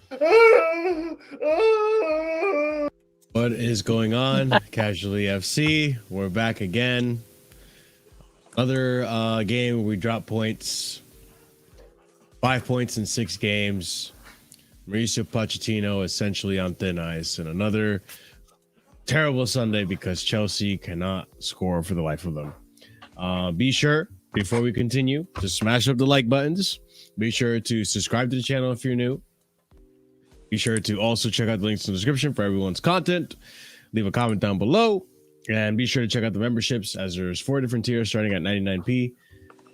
What is going on? Casually FC. We're back again. Other game where we drop points. 5 points in 6 games. Mauricio Pochettino essentially on thin ice. And another terrible Sunday because Chelsea cannot score for the life of them. Be sure, before we continue, to smash up the like buttons. Be sure to subscribe to the channel if you're new. Be sure to also check out the links in the description for everyone's content. Leave a comment down below. And be sure to check out the memberships, as there's 4 different tiers starting at 99p.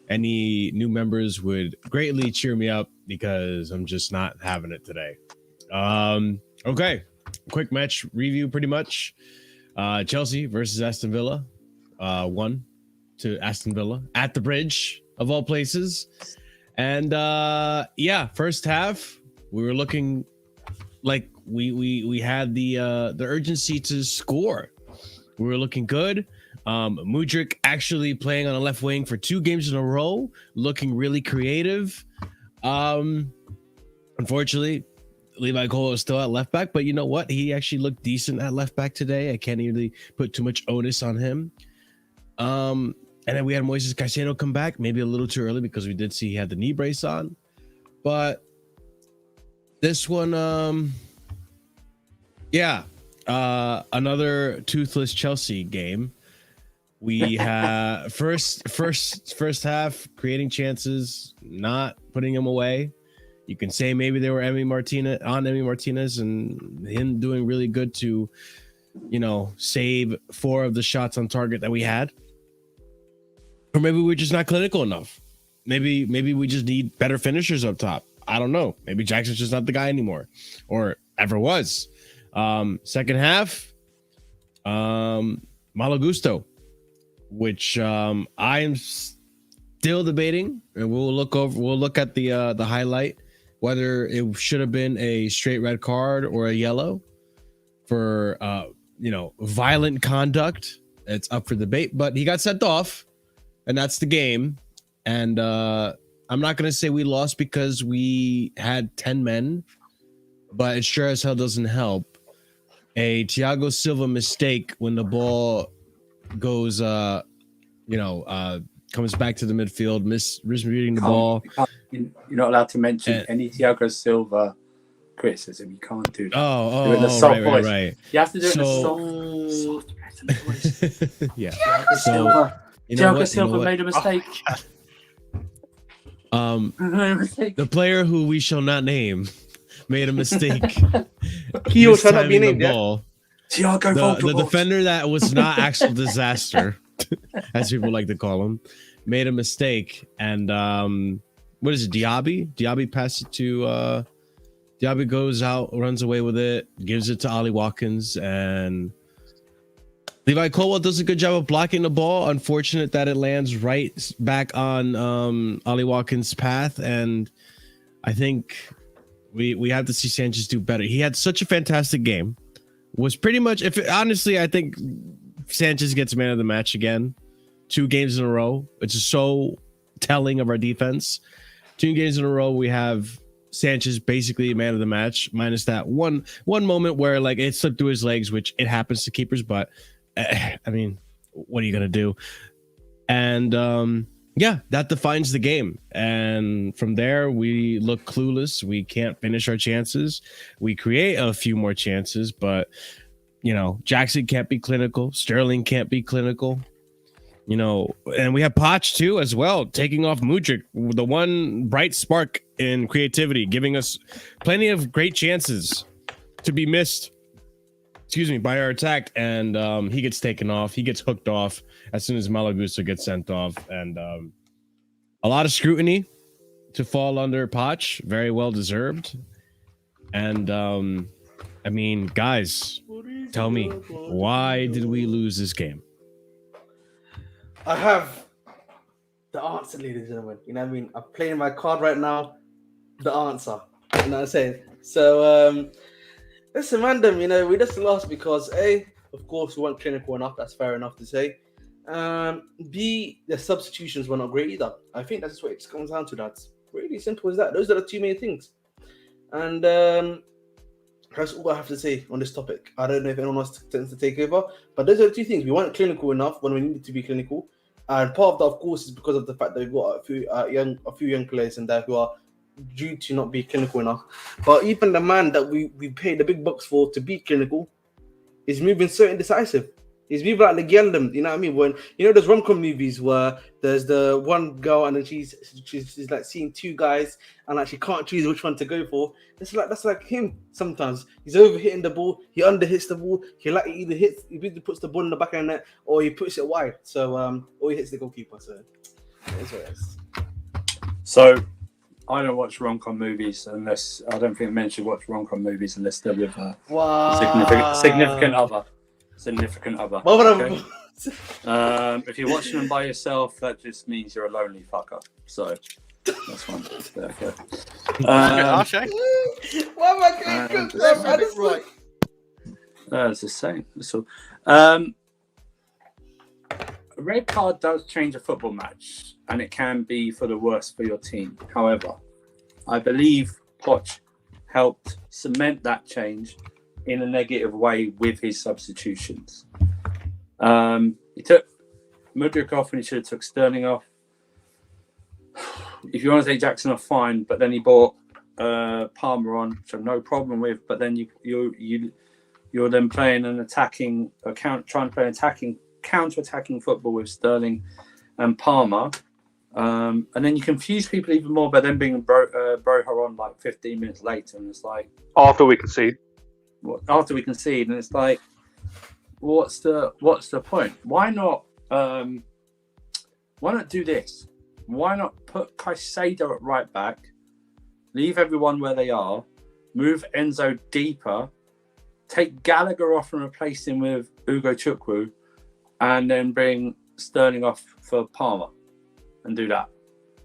Any new members would greatly cheer me up because I'm just not having it today. Okay. Quick match review pretty much. Chelsea versus Aston Villa. 1 to Aston Villa at the Bridge of all places. And yeah, first half we were looking like we had the urgency to score. We were looking good. Mudryk actually playing on a left wing for 2 games in a row, looking really creative. Unfortunately, Levi Cole is still at left back, but you know what? He actually looked decent at left back today. I can't really put too much onus on him. And then we had Moises Caicedo come back, maybe a little too early because we did see he had the knee brace on. But this one, yeah, another toothless Chelsea game. We have first half creating chances, not putting them away. You can say maybe they were Emi Martinez and him doing really good to, you know, save 4 of the shots on target that we had. Or maybe we're just not clinical enough. Maybe we just need better finishers up top. I don't know. Maybe Jackson's just not the guy anymore, or ever was. Second half, Malo Gusto, which I am still debating, and we'll look at the highlight, whether it should have been a straight red card or a yellow for you know, violent conduct. It's up for debate, but he got sent off, and that's the game. And I'm not gonna say we lost because we had 10 men, but it sure as hell doesn't help. A Thiago Silva mistake when the ball goes you know, comes back to the midfield, misreading the ball. You're not allowed to mention any Thiago Silva criticism. You can't do that. Right. You have to do it in a soft voice. Yeah. Thiago Silva made a mistake. The player who we shall not name made a mistake. He also not be named. Thiago, the defender that was not actual disaster, as people like to call him, made a mistake. And what is it? Diaby passed it to Diaby, goes out, runs away with it, gives it to Ollie Watkins, and Levi Colwell does a good job of blocking the ball. Unfortunate that it lands right back on Ollie Watkins' path, and I think we have to see Sanchez do better. He had such a fantastic game. Was pretty much, honestly, I think Sanchez gets man of the match again. 2 games in a row. It's just so telling of our defense. 2 games in a row, we have Sanchez basically man of the match, minus that one moment where like it slipped through his legs, which it happens to keepers, but I mean, what are you gonna do? And yeah, that defines the game. And from there, we look clueless. We can't finish our chances. We create a few more chances, but you know, Jackson can't be clinical. Sterling can't be clinical. You know, and we have POCH too as well, taking off Mudryk, the one bright spark in creativity, giving us plenty of great chances to be missed. Excuse me, by our attack, and he gets taken off. He gets hooked off as soon as Malo Gusto gets sent off, and a lot of scrutiny to fall under POCH, very well deserved. And I mean, guys, tell me, why did we lose this game? I have the answer, ladies and gentlemen. You know what I mean? I'm playing my card right now. The answer. You know what I'm saying? So, listen, random, you know, we just lost because A, of course, we weren't clinical enough. That's fair enough to say. B, the substitutions were not great either. I think that's what it comes down to. That's really simple as that. Those are the 2 main things. And that's all I have to say on this topic. I don't know if anyone else tends to take over, but those are the two things. We weren't clinical enough when we needed to be clinical, and part of that, of course, is because of the fact that we've got a few young players in there who are due to not be clinical enough. But even the man that we paid the big bucks for to be clinical is moving so indecisive. He's moving like the Gundam, you know what I mean? When you know there's rom-com movies where there's the one girl and then she's like seeing two guys and like she can't choose which one to go for. That's like him sometimes. He's over hitting the ball, he under hits the ball, he either puts the ball in the back of the net or he puts it wide. So or he hits the goalkeeper. So that's what it is. So I don't watch rom-com movies unless I don't think men should watch rom-com movies unless they're with a significant other. Significant other. Okay? If you're watching them by yourself, that just means you're a lonely fucker. So that's fine. Therefore, Why am I getting cooked? Right. It's the same. That's all. A red card does change a football match, and it can be for the worse for your team. However, I believe POCH helped cement that change in a negative way with his substitutions. He took Mudryk off and he should have took Sterling off. If you want to take Jackson off, fine, but then he brought Palmer on, which I've no problem with. But then you're then playing an attacking trying to play counter-attacking football with Sterling and Palmer, and then you confuse people even more by then being Broha on like 15 minutes later, and it's like after we concede. And it's like, what's the point? Why not do this? Why not put Caicedo at right back, leave everyone where they are, move Enzo deeper, take Gallagher off and replace him with Ugo Chukwu, and then bring Sterling off for Palmer, and do that.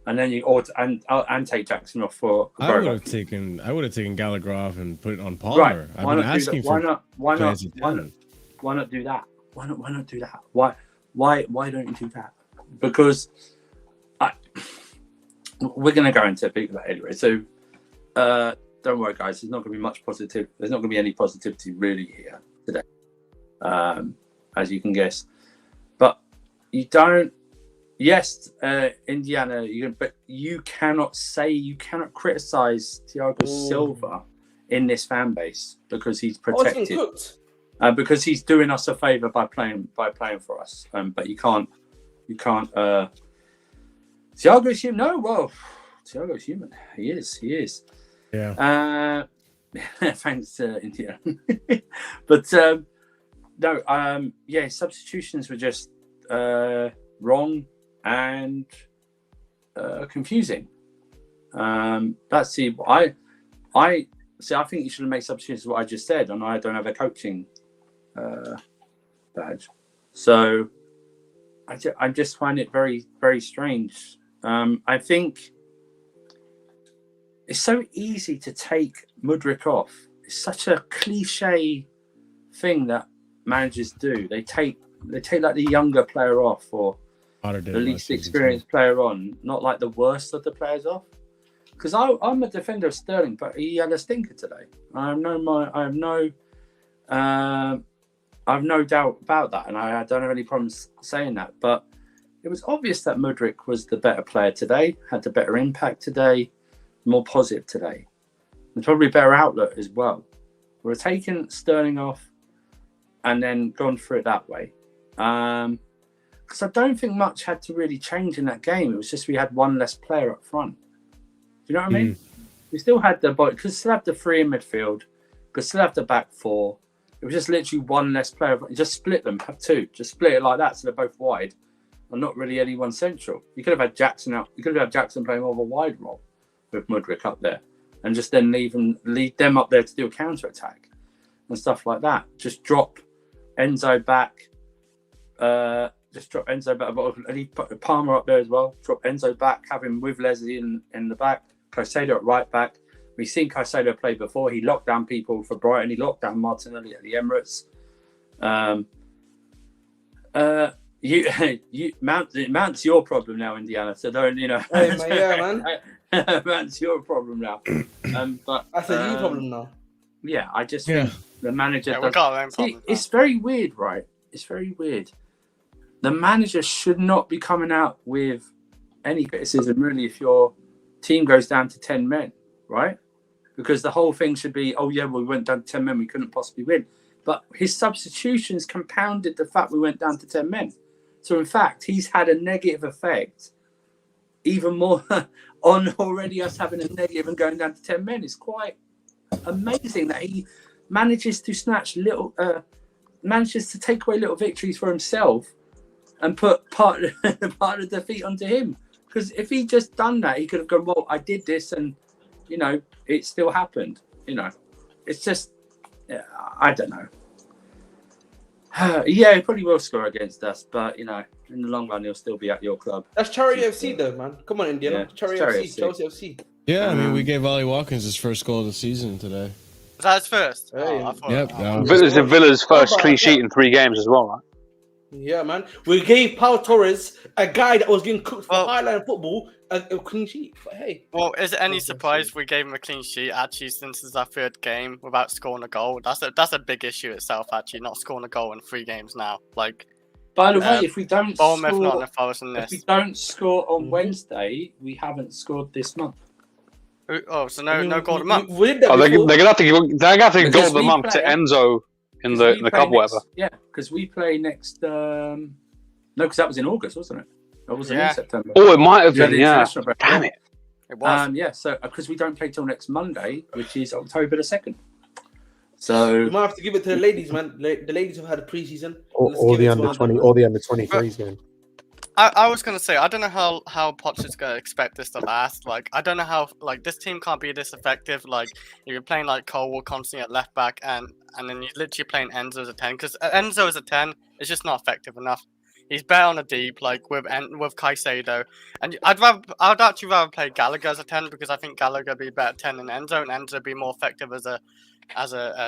And then and take Jackson off for. I would have taken Gallagher off and put it on Palmer. Right. I've been asking for. Why not do that? Why not do that? Why don't you do that? Because we're going to go into that anyway. So don't worry, guys. There's not going to be much positive. There's not going to be any positivity really here today, as you can guess. But you don't. Yes, Indiana, but you cannot criticize Thiago Silva in this fan base because he's protected. Because he's doing us a favor by playing for us. But you can't. Thiago's human. No, well, Thiago's human. He is. Yeah. Thanks, Indiana. But no. Yeah, substitutions were just wrong and confusing. That's the I think you should have made substitutions. What I just said, and I don't have a coaching badge, so I just find it very, very strange. I think it's so easy to take Mudryk off. It's such a cliche thing that managers do. They take like the younger player off or the least experienced player on, not like the worst of the players off. Because I'm a defender of Sterling, but he had a stinker today. I have no doubt about that, and I don't have any problems saying that. But it was obvious that Mudryk was the better player today, had the better impact today, more positive today, and probably a better outlet as well. We're taking Sterling off and then gone through it that way. Because I don't think much had to really change in that game. It was just we had one less player up front. Do you know what I mean? We still had because still have the three in midfield, because still have the back four. It was just literally one less player. Just split them, have two. Just split it like that so they're both wide and not really anyone central. You could have had Jackson out. You could have had Jackson playing more of a wide role with Mudryk up there and just then leave them up there to do a counter-attack and stuff like that. Just drop Enzo back. And he put Palmer up there as well. Drop Enzo back, have him with Leslie in the back. Caicedo at right back. We've seen Caicedo play before. He locked down people for Brighton. He locked down Martinez at the Emirates. Mount's your problem now, Indiana. So don't Hey, man, yeah, man. Mount's your problem now. But That's a you problem now. Yeah, I just think the manager. Yeah, we got our own problem. It's very weird, right? It's very weird. The manager should not be coming out with any criticism, really, if your team goes down to 10 men, right? Because the whole thing should be, oh, yeah, well, we went down to 10 men, we couldn't possibly win. But his substitutions compounded the fact we went down to 10 men. So, in fact, he's had a negative effect, even more on already us having a negative and going down to 10 men. It's quite amazing that he manages to manages to take away little victories for himself and put part of the defeat onto him. Because if he just done that, he could have gone, well, I did this and, it still happened. It's just, I don't know. Yeah, he probably will score against us, but, in the long run, he'll still be at your club. That's Charity FC, though, man. Come on, Indiana. Yeah, Charity FC, Chelsea FC. Yeah, I mean, we gave Ollie Watkins his first goal of the season today. Was that his first? Hey. I thought, Yep. Villa's first clean sheet in 3 games as well, right? Yeah, man. We gave Pau Torres, a guy that was getting cooked for Highland football, a clean sheet. But hey. Well, is it any surprise we gave him a clean sheet actually since it's our 3rd game without scoring a goal? That's a big issue itself, actually, not scoring a goal in 3 games now. Like, by the way, if we don't Bournemouth score, not in the Forest in if this. we don't score on Wednesday, we haven't scored this month. Oh, so no goal of the month. They're They're gonna have to give goal of the month play- to Enzo in the cup, whatever. Yeah, because we play next. No, because that was in August, wasn't it? That wasn't in September. Oh, it might have We had been. the Yeah. international break. Damn it. It was. Yeah, so because we don't play till next Monday, which is October the 2nd. So we might have to give it to the ladies, man. The ladies have had a pre-season. Or the under 20, or the under 23s game. I was gonna say I don't know how POCH is gonna expect this to last. Like I don't know how this team can't be this effective. Like you're playing like Colwell constantly at left back, and then you're literally playing Enzo as a 10 because Enzo as a 10 is just not effective enough. He's better on a deep like with Caicedo, and I'd actually rather play Gallagher as a 10 because I think Gallagher would be better 10 than Enzo, and Enzo would be more effective as a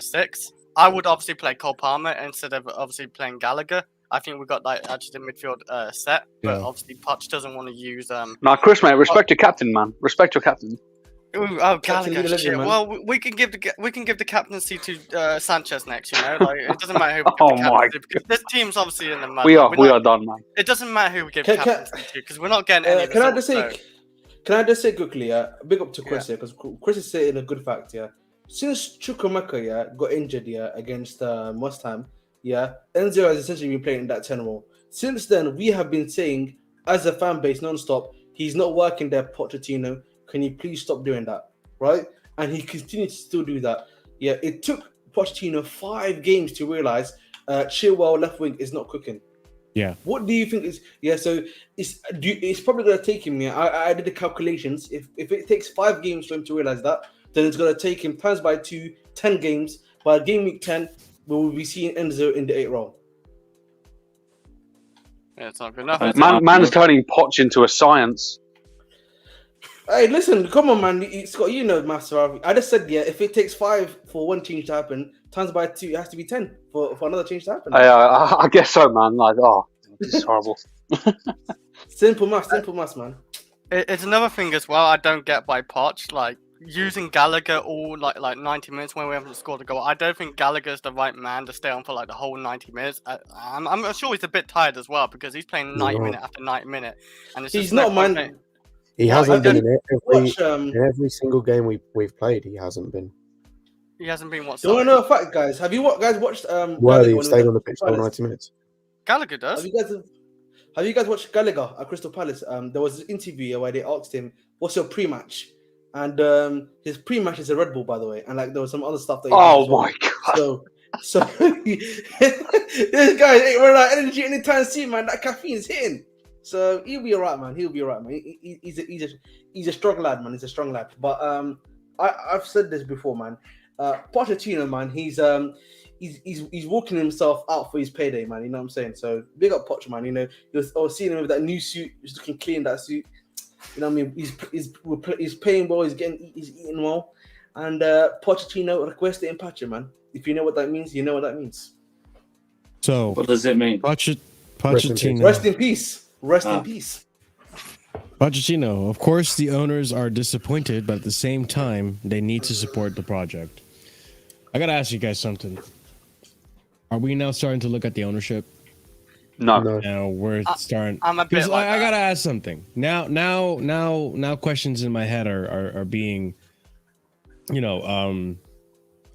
6. I would obviously play Cole Palmer instead of obviously playing Gallagher. I think we got actually the midfield set, but obviously POCH doesn't want to use. Nah, Chris, mate, respect your captain, man. Respect your captain. Oh, Gallagher! Shit. Well, we can give the captaincy to Sanchez next. Like it doesn't matter who. We give the captaincy because this team's obviously in the mud. We are done, man. It doesn't matter who we give captaincy to because we're not getting any. Can I just say quickly? Big up to Chris here because Chris is saying a good fact. Yeah, since Chukwuemeka got injured against West Ham. Yeah, Enzo has essentially been playing in that 10 role. Since then, we have been saying, as a fan base, non-stop, he's not working there, Pochettino. Can you please stop doing that? Right? And he continues to still do that. Yeah, it took Pochettino 5 games to realize Chilwell left wing is not cooking. Yeah. What do you think is... Yeah, so it's probably going to take him... Yeah, I did the calculations. If it takes 5 games for him to realize that, then it's going to take him times by 2, 10 games. By game week 10... we will be seeing Enzo in the 8 role. Yeah, it's not good enough. Man's turning POCH into a science. Hey, listen, come on, man. Scott, Master. I just said, if it takes 5 for one change to happen, times by 2, it has to be 10 for another change to happen. I guess so, man. Like, this is horrible. Simple maths, man. It's another thing as well I don't get by POCH, like, using Gallagher all like 90 minutes when we haven't scored a goal. I don't think Gallagher's the right man to stay on for like the whole 90 minutes. I'm sure he's a bit tired as well because he's playing 90 minute after 90 minute, and it's he's not man. He hasn't been in every single game we've played. He hasn't been. He hasn't been what? Do you want to know a fact, guys? Have you guys watched? Worthy of staying on the pitch for 90 minutes. Gallagher does. Have you guys watched Gallagher at Crystal Palace? There was an interview where they asked him, "What's your pre-match?" And his pre-match is a Red Bull, by the way, and like there was some other stuff that. My god! So this guy ain't running out of energy anytime soon, man. That caffeine's hitting. So he'll be alright, man. He's a strong lad, man. He's a strong lad. But I've said this before, man. Pochettino, man, he's walking himself out for his payday, man. You know what I'm saying? So big up Poch, man. You're seeing him with that new suit. He's looking clean, that suit. You know what I mean? He's paying well. He's eating well. And Pochettino requested Empache, man. If you know what that means, you know what that means. So what does it mean? Pochettino. Rest in peace. Rest in Ah. peace. Pochettino. Of course, the owners are disappointed, but at the same time, they need to support the project. I gotta ask you guys something. Are we now starting to look at the ownership? No. Now we're starting. I'm a bit like I that. gotta ask something. Now, questions in my head are being, stricken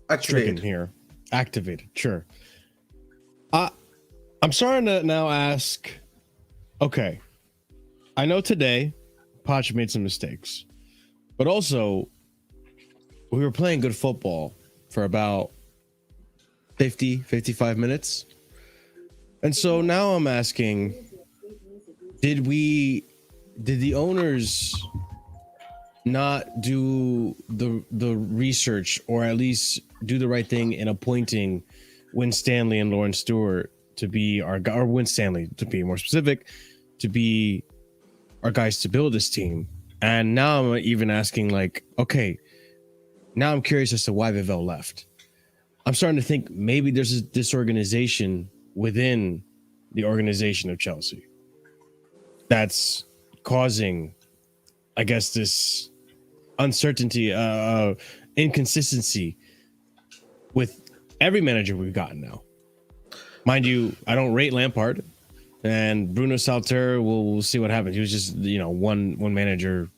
Activated. here, activated. Sure. I'm starting to now ask. Okay, I know today, Poch made some mistakes, but also we were playing good football for about 55 minutes. And so now I'm asking, did the owners not do the research, or at least do the right thing in appointing Winstanley and Lawrence Stewart to be or Winstanley, to be more specific, to be our guys to build this team? And now I'm even asking, like, okay, now I'm curious as to why Vivell left. I'm starting to think maybe there's a disorganization within the organization of Chelsea that's causing, I guess, this uncertainty, inconsistency with every manager we've gotten now. Mind you, I don't rate Lampard, and Bruno Salter, we'll see what happens. He was just, one manager,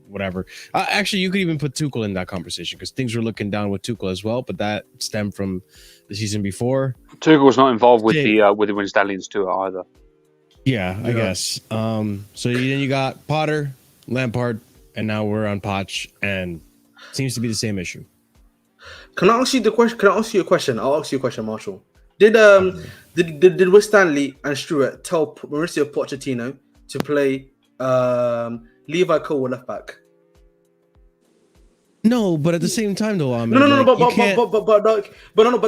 whatever. Actually, you could even put Tuchel in that conversation, because things were looking down with Tuchel as well, but that stemmed from the season before. Tuchel was not involved with the Winstanley and Stewart either. Yeah, I guess. So then you got Potter, Lampard, and now we're on Poch, and seems to be the same issue. Can I ask you the question? Can I ask you a question? I'll ask you a question, Marshall. Did Winstanley and Stewart tell Mauricio Pochettino to play Levi Cole left back? No, but at the same time, though, But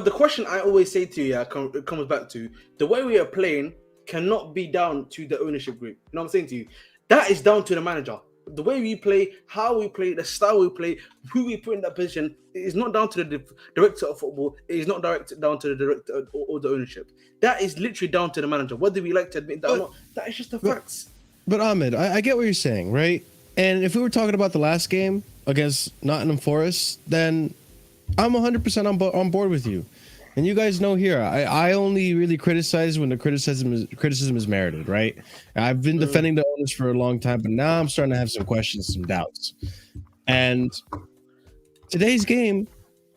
the question I always say to you, it comes back to the way we are playing cannot be down to the ownership group. You know what I'm saying to you? That is down to the manager. The way we play, how we play, the style we play, who we put in that position, it is not down to the director of football. It is not down to the director or the ownership. That is literally down to the manager. Whether we like to admit that or not, that is just the facts. But Ahmed, I get what you're saying, right? And if we were talking about the last game against Nottingham Forest, then I'm 100% on board with you. And you guys know here, I only really criticize when the criticism is merited, right? I've been defending the owners for a long time, but now I'm starting to have some questions, some doubts. And today's game,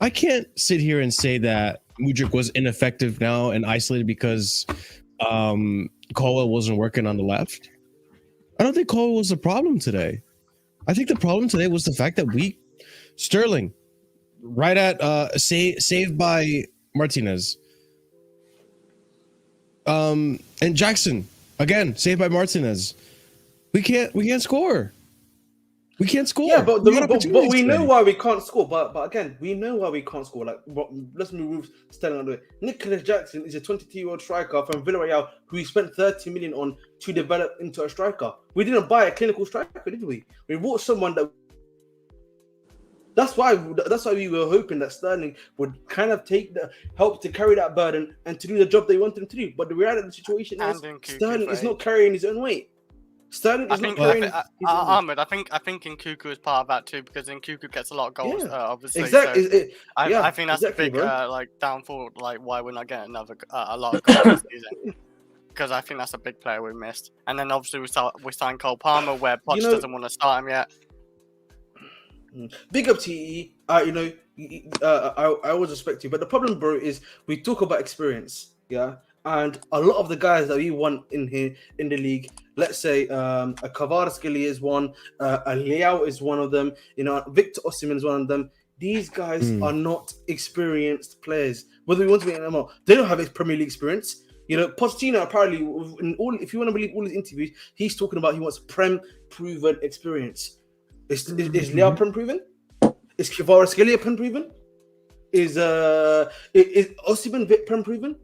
I can't sit here and say that Mudryk was ineffective now and isolated because Colwell wasn't working on the left. I don't think Colwell was the problem today. I think the problem today was the fact that Sterling, right at saved by Martinez, and Jackson again saved by Martinez. We can't score. We can't score. Yeah, but we know why we can't score. But again, we know why we can't score. Like, let's move Sterling under it. Nicholas Jackson is a 22-year-old striker from Villarreal who we spent 30 million on to develop into a striker. We didn't buy a clinical striker, did we? We bought someone that. That's why we were hoping that Sterling would kind of help to carry that burden and to do the job they want him to do. But the reality of the situation is Sterling is not carrying his own weight. Sterling is not carrying his own weight. Ahmed, I think Nkuku is part of that too, because Nkuku gets a lot of goals, obviously. Exactly. So I think that's a big downfall, like why we're not getting a lot of goals this season. Because I think that's a big player we missed. And then obviously we signed Cole Palmer, where Poch doesn't want to start him yet. Big up to you. I always respect you, but the problem, bro, is we talk about experience, and a lot of the guys that we want in here in the league, let's say a Kvaratskhelia is one, a Leao is one of them, Victor Osimhen is one of them. These guys are not experienced players. Whether we want to be in ML, they don't have a Premier League experience. Pochettino apparently, if you want to believe all his interviews, he's talking about he wants Prem proven experience. Is Leao Prem proven? Is Kvaratskhelia Prem proven? Is Osimhen Prem proven?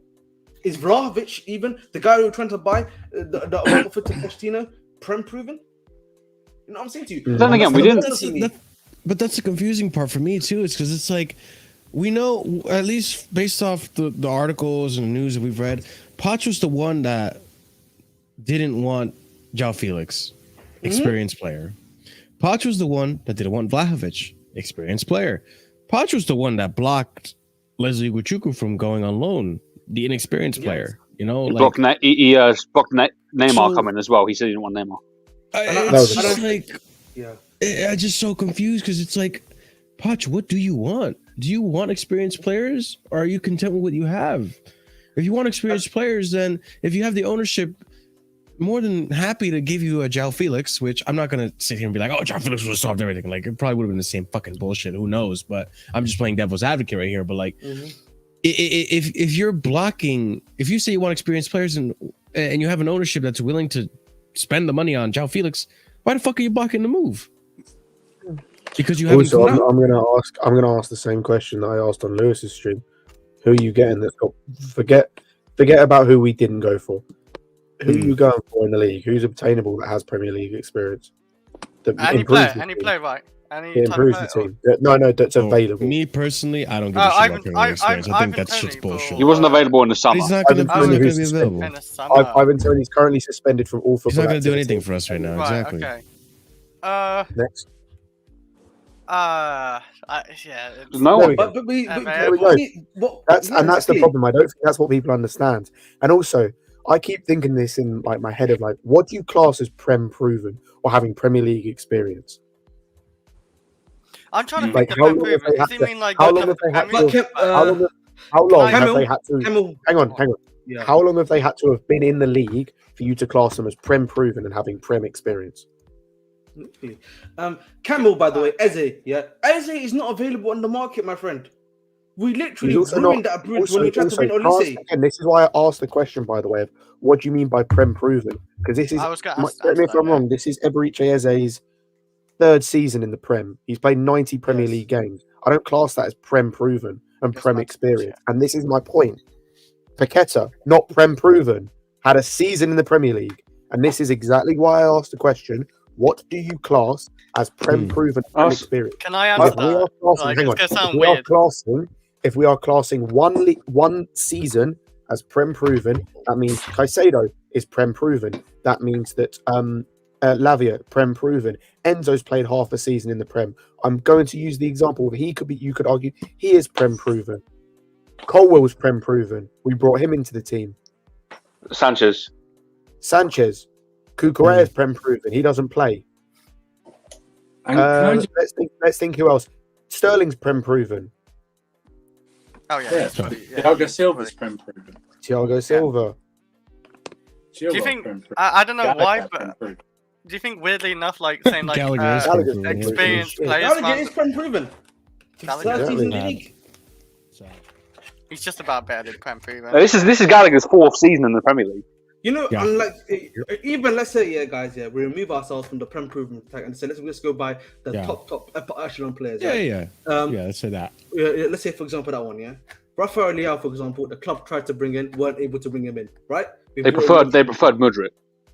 Is Vlahovic even the guy who we're trying to buy the offer to Pochettino Prem proven? You know what I'm saying to you? Then again, we didn't. But that's the confusing part for me too. Is because it's like we know, at least based off the articles and the news that we've read, Poch was the one that didn't want João Felix, experienced player. POCH was the one that didn't want Vlahovic, experienced player. POCH was the one that blocked Leslie Ugochukwu from going on loan, the inexperienced player. You know, He like blocked Neymar coming as well. He said he didn't want Neymar. it's just like, I'm just so confused because it's like, POCH, what do you want? Do you want experienced players, or are you content with what you have? If you want experienced players, then if you have the ownership, more than happy to give you a João Felix, which I'm not going to sit here and be like, oh, João Felix would have solved everything. Like, it probably would have been the same fucking bullshit. Who knows? But I'm just playing devil's advocate right here. But like, if you're blocking, if you say you want experienced players and you have an ownership that's willing to spend the money on João Felix, why the fuck are you blocking the move? Because you haven't. Also, I'm gonna ask the same question that I asked on Lewis's stream. Who are you getting? That's got forget about who we didn't go for. Who are you going for in the league? Who's obtainable that has Premier League experience? Any player, right? It improves the team. No, that's available. Me personally, I don't give a shit about Premier League experience. I think that's shit's bullshit. He wasn't available in the summer. He's not going to be available. Ivan Toney's currently suspended from all football. He's not going to do anything for us right now. Right, exactly. Okay. Next. No one. But there we go. That's the problem. I don't think that's what people understand. And also, I keep thinking this in like my head of like, what do you class as Prem proven or having Premier League experience? I'm trying to think of Prem proven. Does he mean like how long have they had to? How long have they had to? Hang on. Yeah. How long have they had to have been in the league for you to class them as Prem proven and having Prem experience? Camel, by the way, Eze is not available on the market, my friend. We literally ruined that bridge when we tried to win Olise. And this is why I asked the question, by the way, of what do you mean by Prem proven? Because this is, correct me if I'm wrong, this is Eberechi Eze's third season in the Prem. He's played 90 Premier League games. I don't class that as Prem proven and Prem experience. And this is my point. Paqueta, not Prem proven, had a season in the Premier League. And this is exactly why I asked the question, what do you class as Prem proven experience? Can I answer that? If we are classing one season as Prem proven, that means Caicedo is Prem proven. That means that Lavia Prem proven. Enzo's played half a season in the Prem. I'm going to use the example of you could argue he is Prem proven. Colwell's Prem proven. We brought him into the team. Sanchez. Kukurea is Prem proven. He doesn't play. Let's think who else. Sterling's Prem proven. Oh yeah. Thiago Silva's Prem proven. Thiago Silva. Do you think? I don't know why, but do you think weirdly enough, like saying like experienced players? Gallagher is Prem proven. He's just about better than Prem proven. This is Gallagher's fourth season in the Premier League. You know, unlike even let's say, we remove ourselves from the Prem proven tag and say let's just go by the top echelon players. Let's say that. Let's say for example that one, Rafael Leao, for example, the club tried to bring in, weren't able to bring him in, right? They preferred Mudryk.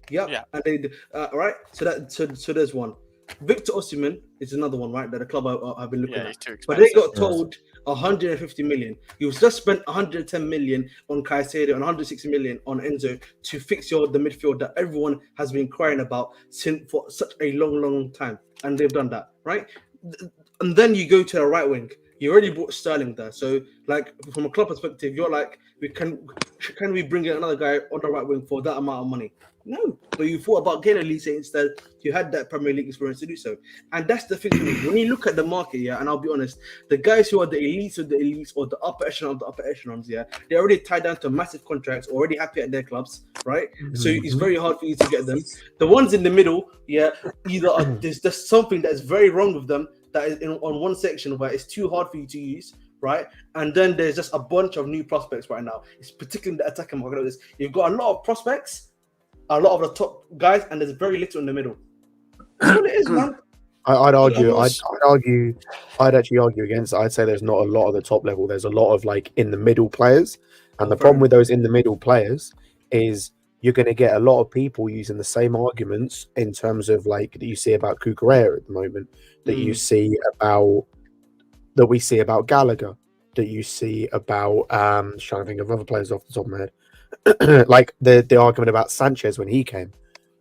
Yeah, and they right. So there's one. Victor Osimhen is another one, right? That the club I've been looking at, but they got told 150 million. You just spent 110 million on Caicedo and 160 million on Enzo to fix the midfield that everyone has been crying about for such a long time, and they've done that, right? And then you go to the right wing. You already bought Sterling there, so like from a club perspective, you're like, can we bring in another guy on the right wing for that amount of money? No, but you thought about getting Elise instead. You had that Premier League experience to do so, and that's the thing. When you look at the market, and I'll be honest, the guys who are the elites of the elites or the upper echelon of the upper echelons, they're already tied down to massive contracts, already happy at their clubs, right? Mm-hmm. So it's very hard for you to get them. The ones in the middle, there's just something that's very wrong with them. That is on one section where it's too hard for you to use, right? And then there's just a bunch of new prospects right now. It's particularly the attacking market. You've got a lot of prospects, a lot of the top guys, and there's very little in the middle. That's what it is, man. I'd actually argue against it. I'd say there's not a lot of the top level. There's a lot of like in the middle players, and the problem with those in the middle players is you're going to get a lot of people using the same arguments in terms of like that you see about Kukurea at the moment, that you see about that we see about Gallagher, that you see about trying to think of other players off the top of my head. like the argument about Sanchez when he came,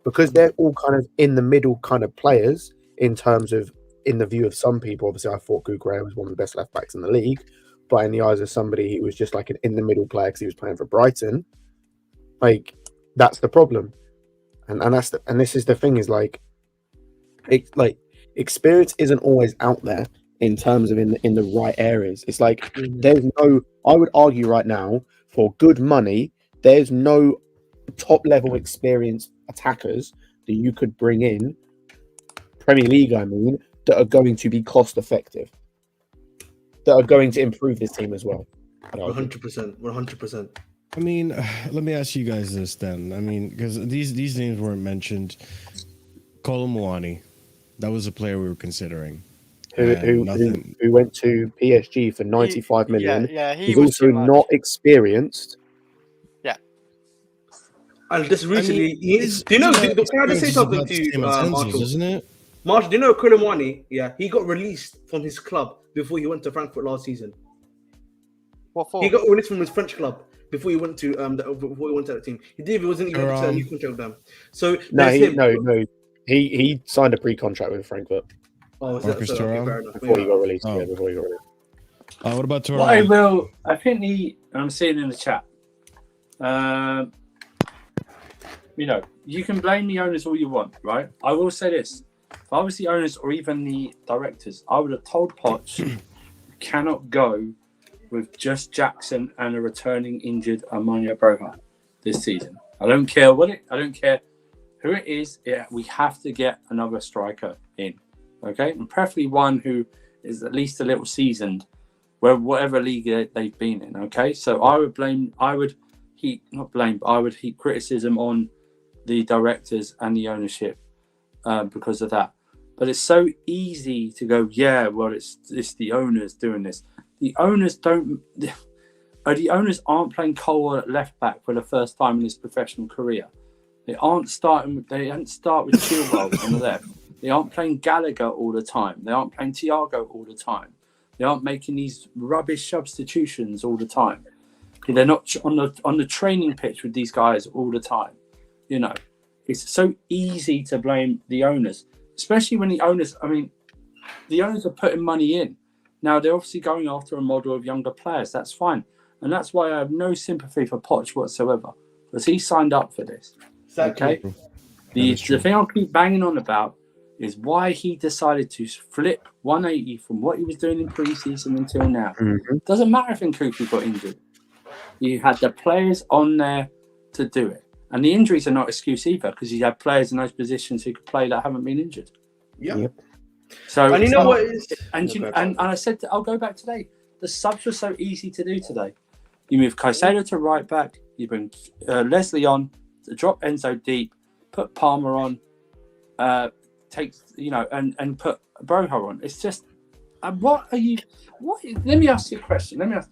because they're all kind of in the middle kind of players in terms of, in the view of some people. Obviously, I thought Kudu was one of the best left backs in the league, but in the eyes of somebody, he was just like an in the middle player because he was playing for Brighton. Like, that's the problem, and this is the thing, is like, experience isn't always out there in terms of in the right areas. It's like there's no. I would argue right now, for good money, there's no top level experienced attackers that you could bring in, Premier League, I mean, that are going to be cost effective, that are going to improve this team as well. 100%. I mean, let me ask you guys this then. I mean, because these names weren't mentioned. Colomwani, that was a player we were considering. Who went to PSG for 95 million. Yeah, he's also not experienced. Yeah. And just recently, can I just say something to you, Marshall? Isn't it? Marshall, do you know Colomwani? Yeah, he got released from his club before he went to Frankfurt last season. What for? He got released from his French club before he went to that team. He wasn't even a new contract with them. So he signed a pre-contract with Frankfurt. Oh, fair enough. Before he got released. What about Turan? I think I'm seeing in the chat. You can blame the owners all you want, right? I will say this. If I was the owners or even the directors, I would have told POCH, you cannot go with just Jackson and a returning injured Armando Broja this season. I don't care I don't care who it is. Yeah, we have to get another striker in, okay? And preferably one who is at least a little seasoned, whatever league they've been in, okay? So I would heap criticism on the directors and the ownership because of that. But it's so easy to go, it's the owners doing this. The owners aren't playing Cole at left back for the first time in his professional career. They don't start with Chilwell on the left. They aren't playing Gallagher all the time. They aren't playing Thiago all the time. They aren't making these rubbish substitutions all the time. They're not on the training pitch with these guys all the time. It's so easy to blame the owners, especially when the owners are putting money in. Now, they're obviously going after a model of younger players. That's fine. And that's why I have no sympathy for POCH whatsoever, because he signed up for this. Exactly. Okay? The thing I'll keep banging on about is why he decided to flip 180 from what he was doing in pre-season until now. Mm-hmm. Doesn't matter if Nkuku got injured. You had the players on there to do it. And the injuries are not excuse either, because you have players in those positions who could play that haven't been injured. Yep. So, and you know what is, and I said I'll go back today. The subs were so easy to do today. You move Caicedo to right back. You bring Leslie on to drop Enzo deep. Put Palmer on. And put Broja on. It's just, what? Let me ask you a question.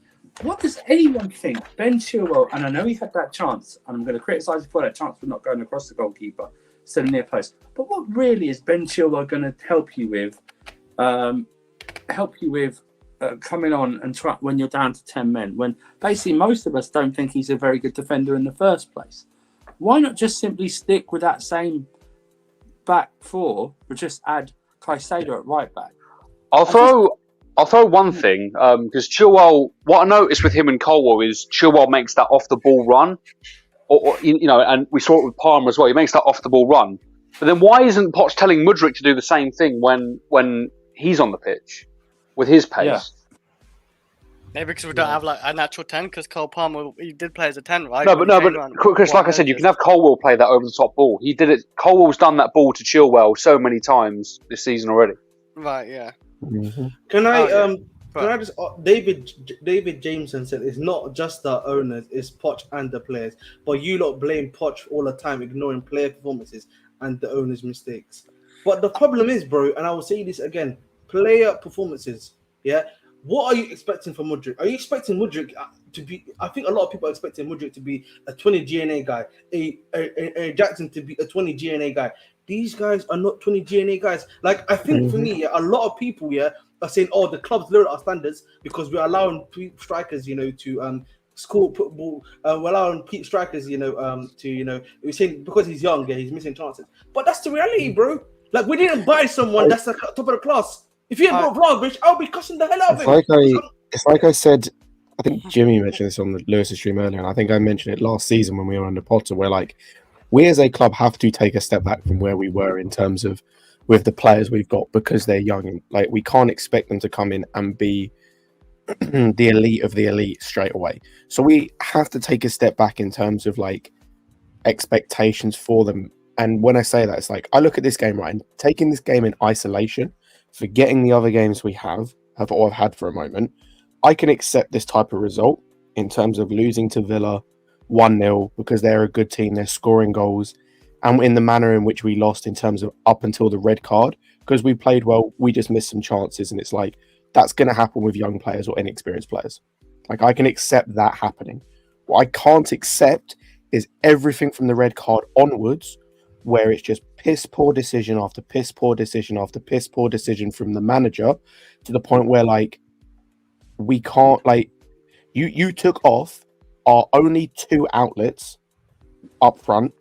What does anyone think Ben Chilwell? And I know he had that chance. And I'm going to criticise him for that chance for not going across the goalkeeper, still near post. But what really is Ben Chilwell going to help you with? Coming on and try when you're down to 10 men, when basically most of us don't think he's a very good defender in the first place. Why not just simply stick with that same back four, but just add Caicedo at right back? I'll throw one thing, because Chilwell, what I noticed with him and Colwell is Chilwell makes that off the ball run, and we saw it with Palmer as well. He makes that off the ball run. But then why isn't Poch telling Mudryk to do the same thing when he's on the pitch with his pace? Yeah. Maybe because we don't have like a natural 10, because Cole Palmer, he did play as a 10, right? No, but Chris, like I said, you can have Colwell play that over the top ball. He did it. Colwell's done that ball to Chilwell so many times this season already. Right, yeah. Mm-hmm. Can I just David Jameson said it's not just the owners, it's Poch and the players. But you lot blame Poch all the time, ignoring player performances and the owners' mistakes. But the problem is, bro, and I will say this again, player performances, yeah? What are you expecting from Mudryk? Are you expecting Mudryk to be? I think a lot of people are expecting Mudryk to be a 20 GNA guy, a Jackson to be a 20 GNA guy. These guys are not 20 GNA guys. Like, I think for me, a lot of people are saying, "Oh, the club's lowered our standards because we're allowing strikers, to score put ball, allowing strikers, to we're saying because he's young, yeah, he's missing chances. But that's the reality, bro. Like we didn't buy someone that's like top of the class. If you had brought Vlahovic, I'll be cussing the hell out of him. It's like I said. I think Jimmy mentioned this on the Lewis's stream earlier, and I think I mentioned it last season when we were under Potter, where like we as a club have to take a step back from where we were in terms of with the players we've got because they're young. And like we can't expect them to come in and be the elite of the elite straight away. So we have to take a step back in terms of like expectations for them. And when I say that, it's like I look at this game, right, and taking this game in isolation, forgetting the other games we have or have had for a moment, I can accept this type of result in terms of losing to Villa 1-0 because they're a good team, they're scoring goals, and in the manner in which we lost in terms of up until the red card, because we played well, we just missed some chances, and it's like that's going to happen with young players or inexperienced players. Like I can accept that happening. What I can't accept is everything from the red card onwards, where it's just piss poor decision after piss poor decision after piss poor decision from the manager to the point where like we can't like you took off our only 2 outlets up front.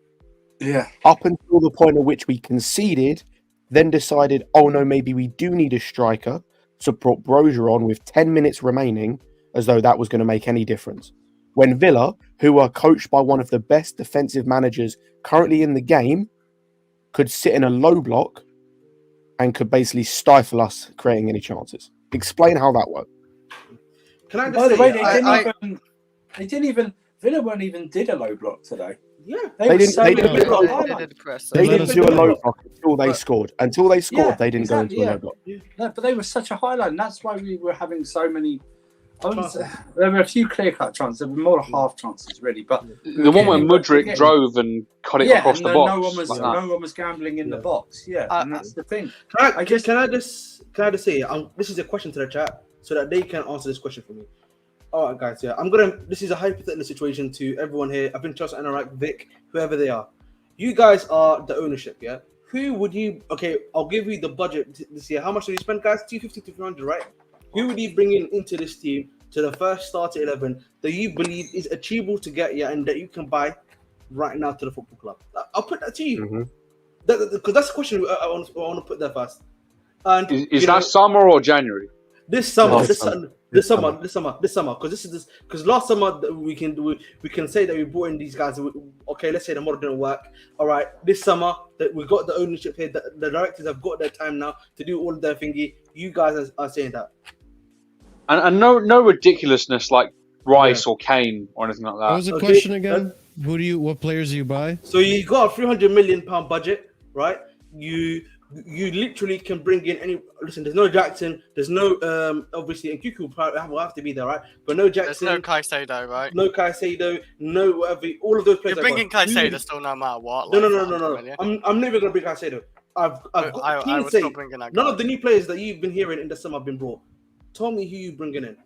Yeah. Up until the point at which we conceded, then decided, oh no, maybe we do need a striker. So brought Brozier on with 10 minutes remaining as though that was going to make any difference. When Villa, who are coached by one of the best defensive managers currently in the game, could sit in a low block and could basically stifle us creating any chances. Explain how that worked. Can I just By the say, way, they didn't even Villa weren't even did a low block today. Yeah, They didn't do a low block until they scored. Until they scored, they didn't go into a low block. No, but they were such a highlight, and that's why we were having so many. There were a few clear-cut chances. There were more than half chances, really. But the one where Mudryk drove and cut it across the box. No one was gambling in the box. Yeah, and that's the thing. Can I just say, this is a question to the chat so that they can answer this question for me. All right, guys. Yeah, this is a hypothetical situation to everyone here. I've been Chelsea and Anorak, Vic, whoever they are. You guys are the ownership, yeah. Who would you? Okay, I'll give you the budget this year. How much do you spend, guys? 250 to 300, right? Who would you bring into this team to the first starter 11 that you believe is achievable to get and that you can buy right now to the football club? I'll put that to you. Because that's the question I want to put there first. And is that summer or January? This summer. Because last summer we can say that we brought in these guys. Okay, let's say the model didn't work. All right, this summer that we got the ownership here, the directors have got their time now to do all of their thingy. You guys are saying that. And no ridiculousness like Rice or Kane or anything like that. What was the question again? What players do you buy? So you got a £300 million budget, right? You literally can bring in any. Listen, there's no Jackson. There's no obviously, and Kuku will have to be there, right? But no Jackson. There's no Caicedo, right? No Caicedo. No whatever. All of those players. You're bringing Caicedo still, no matter what. No. I'm never gonna bring Caicedo. I would still bring in that guy. None of the new players that you've been hearing in the summer have been brought. Tell me who you bringing in.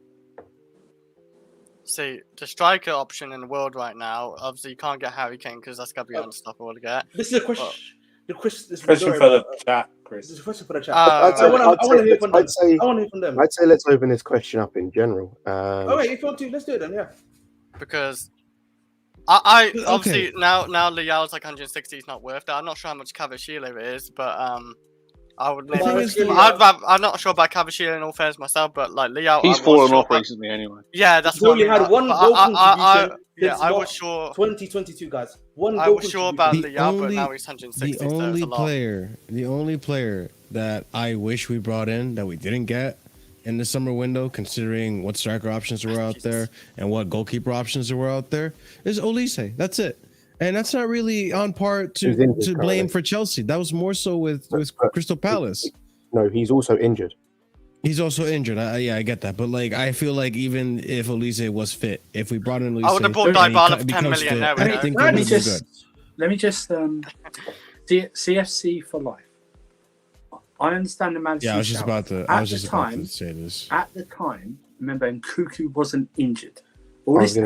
See, the striker option in the world right now, obviously you can't get Harry Kane because that's got to be unstoppable to get. This is a question. Question for the chat, Chris. This is a question for the chat. I want to hear from them. I want to hear from them. I'd say let's open this question up in general. Wait, if you want to, let's do it then, yeah. Because I obviously now Leao's like 160 is not worth that. I'm not sure how much Cavachile is, but I would. I'm not sure about Cavachile in all fairness myself, but like Leao, he's fallen off recently anyway. Yeah, that's he's only had one goal contribution. I was sure 2022 guys. I was sure about Leao, but now he's 160. The only player that I wish we brought in that we didn't get in the summer window, considering what striker options were out there and what goalkeeper options were out there, is Olise. That's it. And that's not really on par to blame for Chelsea. That was more so with Crystal Palace. No, he's also injured. He's also injured. I get that. But like, I feel like even if Olise was fit, if we brought in Olise, I would have bought Dybala for 10 million. Let me just CFC for life. I understand the Man City. Yeah, I was just about to say this. At the time, remember, Kuku wasn't injured. All this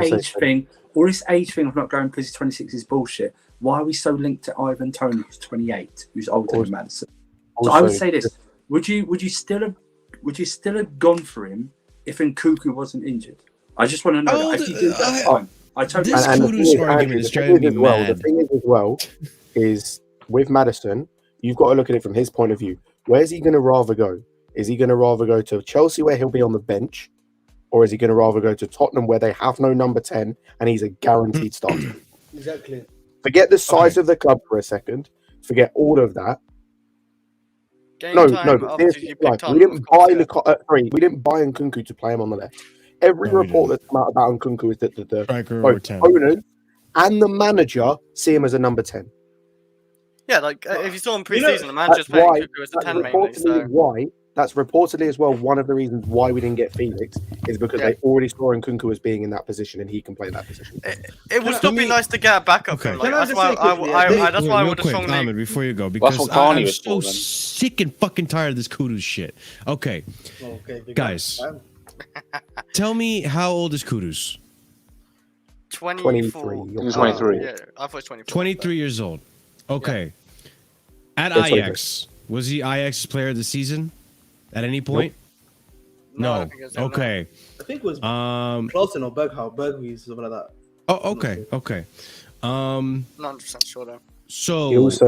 age thing of not going because he's 26 is bullshit. Why are we so linked to Ivan Toney, who's 28, who's older than Madison? So I would say this: Would you still have gone for him if Nkuku wasn't injured? I just want to know that. If you do, that's fine. I totally. This Kudu's argument is driving me mad. The thing is as well is with Maddison, you've got to look at it from his point of view. Where's he going to rather go? Is he going to rather go to Chelsea where he'll be on the bench, or is he going to rather go to Tottenham where they have no number 10 and he's a guaranteed starter? Exactly. Forget the size of the club for a second. Forget all of that. No. We didn't buy we didn't buy Nkunku to play him on the left. Every report that's come out about Nkunku is that both owners and the manager see him as a number 10. Yeah, like if you saw him pre-season, the manager's playing Nkunku as a 10 mainly. So. That's reportedly as well one of the reasons why we didn't get Felix is because they already saw Nkunku as being in that position and he can play that position. It would still be nice to get a backup. Okay. Like, that's why I would have shown Ahmed, before you go, because I'm so sick and fucking tired of this Kudu shit. Okay, guys, tell me how old is Kudu's? 23. He was 23. Yeah, I thought 24. 23 years old. Okay. At Ajax, was he Ajax's player of the season? At any point? Nope. No. Okay. I think it was Clausen or Berghuis, something like that. Oh, okay. Not 100% sure though. So he also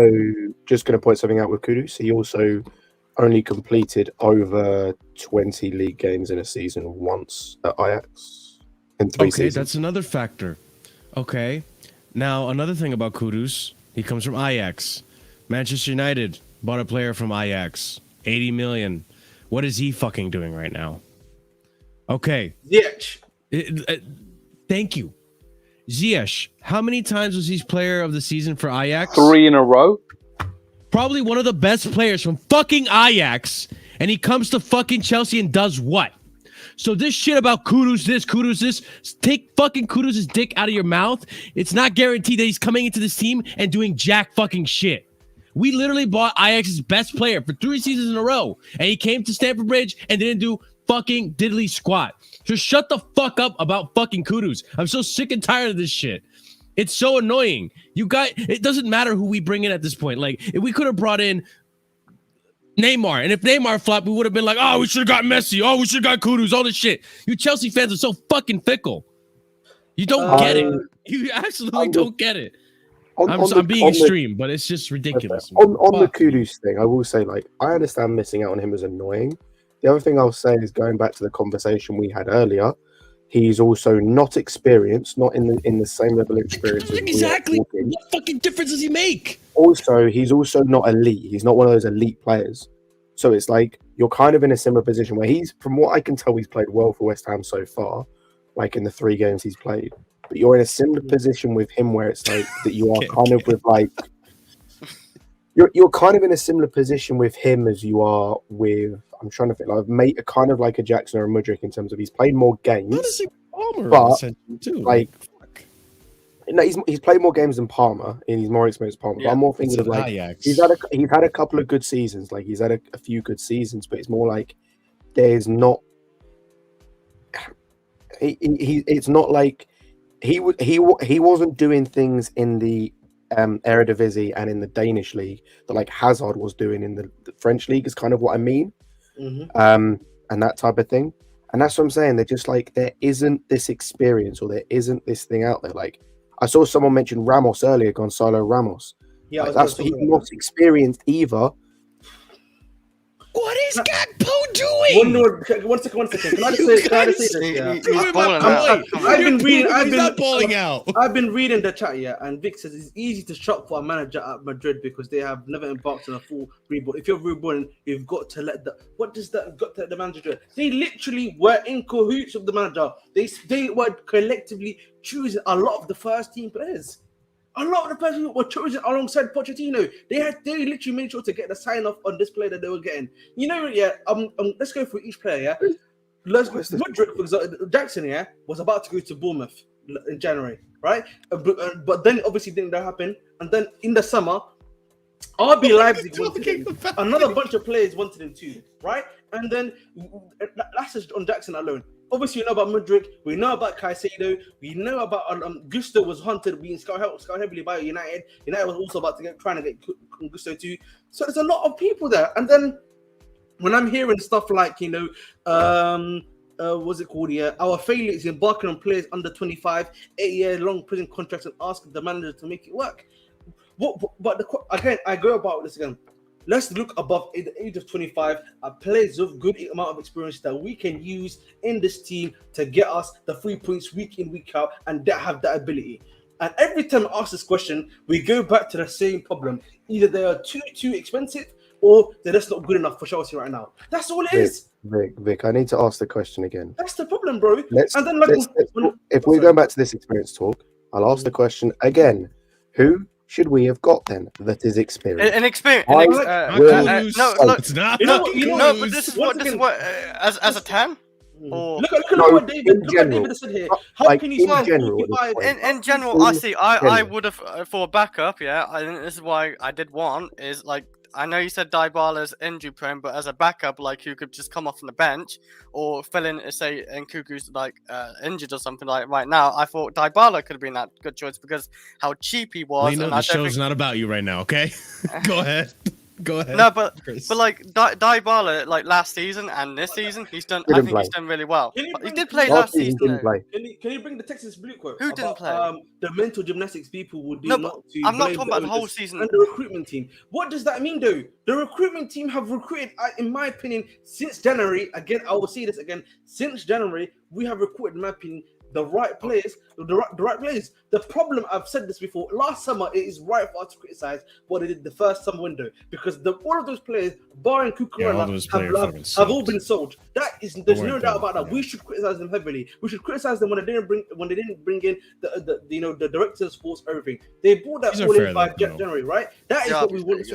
just going to point something out with Kudus. He also only completed over 20 league games in a season once at Ajax in 3 seasons. That's another factor. Okay. Now another thing about Kudus, he comes from Ajax. Manchester United bought a player from Ajax, 80 million. What is he fucking doing right now? Okay. Ziyech. Thank you. Ziyech, how many times was he player of the season for Ajax? 3 in a row. Probably one of the best players from fucking Ajax, and he comes to fucking Chelsea and does what? So this shit about Kudus this, take fucking Kudus' dick out of your mouth. It's not guaranteed that he's coming into this team and doing jack fucking shit. We literally bought Ajax's best player for 3 seasons in a row, and he came to Stamford Bridge and didn't do fucking diddly squat. Just shut the fuck up about fucking Kudus. I'm so sick and tired of this shit. It's so annoying. It doesn't matter who we bring in at this point. Like, if we could have brought in Neymar, and if Neymar flopped, we would have been like, oh, we should have got Messi. Oh, we should have got Kudus. All this shit. You Chelsea fans are so fucking fickle. You don't get it. You absolutely don't get it. I'm being extreme, but it's just ridiculous. On the Kudus thing, I will say, like, I understand missing out on him is annoying. The other thing I'll say is going back to the conversation we had earlier, he's also not experienced, not in the same level of experience. Exactly. What fucking difference does he make? Also, he's also not elite. He's not one of those elite players. So it's like you're kind of in a similar position where from what I can tell, he's played well for West Ham so far, like in the 3 games he's played. But you're in a similar position with him where it's like that you are kind of with like you're kind of in a similar position with him as you are with I'm trying to think like kind of like a Jackson or a Mudryk in terms of he's played more games, but like no, he's played more games than Palmer and he's more experienced Palmer. Yeah, but I'm more thinking of like he's had a couple of good seasons, like he's had a few good seasons, but it's more like there's not it's not like he wasn't doing things in the Eredivisie and in the Danish league that like Hazard was doing in the French league is kind of what I mean. And that type of thing. And that's what I'm saying. They're just like, there isn't this experience or there isn't this thing out there. Like I saw someone mention Ramos earlier, Gonzalo Ramos. Yeah, like, he's not experienced either. What is Gakpo doing? One second. Can I just say this? I've been reading the chat, and Vic says it's easy to shop for a manager at Madrid because they have never embarked on a full rebuild. If you're rebuilding, you've got to let the manager do? They literally were in cahoots with the manager. They were collectively choosing a lot of the first team players. A lot of the players were chosen alongside Pochettino. They literally made sure to get the sign off on this player that they were getting. You know, let's go through each player. Mudryk, for example, Jackson, was about to go to Bournemouth in January, right? But then obviously didn't happen. And then in the summer, RB Leipzig wanted him. Another bunch of players wanted him too, right? And then that's just on Jackson alone. Obviously, we know about Mudryk. We know about Caicedo. We know about Gusto was hunted, being scout heavily by United. United was also about to trying to get Gusto too. So there's a lot of people there. And then when I'm hearing stuff like, what's it called? Yeah, our failure is embarking on players under 25, 8-year-long prison contracts, and asking the manager to make it work. Again, I go about this again. Let's look above the age of 25 at players with good amount of experience that we can use in this team to get us the 3 points week in, week out, and that have that ability. And every time I ask this question, we go back to the same problem. Either they are too expensive, or they're just not good enough for Chelsea right now. That's all it is. Vic, I need to ask the question again. That's the problem, bro. If we're going back to this experience talk, I'll ask the question again. Who should we have got then that is experienced? An experience. It's not. But this is what as a 10. Or look at what David said here. How can you in general, I would have for a backup. Yeah, I think this is why I did want is like. I know you said Dybala's injury prone, but as a backup, like who could just come off on the bench or fill in, say, and Kuku's like injured or something like right now. I thought Dybala could have been that good choice because how cheap he was. We know the show's not about you right now, okay? Go ahead. Go ahead. No, but like Dybala, like last season and this season, he's done. I think he's done really well. He did play last season. Can you bring the Texas Blue quote? Who didn't play? The mental gymnastics people would do. No, but I'm not talking about the whole season. And the recruitment team. What does that mean, though? The recruitment team have recruited, in my opinion, since January. Again, I will say this again. Since January, we have recruited, in my opinion, the right players, the right players. The problem, I've said this before, last summer it is right for us to criticize what they did the first summer window because all of those players, barring Kukurela, have all been sold. There's no doubt about that. We should criticize them heavily. We should criticize them when they didn't bring in the directors of sports, everything. They bought that all in by January, right? That is what we want.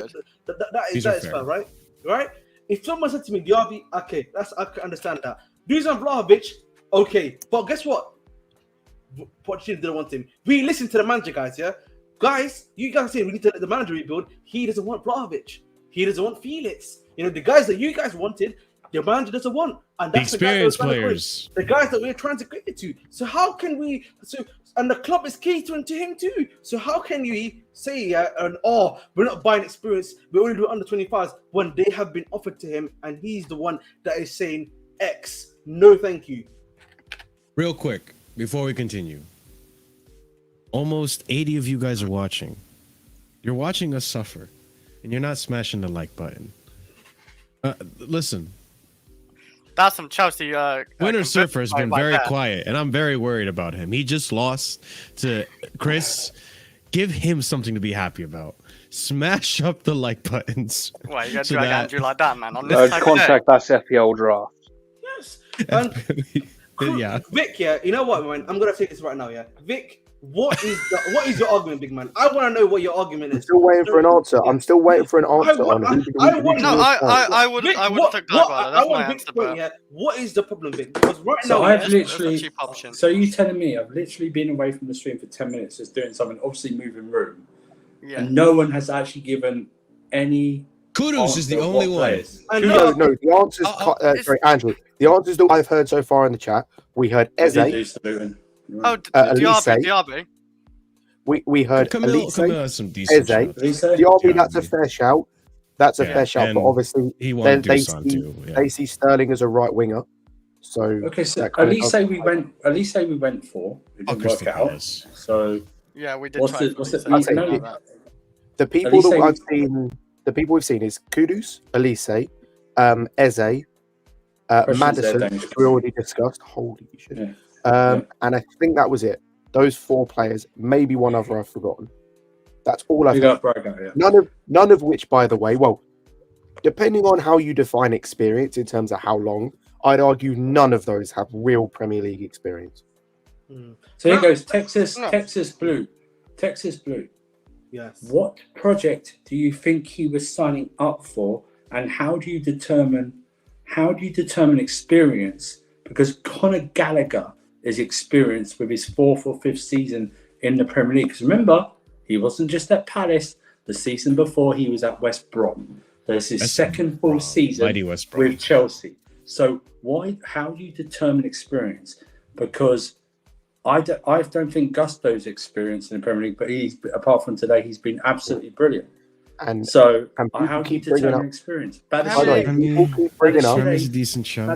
That is fair, right? Right? If someone said to me, Diaby, okay, I can understand that. Dusan Vlahovic, okay, but guess what? Pochettino didn't want him. We listen to the manager, guys. Yeah, guys, you guys say we need to let the manager rebuild. He doesn't want Vlahovic. He doesn't want Felix. You know, the guys that you guys wanted, the manager doesn't want, and that's the experienced players, the guys that we're trying to cater to. So how can we? And the club is catering to him too. So how can we say, we're not buying experience, we only do under 25s when they have been offered to him, and he's the one that is saying X. No, thank you. Real quick. Before we continue, almost 80 of you guys are watching. You're watching us suffer, and you're not smashing the like button. Listen. That's some Chelsea. Winter Surfer has been very quiet, and I'm very worried about him. He just lost to Chris. Give him something to be happy about. Smash up the like buttons. Well, you got to drag Andrew like that, man. On this contact that FPL draft. Yes. Yeah, Vic. Yeah, you know what, man? I'm gonna take this right now. Yeah, Vic. What is your argument, big man? I want to know what your argument is. I'm still waiting for an answer. I'm still waiting for an answer on I would take Dybala. That's my answer. But what is the problem, Vic? Because now, I've literally. So you telling me I've literally been away from the stream for 10 minutes, just doing something, obviously moving room, and no one has actually given any. Kudu is the only one. No, the answers. Sorry, Andrew. The answers that I've heard so far in the chat, we heard Eze. Diaby. We heard Elise. Eze. Diaby, that's a fair shout. That's a fair shout, but obviously they see Sterling as a right winger. So okay, so Elise we went for. It didn't work out. So yeah, we did. The people that I've seen. The people we've seen is Kudus, Elise, Eze, Madison, we already discussed. Holy shit. And I think that was it. Those 4 players, maybe one other I've forgotten. That's all I've got. None of which, by the way, well, depending on how you define experience in terms of how long, I'd argue none of those have real Premier League experience. So here goes Texas Blue. Yes. What project do you think he was signing up for, and how do you determine experience? Because Conor Gallagher is experienced with his 4th or 5th season in the Premier League. Because remember, he wasn't just at Palace. The season before, he was at West Brom. There's his second full season with Chelsea. So how do you determine experience? Because I don't think Gusto's experienced in the Premier League, but apart from today, he's been absolutely brilliant. And so, how do you determine experience?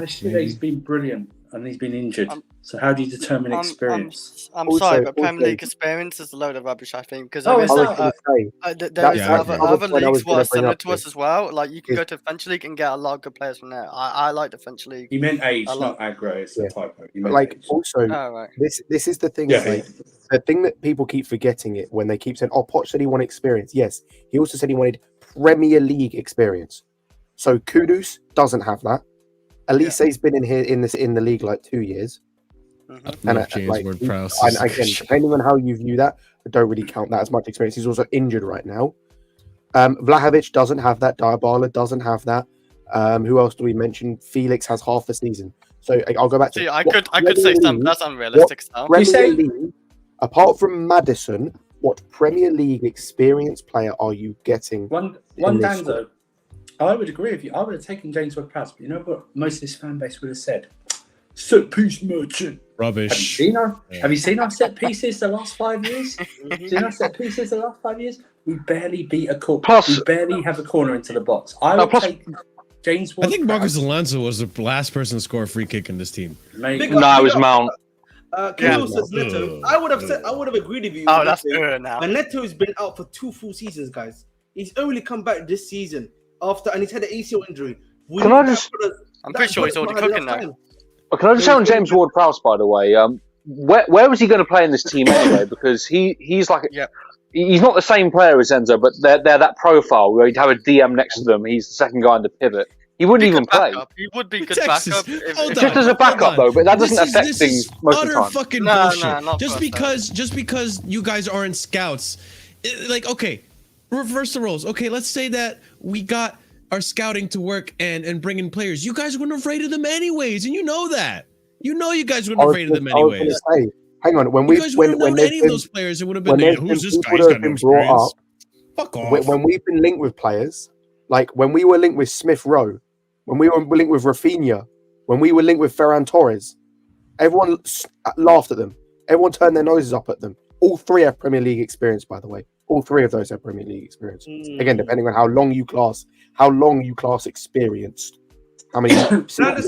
He's been brilliant. and he's been injured. So how do you determine experience? I'm Also- sorry, but Premier also- League experience is a load of rubbish, I think. Because Oh, there it's is I not. was going to say, there That's is the other other point I was leagues what gonna are bring similar up to us here. as well. Like you can Is- go to the French League and get a lot of good players from there. I like the French League. You meant age, I not aggro. It's Yeah. a typo. You But meant like, age. also, Oh, right. this is the thing. Yeah, Is like the thing that people keep forgetting it when they keep saying, "Oh, Poch said he wanted experience." Yes, he also said he wanted Premier League experience. So Kudus doesn't have that. Elise's been in the league like 2 years. Mhm. And Love James like, Ward-Prowse. and again, depending on how you view that, I don't really count that as much experience. He's also injured right now. Vlahovic doesn't have that. Dybala doesn't have that. Who else do we mention? Felix has half a season. So I'll go back to. See, I what could say Premier something League- that's unrealistic stuff. Premier say- League, apart from Maddison, what Premier League experience player are you getting? One in this Danzo. I would agree with you. I would have taken James Ward-Prowse, but you know what most of his fan base would have said? Set piece merchant. Have you Rubbish. seen our set pieces the last 5 years? Seen our set pieces the last 5 years? We barely beat a corner. Plus- We barely have a corner into the box. I No, would plus- take James I think Ward-Prowse. Marcus Alonso was the last person to score a free kick in this team. Mate, Big No, it was Mount. Kilo says Neto. I would have agreed with you. Oh, with that's Neto. good now. And Neto's been out for 2 full seasons, guys. He's only come back this season and he's had an ACL injury. Can I just- I'm pretty sure he's already cooking now. Can I just say on James Ward-Prowse, by the way? Where was he going to play in this team anyway? Because he's like, Yep. he's not the same player as Enzo, but they're that profile where you'd have a DM next to them. He's the second guy in the pivot. He wouldn't even play. He would be good Texas. backup. Hold If, on. Just as a backup, though, but that doesn't affect this things is most of utter the time. fucking No, bullshit. not just for us, because you guys aren't scouts, like, okay, reverse the roles. Okay, let's say that we got our scouting to work and bring in players. You guys wouldn't have rated them anyways, and you know that. You know you guys wouldn't have rated them anyways. Say, hang on, when You guys wouldn't have known any of there's those players, it would have when been, there's who's been this guy? people He's that got have no been brought experience. up, Fuck off. when we've been linked with players, like when we were linked with Smith Rowe, when we were linked with Rafinha, when we were linked with Ferran Torres, everyone laughed at them. Everyone turned their noses up at them. All three have Premier League experience, by the way. All three of those have Premier League experience. Again, depending on how long you class experienced. How many? Can I just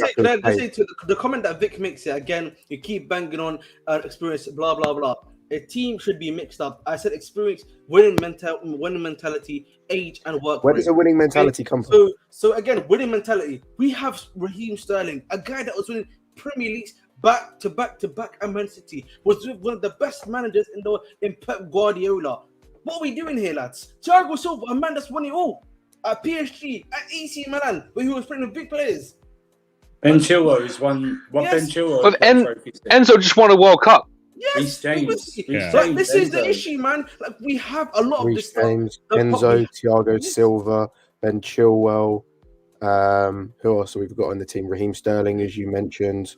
say to the comment that Vic makes here again? You keep banging on experience, blah blah blah. A team should be mixed up. I said experience, winning mentality, age, and work. Where rate. does a winning mentality come from? So again, winning mentality. We have Raheem Sterling, a guy that was winning Premier Leagues back to back at Man City, was one of the best managers in Pep Guardiola. What are we doing here, lads? Thiago Silva, a man that's won it all at PSG, at AC Milan, where he was playing with big players. Ben Chilwell is one. Yes. Ben Chilwell. But has won trophies. Enzo just won a World Cup. Yes, Reece James. obviously. Yeah. Like, this is the Enzo. issue, man. Like we have a lot of this Reece stuff. James, The Enzo, Thiago Yes. Silva, Ben Chilwell. Who else have we got on the team? Raheem Sterling, as you mentioned.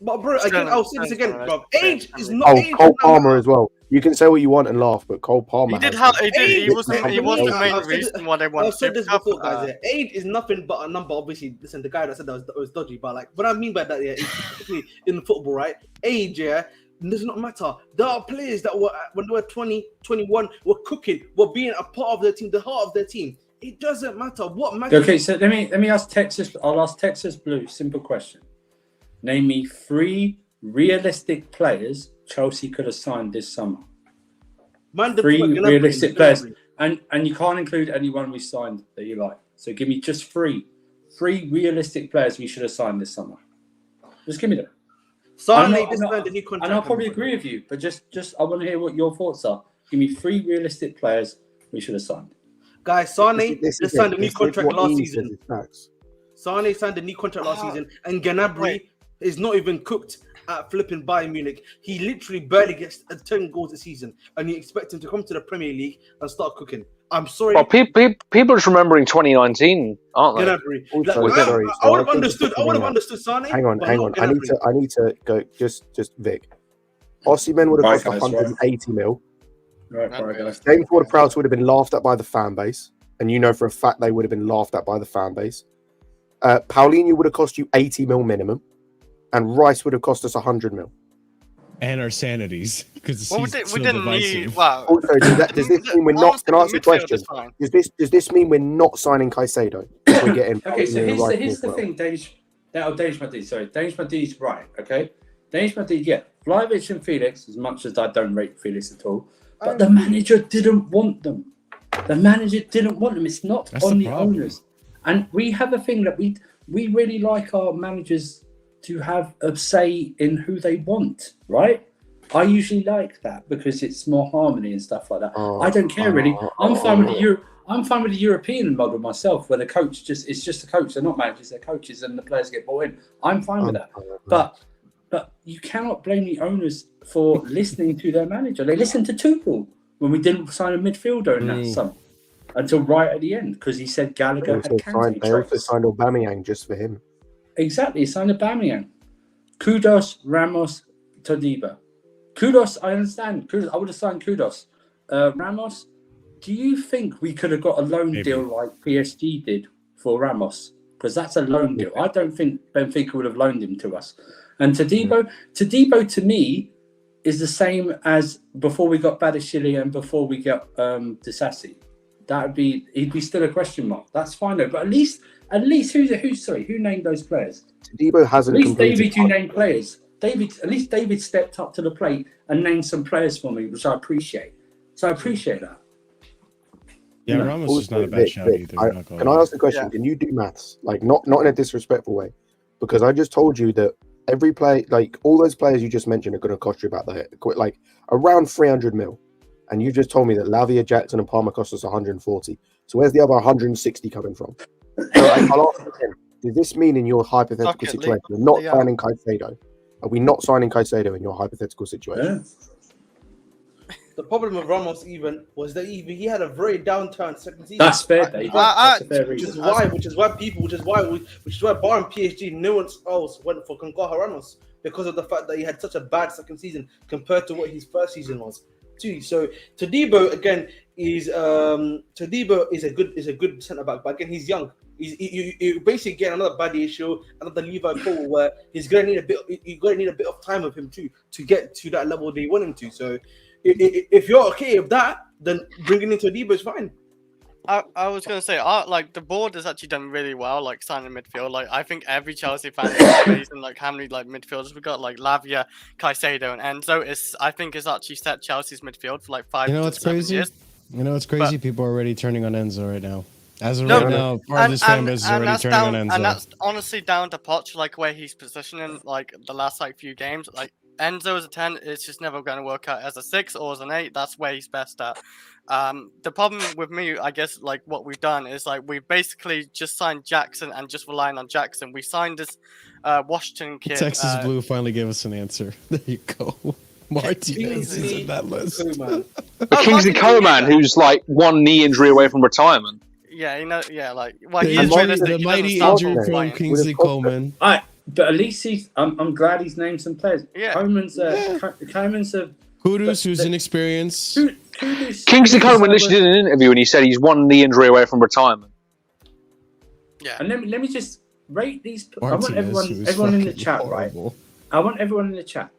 But bro, again, I'll say this again, bro. Age is not. Oh, age Cole is not Palmer matter. as well. You can say what you want and laugh, but Cole Palmer. He has did. it. He was the I've main said reason it- why they won. I've said this Super before, Cup. guys. Age is nothing but a number. Obviously, listen, the guy that said that was dodgy, but like, what I mean by that, yeah, is particularly in football, right? Age, yeah, does not matter. There are players that were when they were 20, 21, were cooking, were being a part of their team, the heart of their team. It doesn't matter what matters. Okay, so let me ask Texas. I'll ask Texas Blue. Simple question. Name me 3 realistic players Chelsea could have signed this summer. Man, the 3 Gnabry, realistic Gnabry. players, and you can't include anyone we signed that you like. So give me just 3 realistic players we should have signed this summer. Just give me them. Sane I'm just not- signed a new contract. And I'll probably agree with you, but just I want to hear what your thoughts are. Give me 3 realistic players we should have signed. Guys, Sane This just is signed a it. new This is contract what last he season. says is facts. Sane signed a new contract last season, and Gnabry Wait. is not even cooked at flipping Bayern Munich. He literally barely gets 10 goals a season, and you expect him to come to the Premier League and start cooking. I'm sorry, Well, people are just remembering 2019, aren't they? Gnabry. Also, Like, sorry, I would have think understood. it's I would have coming up. understood Sane. Hang on. but I not need Gnabry. to go. Just Vic. Osimhen would have Right, cost guys, 180 mil. Right, guys. James Ward-Prowse would have been laughed at by the fan base, and you know for a fact they would have been laughed at by the fan base. Paulinho would have cost you 80 mil minimum, and Rice would have cost us 100 mil. And our sanities, because Well, we didn't need. Wow. Also, does this mean we're not? Can I ask you a question? Midfield is fine. Does this mean we're not signing Caicedo? If we're getting Okay, so Paulinho and Rice here's as the well? thing, Dej. Danish Madi, sorry. Danish Madi's right, okay? Danish Madi, yeah. Vlahovic and Felix, as much as I don't rate Felix at all, but the manager didn't want them. The manager didn't want them. It's not on the owners. And we have a thing that we really like our managers to have a say in who they want, right? I usually like that because it's more harmony and stuff like that. I don't care really. I'm fine with the European model myself, where the coach it's just a coach. They're not managers, they're coaches, and the players get bought in. I'm fine with that. But you cannot blame the owners for listening to their manager. They listened to Tuchel when we didn't sign a midfielder in that summer until right at the end because he said Gallagher had Kante. They also signed Aubameyang just for him. Exactly, he signed Aubameyang. Kudos, Ramos, Todibo. Kudos, I understand. Kudos, I would have signed Kudos. Ramos, do you think we could have got a loan deal like PSG did for Ramos? Because that's a loan deal. I don't think Benfica would have loaned him to us. And Todibo to me is the same as before we got Badiashile and before we got Disasi. He'd be still a question mark. That's fine though. But at least who named those players? Todibo hasn't. At least David, you named players. At least David stepped up to the plate and named some players for me, which I appreciate. So I appreciate that. Yeah, Ramos is not a bad shout either. Can I ask the question? Yeah. Can you do maths? Like not in a disrespectful way, because I just told you that every play, like all those players you just mentioned, are going to cost you about like around 300 mil, and you just told me that Lavia, Jackson, and Palmer cost us 140. So where's the other 160 coming from? So I'll ask again. Does this mean in your hypothetical situation, you're not signing Caicedo? Are we not signing Caicedo in your hypothetical situation? Yeah. The problem with Ramos was that he had a very downturn second season. That's fair, Dave. That's a fair reason. Which is why Bar and PSG, no one else went for Concaja Ramos because of the fact that he had such a bad second season compared to what his first season was. Too. So Todibo again is a good centre back, but again he's young. You basically get another body issue, another Levi Cole, where he's going to need a bit of time with him too to get to that level they want him to. So if you're okay with that, then bringing in Todibo is fine. I was going to say, like, the board has actually done really well, like, signing midfield. Like, I think every Chelsea fan is amazing, like, how many, like, midfielders we've got, like, Lavia, Caicedo, and Enzo I think has actually set Chelsea's midfield for, like, 5 to 7 years. You know what's crazy? People are already turning on Enzo right now. As of right now, part of this fan base is already turning on Enzo. And that's honestly down to POCH, like, where he's positioning, like, the last, like, few games. Like, Enzo as a 10, it's just never going to work out as a 6 or as an 8. That's where he's best at. The problem with me, I guess, like what we've done is like we basically just signed Jackson and just relying on Jackson. We signed this Washington kid. Texas Blue finally gave us an answer. There you go. Martinez is in that list. Kingsley Coman, who's like one knee injury away from retirement. Yeah, like he is realistic. The mighty injury from Kingsley Coman. All right, but at least I'm glad he's named some players. Yeah, Coman's a Kudus, who's inexperienced. Kingsley Coman literally did an interview and he said he's one knee injury away from retirement. Yeah, and let me just rate these. Martinez, I want everyone in the chat, horrible. Right? I want everyone in the chat,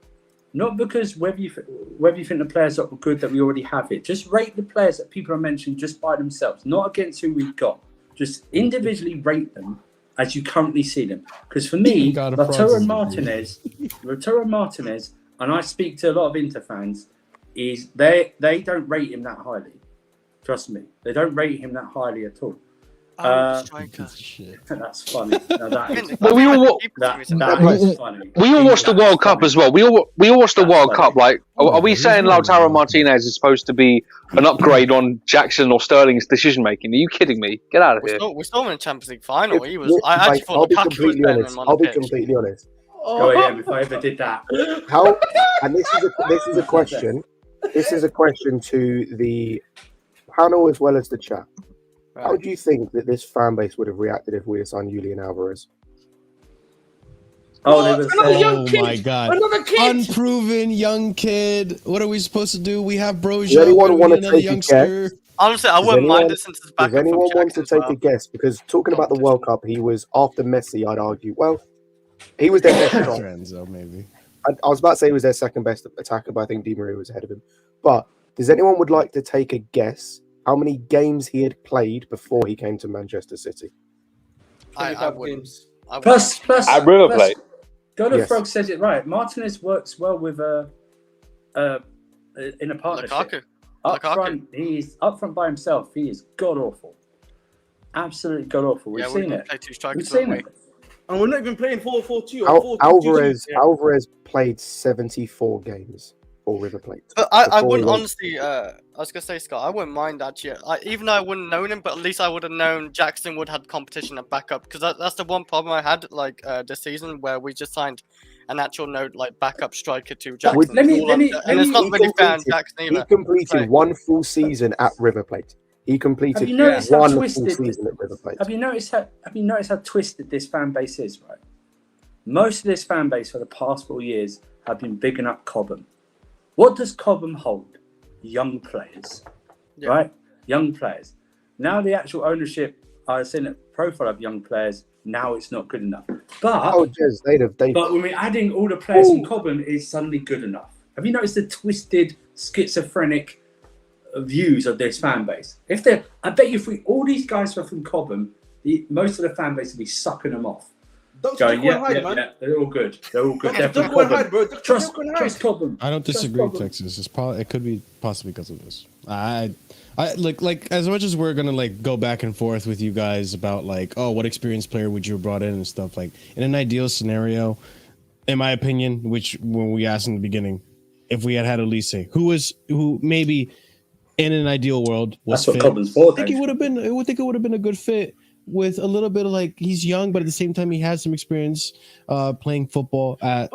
not because whether you think the players are good that we already have it. Just rate the players that people are mentioned just by themselves, not against who we've got. Just individually rate them as you currently see them. Because for me, Lautaro Martinez, and I speak to a lot of Inter fans, is they don't rate him that highly. Trust me, they don't rate him that highly at all. That's funny. That is funny. We all watched the World Cup as well. We all watched the World Cup. Like, are we saying Lautaro Martinez is supposed to be an upgrade on Jackson or Sterling's decision making? Are you kidding me? Get out of here. We're still in the Champions League final. I actually thought Lukaku was better than him on the pitch. I'll be completely honest. Oh yeah, if I ever did that. How? And this is a question. This is a question to the panel as well as the chat. Right. How do you think that this fan base would have reacted if we had signed Julian Alvarez? My God! Another kid. Unproven young kid. What are we supposed to do? We have Broja. Does anyone want to take a guess? Honestly, I wouldn't mind it since it's back. Does anyone want to take a guess? Because talking about the World Cup, he was after Messi. I'd argue. Well, he was their best shot. Enzo, maybe. I was about to say he was their second best attacker, but I think Di Maria was ahead of him. But does anyone would like to take a guess how many games he had played before he came to Manchester City? I wouldn't. Plus, At River Plate. Goda Yes. Frog says it right. Martinez works well with in a partnership. Up front, he's up front by himself. He is god awful, absolutely god awful. We've seen it. We've seen it. And we're not even playing 4-4-2 or 4-2-2. Alvarez played 74 games for River Plate. But I wouldn't honestly. I was gonna say, Scott, I wouldn't mind actually. Even though I wouldn't known him, but at least I would have known Jackson would have had competition and backup. Because that's the one problem I had this season where we just signed an actual backup striker to Jackson. Let me, and it's not really fair on Jackson either. He completed one full season at River Plate. He completed one full season at River Plate. Have you noticed how twisted this fan base is? Right, most of this fan base for the past 4 years have been bigging up Cobham. What does Cobham hold? Young players, right? Young players. Now the actual ownership, I've seen a profile of young players. Now it's not good enough. But but when we're adding all the players from Cobham, it's suddenly good enough. Have you noticed the twisted, schizophrenic views of this fan base? I bet you if all these guys were from Cobham, most of the fan base would be sucking them off. Going, yeah, they're all good. They're all good. They're from Cobham. Trust Cobham. I don't disagree with Texas. It could be possibly because of this. I like as much as we're gonna go back and forth with you guys about what experienced player would you have brought in and stuff, in an ideal scenario, in my opinion, which when we asked in the beginning, if we had Elise, who maybe in an ideal world was fit, I think it would have been a good fit with a little bit of he's young, but at the same time he has some experience playing football at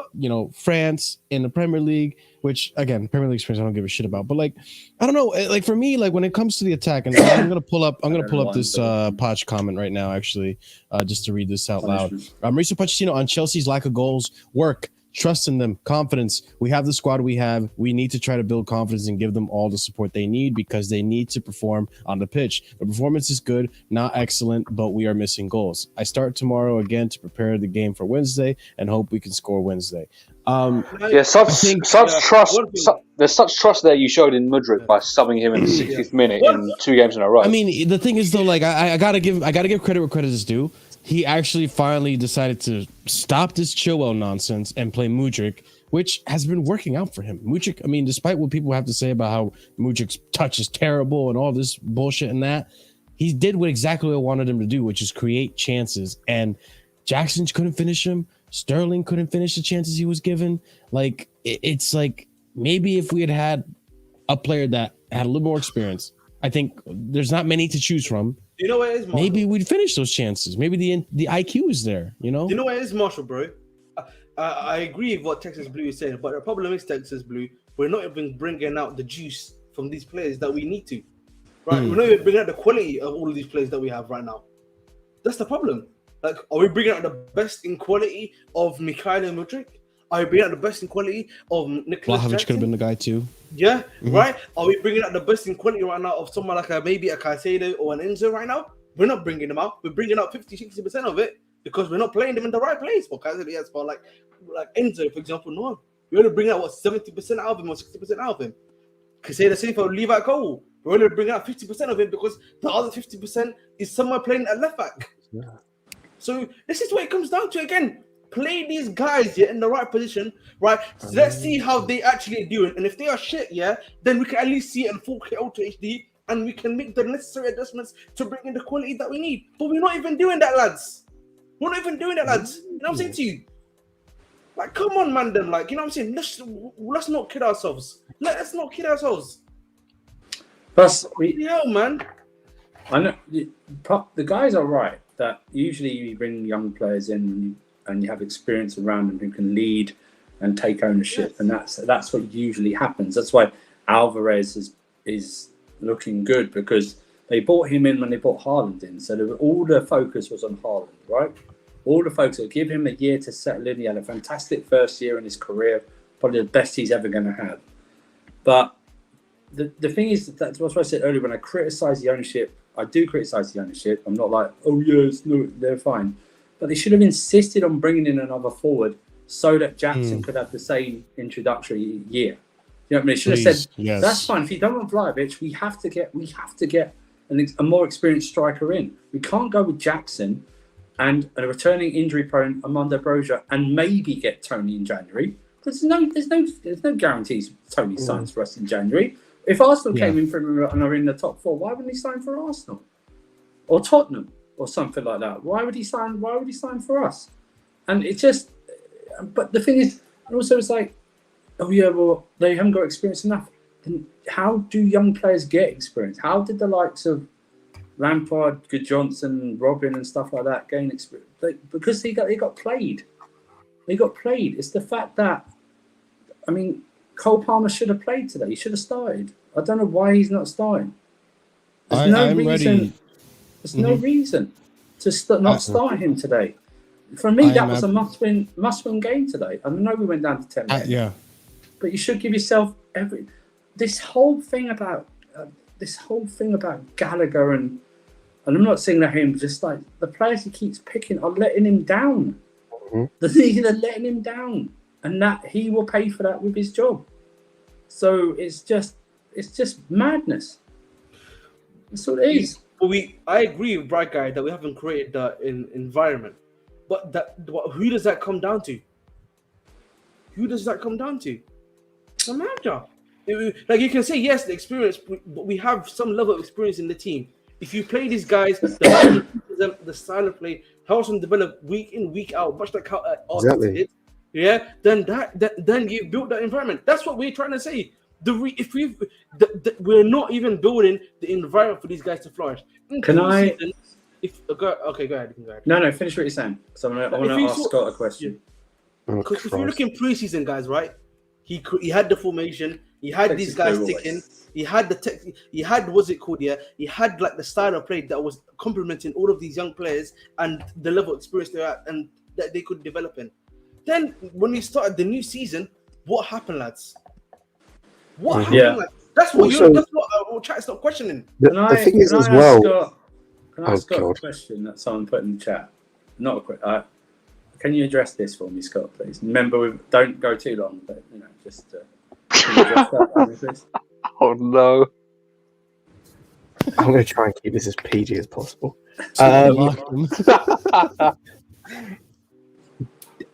France in the Premier League, which again Premier League experience I don't give a shit about. But I don't know, for me, when it comes to the attack, and I'm gonna pull up this POCH comment right now actually, just to read this out loud. Mauricio Pochettino on Chelsea's lack of goals, work. Trust in them, confidence. We have the squad we have. We need to try to build confidence and give them all the support they need because they need to perform on the pitch. The performance is good, not excellent, but we are missing goals. I start tomorrow again to prepare the game for Wednesday and hope we can score Wednesday. There's such trust there you showed in Mudryk by subbing him in the 60th minute in 2 games in a row. I mean, the thing is though, I gotta give credit where credit is due. He actually finally decided to stop this Chilwell nonsense and play Mudryk, which has been working out for him. Mudryk, I mean, despite what people have to say about how Mudryk's touch is terrible and all this bullshit and that, he did exactly what I wanted him to do, which is create chances. And Jackson couldn't finish him. Sterling couldn't finish the chances he was given. It's maybe if we had a player that had a little more experience, I think there's not many to choose from. You know what it is, Marshall? Maybe we'd finish those chances. Maybe the IQ is there, You know what it is, Marshall, bro? I agree with what Texas Blue is saying, but the problem is Texas Blue, we're not even bringing out the juice from these players that we need to. Right? We're not even bringing out the quality of all of these players that we have right now. That's the problem. Are we bringing out the best in quality of Mikhail and Mudryk? Are we bringing out the best in quality of Nicholas Jackson? Vlahovic could have been the guy too. Yeah, right? Are we bringing out the best in quality right now of someone like maybe a Caicedo or an Enzo right now? We're not bringing them out. We're bringing out 50-60% of it because we're not playing them in the right place. For Caicedo, yes, for like Enzo, for example, no. We're only bringing out 70% out of him or 60% out of him. Caicedo, same for Levi Cole. We're only bringing out 50% of him because the other 50% is somewhere playing at left back. Yeah. So this is what it comes down to again. Play these guys in the right position, right? So let's see how they actually do it. And if they are shit, then we can at least see it in 4K Ultra HD and we can make the necessary adjustments to bring in the quality that we need. But we're not even doing that, lads. We're not even doing that, lads. You know what I'm saying to you? Come on, man, them. You know what I'm saying? Let's not kid ourselves. Let's not kid ourselves. Plus, man. I know the guys are right that usually you bring young players in and you have experience around them who can lead and take ownership, and that's what usually happens. That's why Alvarez is looking good because they brought him in when they brought Haaland in, so all the focus was on Haaland, right? All the focus. Give him a year to settle in. He had a fantastic first year in his career, probably the best he's ever going to have. But the thing is, that's what I said earlier when I criticise the ownership. I do criticise the ownership. I'm not like, oh yes, no, they're fine. But they should have insisted on bringing in another forward so that Jackson could have the same introductory year. You know what I mean? They should have said, that's fine. If you don't want Vlahovic, we have to get a more experienced striker in. We can't go with Jackson and a returning injury-prone Armando Broja, and maybe get Tony in January. There's no guarantees Tony signs for us in January. If Arsenal came in for him and are in the top 4, why wouldn't he sign for Arsenal or Tottenham or something like that? Why would he sign? Why would he sign for us? And it just. But the thing is, also it's like, oh yeah, well they haven't got experience enough. And how do young players get experience? How did the likes of Lampard, Good Johnson, Robin, and stuff like that gain experience? Because they got played. They got played. It's the fact that, I mean, Cole Palmer should have played today. He should have started. I don't know why he's not starting. There's no reason. There's no reason to not start him today. For me, that was a must-win game today. I know we went down to 10 minutes. But you should give yourself this whole thing about Gallagher and I'm not saying that him, just like the players he keeps picking are letting him down. They're letting him down, and that he will pay for that with his job. So it's just madness. That's what it is. I agree with Bright Guy that we haven't created the environment, but who does that come down to? Who does that come down to? The manager. Like you can say yes, the experience, but we have some level of experience in the team. If you play these guys, the style of play helps them develop week in, week out, much like how Arsenal did. Yeah, then you build that environment. That's what we're trying to say. We're not even building the environment for these guys to flourish. Go ahead. No, finish what you're saying. So I want to ask Scott a question. Because if you look in preseason, guys, right? He had the formation. He had these guys sticking. He had the he had what's it called? Yeah, he had like the style of play that was complementing all of these young players and the level of experience they're at and that they could develop in. Then when we started the new season, what happened, lads? What happened? Like, that's what our chat's not questioning. The thing is as well. Can I ask Scott a question that someone put in the chat? Not a quick. Can you address this for me, Scott, please? Remember, don't go too long, but just. Can you address that, please? Oh no! I'm going to try and keep this as PG as possible. I'll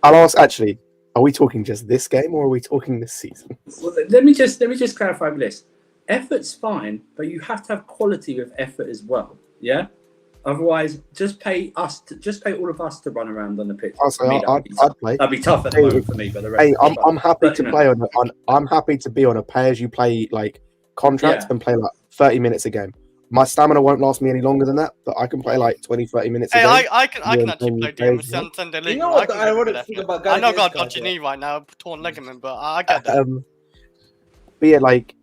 ask. Actually, are we talking just this game or are we talking this season? Well, let me just clarify this. Effort's fine, but you have to have quality with effort as well. Yeah. Otherwise, just pay all of us to run around on the pitch. I'd play. That'd be tough at the moment for me, but the rest. Hey, I'm happy to play I'm happy to be on a pay-as-you-play like contract and play like 30 minutes a game. My stamina won't last me any longer than that, but I can play like 20, 30 minutes a game. I can actually play game with Sunday League. You know what I want to think about? I know I got a dodgy knee right now, torn ligament, but I get that. But yeah, like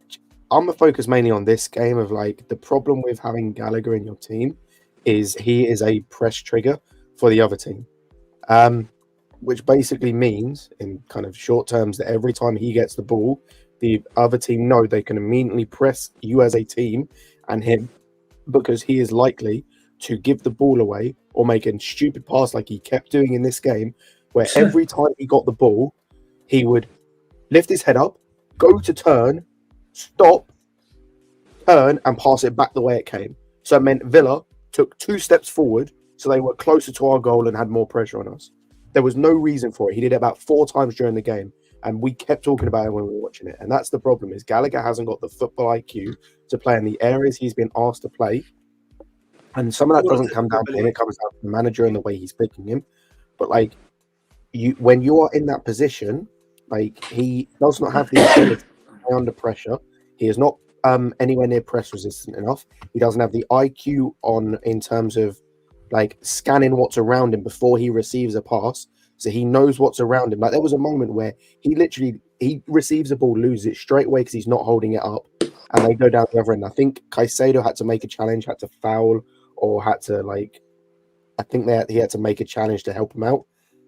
I'm gonna focus mainly on this game of like the problem with having Gallagher in your team is he is a press trigger for the other team, which basically means in kind of short terms that every time he gets the ball, the other team know they can immediately press you as a team and him because he is likely to give the ball away or make a stupid pass like he kept doing in this game, where every time he got the ball, he would lift his head up, go to turn, stop, turn, and pass it back the way it came. So it meant Villa took 2 steps forward, so they were closer to our goal and had more pressure on us. There was no reason for it. He did it about 4 times during the game, and we kept talking about it when we were watching it. And that's the problem, is Gallagher hasn't got the football IQ to play in the areas he's been asked to play. And some of that doesn't come down to him. It comes down to the manager and the way he's picking him. But, like, when you are in that position, like, he does not have the ability to play under pressure. He is not anywhere near press resistant enough. He doesn't have the IQ in terms of like scanning what's around him before he receives a pass, so he knows what's around him. Like there was a moment where he receives a ball, loses it straight away because he's not holding it up, and they go down the other end. I think Caicedo had to make a challenge, had to foul, or had to he had to make a challenge to help him out,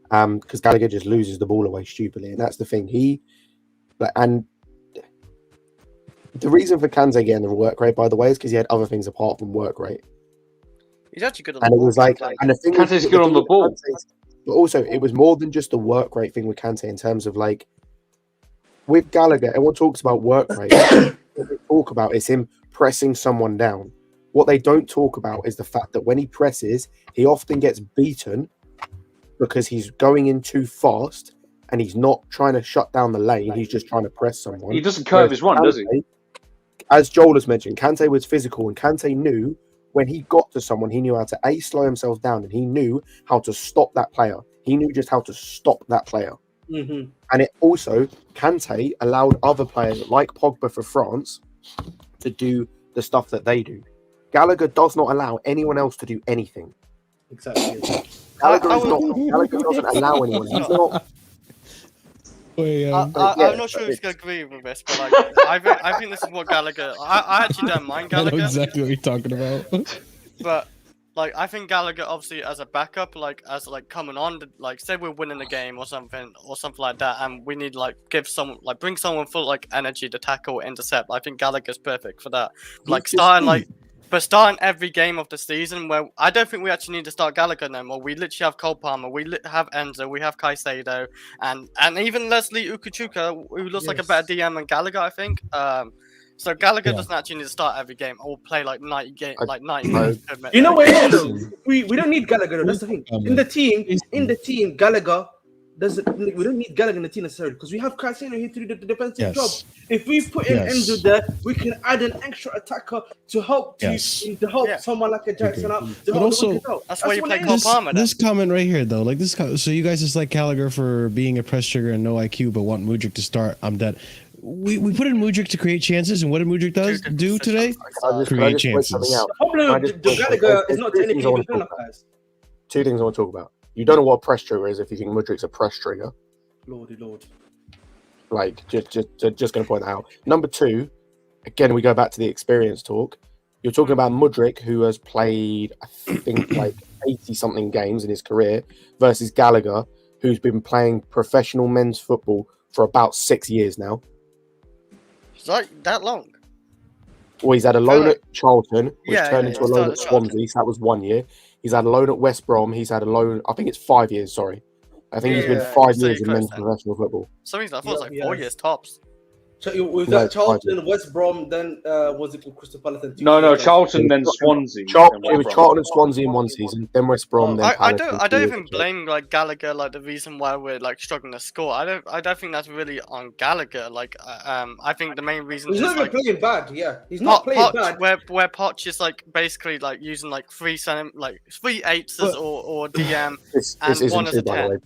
because Gallagher just loses the ball away stupidly, and that's the thing. The reason for Kanté getting the work rate, by the way, is because he had other things apart from work rate. He's actually good on the ball. And it was like, and the thing Kanté's good on the ball. But also, it was more than just the work rate thing with Kanté in terms of like, with Gallagher, everyone talks about work rate. What they talk about is him pressing someone down. What they don't talk about is the fact that when he presses, he often gets beaten because he's going in too fast and he's not trying to shut down the lane. He's just trying to press someone. He doesn't curve his run, does he? As Joel has mentioned, Kante was physical, and Kante knew when he got to someone, he knew how to slow himself down, and he knew how to stop that player. He knew just how to stop that player. Mm-hmm. And it also, Kante allowed other players like Pogba for France to do the stuff that they do. Gallagher does not allow anyone else to do anything. Exactly. Gallagher doesn't allow anyone. He's not. I'm not sure if you agree with this, but like, I think this is what Gallagher. I actually don't mind Gallagher. I know exactly what you're talking about. But like, I think Gallagher obviously as a backup, like as like coming on, like say we're winning the game or something like that, and we need like bring someone full like energy to tackle, intercept. I think Gallagher's perfect for that. Like starting every game of the season, where I don't think we actually need to start Gallagher no more. We literally have Cole Palmer, we have Enzo, we have Caicedo, and even Leslie Ukuchuka, who looks like a better DM than Gallagher, I think. So Gallagher doesn't actually need to start every game or play like 90 minutes. You know what it is? We don't need Gallagher. That's the thing. In the team, Gallagher doesn't. We don't need Gallagher in the team necessarily because we have Caicedo here to do the defensive job. If we put in Enzo there, we can add an extra attacker to help someone like a Jackson out. But also, that's why you play Cole Palmer. This comment right here, though, like this. So you guys just like Gallagher for being a press trigger and no IQ, but want Mudryk to start. I'm dead. We put in Mudryk to create chances, and what did Mudryk do today? Create chances. The problem with Gallagher is not technically good enough, guys. Two things I want to talk about. You don't know what a press trigger is if you think Mudryk's a press trigger. Lordy Lord. Like, just going to point that out. Number two, again, we go back to the experience talk. You're talking about Mudryk, who has played, I think, like 80-something games in his career, versus Gallagher, who's been playing professional men's football for about 6 years now. Is that long? Well, he's had a loan at Charlton, which turned into a loan at Swansea, so that was 1 year. He's had a loan at West Brom. He's had a loan, I think it's 5 years, sorry. I think he's been 5 years in men's professional football. Some reason I thought it was like 4 years tops. So it was at Charlton, West Brom, then was it called Crystal Palace? No, Charlton, then Swansea. It was Charlton and Swansea in one season, then West Brom, then Palace. I don't even blame like Gallagher, like the reason why we're like struggling to score. I don't think that's really on Gallagher. Like I think the main reason he's is not even like, playing bad. Yeah, he's not playing bad. Where POCH is like basically like using like 3 8s or DM and 1 as a 10.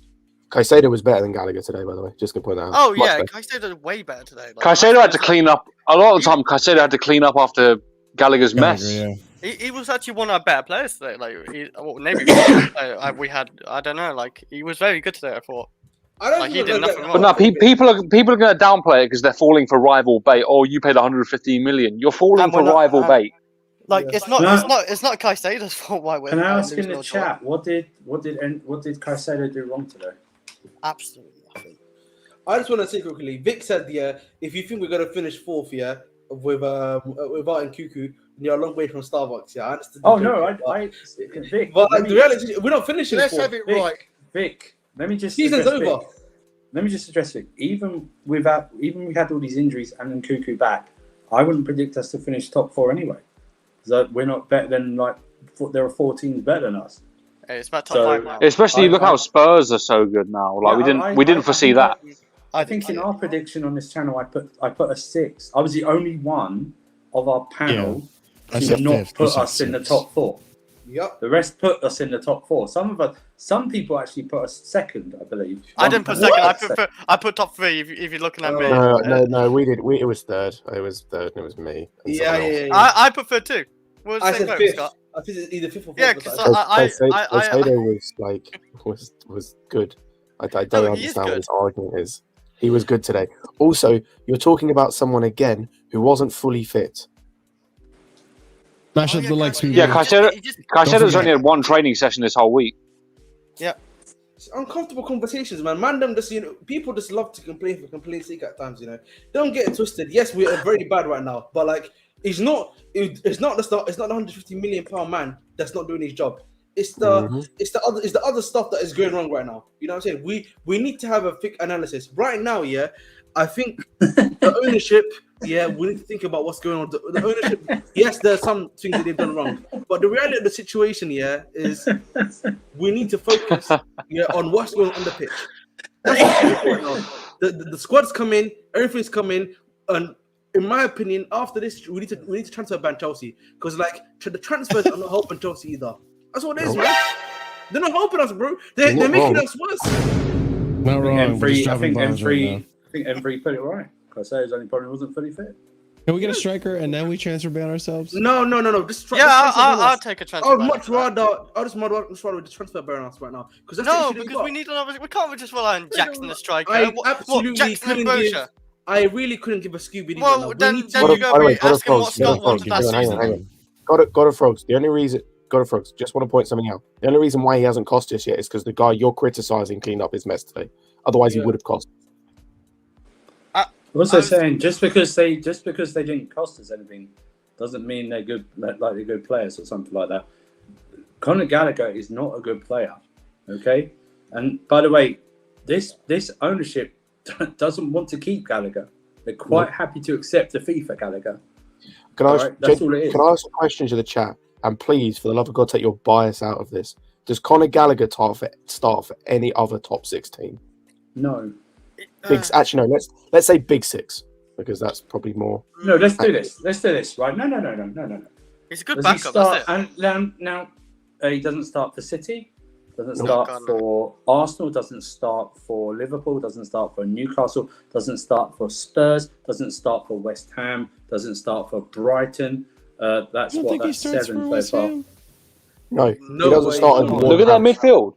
Caicedo was better than Gallagher today, by the way. Just gonna point that out. Oh yeah, Caicedo way better today. Like, Caicedo had to clean up a lot of the time. Caicedo had to clean up after Gallagher's mess. Yeah. He was actually one of our better players today. Like maybe we had, I don't know. Like he was very good today. I thought. He did nothing wrong. But no, people are going to downplay it because they're falling for rival bait. Oh, you paid 115 million. You're falling for rival bait. Like it's not Caicedo's fault why we're. Can I ask in the chat what did Caicedo do wrong today? Absolutely nothing. I just want to say quickly. Vic said, if you think we're gonna finish fourth, with Art and Kuku, you're a long way from Starbucks. Yeah, I understand. Oh no, Vic. But like, the reality, we're not finishing. Let's have it right. Vic, let me just. Season's over. Vic. Let me just address it. Even we had all these injuries and then Kuku back, I wouldn't predict us to finish top 4 anyway. So we're not better than there are 4 teams better than us. Hey, it's about top 5 now. Especially look how Spurs are so good now. Like we didn't foresee that. I think in our prediction on this channel, I put a 6. I was the only one of our panel who did not put us in the top 4. Yep. The rest put us in the top 4. Some people actually put us second, I believe. I didn't put second. I put top 3. If you're looking at me. No, we did. It was third. It was third. It was me. Yeah. I put third too. I said 5th. Scott? I think it's either 5th or 4th. Yeah, because Caicedo was good. I don't understand what his argument is. He was good today. Also, you're talking about someone again who wasn't fully fit. Caicedo's only had 1 training session this whole week. Yeah. It's uncomfortable conversations, man. People just love to complain for complaints sake at times, Don't get it twisted. Yes, we are very bad right now, but like it's not the 150 million pound man that's not doing his job. It's the other stuff that is going wrong right now. You know what I'm saying? We need to have a thick analysis right now. Yeah, I think the ownership yeah, we need to think about what's going on. The ownership, yes, there are some things that they've done wrong, but the reality of the situation, is we need to focus, on what's going on the pitch. That's what's going on. The squad's come in, everything's come in, and in my opinion, after this, we need to transfer ban Chelsea because the transfers are not helping Chelsea either. That's what it is, man. They're not helping us, bro. They're making us worse. Not wrong. I think M3 put it right. Caicedo's only problem wasn't fully fit. Can we get a striker and then we transfer ban ourselves? No. I'll take a transfer. I'd just rather with the transfer ban us right now because we need another. We can't just rely on Jackson the striker. I really couldn't give a Scooby. Well, then you go ask him what Scott wanted last season. Hang on. God of Frogs. The only reason. God of Frogs, just want to point something out. The only reason why he hasn't cost us yet is because the guy you're criticising cleaned up his mess today. Otherwise, he would have cost. Also saying just because they didn't cost us anything doesn't mean they're good, like they're good players or something like that. Conor Gallagher is not a good player, okay? And by the way, this ownership doesn't want to keep Gallagher. They're quite happy to accept the fee for Gallagher. That's all it is. Can I ask a question to the chat? And please, for the love of God, take your bias out of this. Does Conor Gallagher start for any other top 6 team? No. Actually, no. Let's say Big 6 because that's probably more. No, let's do this. Let's do this. Right? No. He's a good backup. That's it. And now he doesn't start for City. Doesn't start for Arsenal. Doesn't start for Liverpool. Doesn't start for Newcastle. Doesn't start for Spurs. Doesn't start for West Ham. Doesn't start for Brighton. That's 7 so far. No, he doesn't start. Look at that midfield.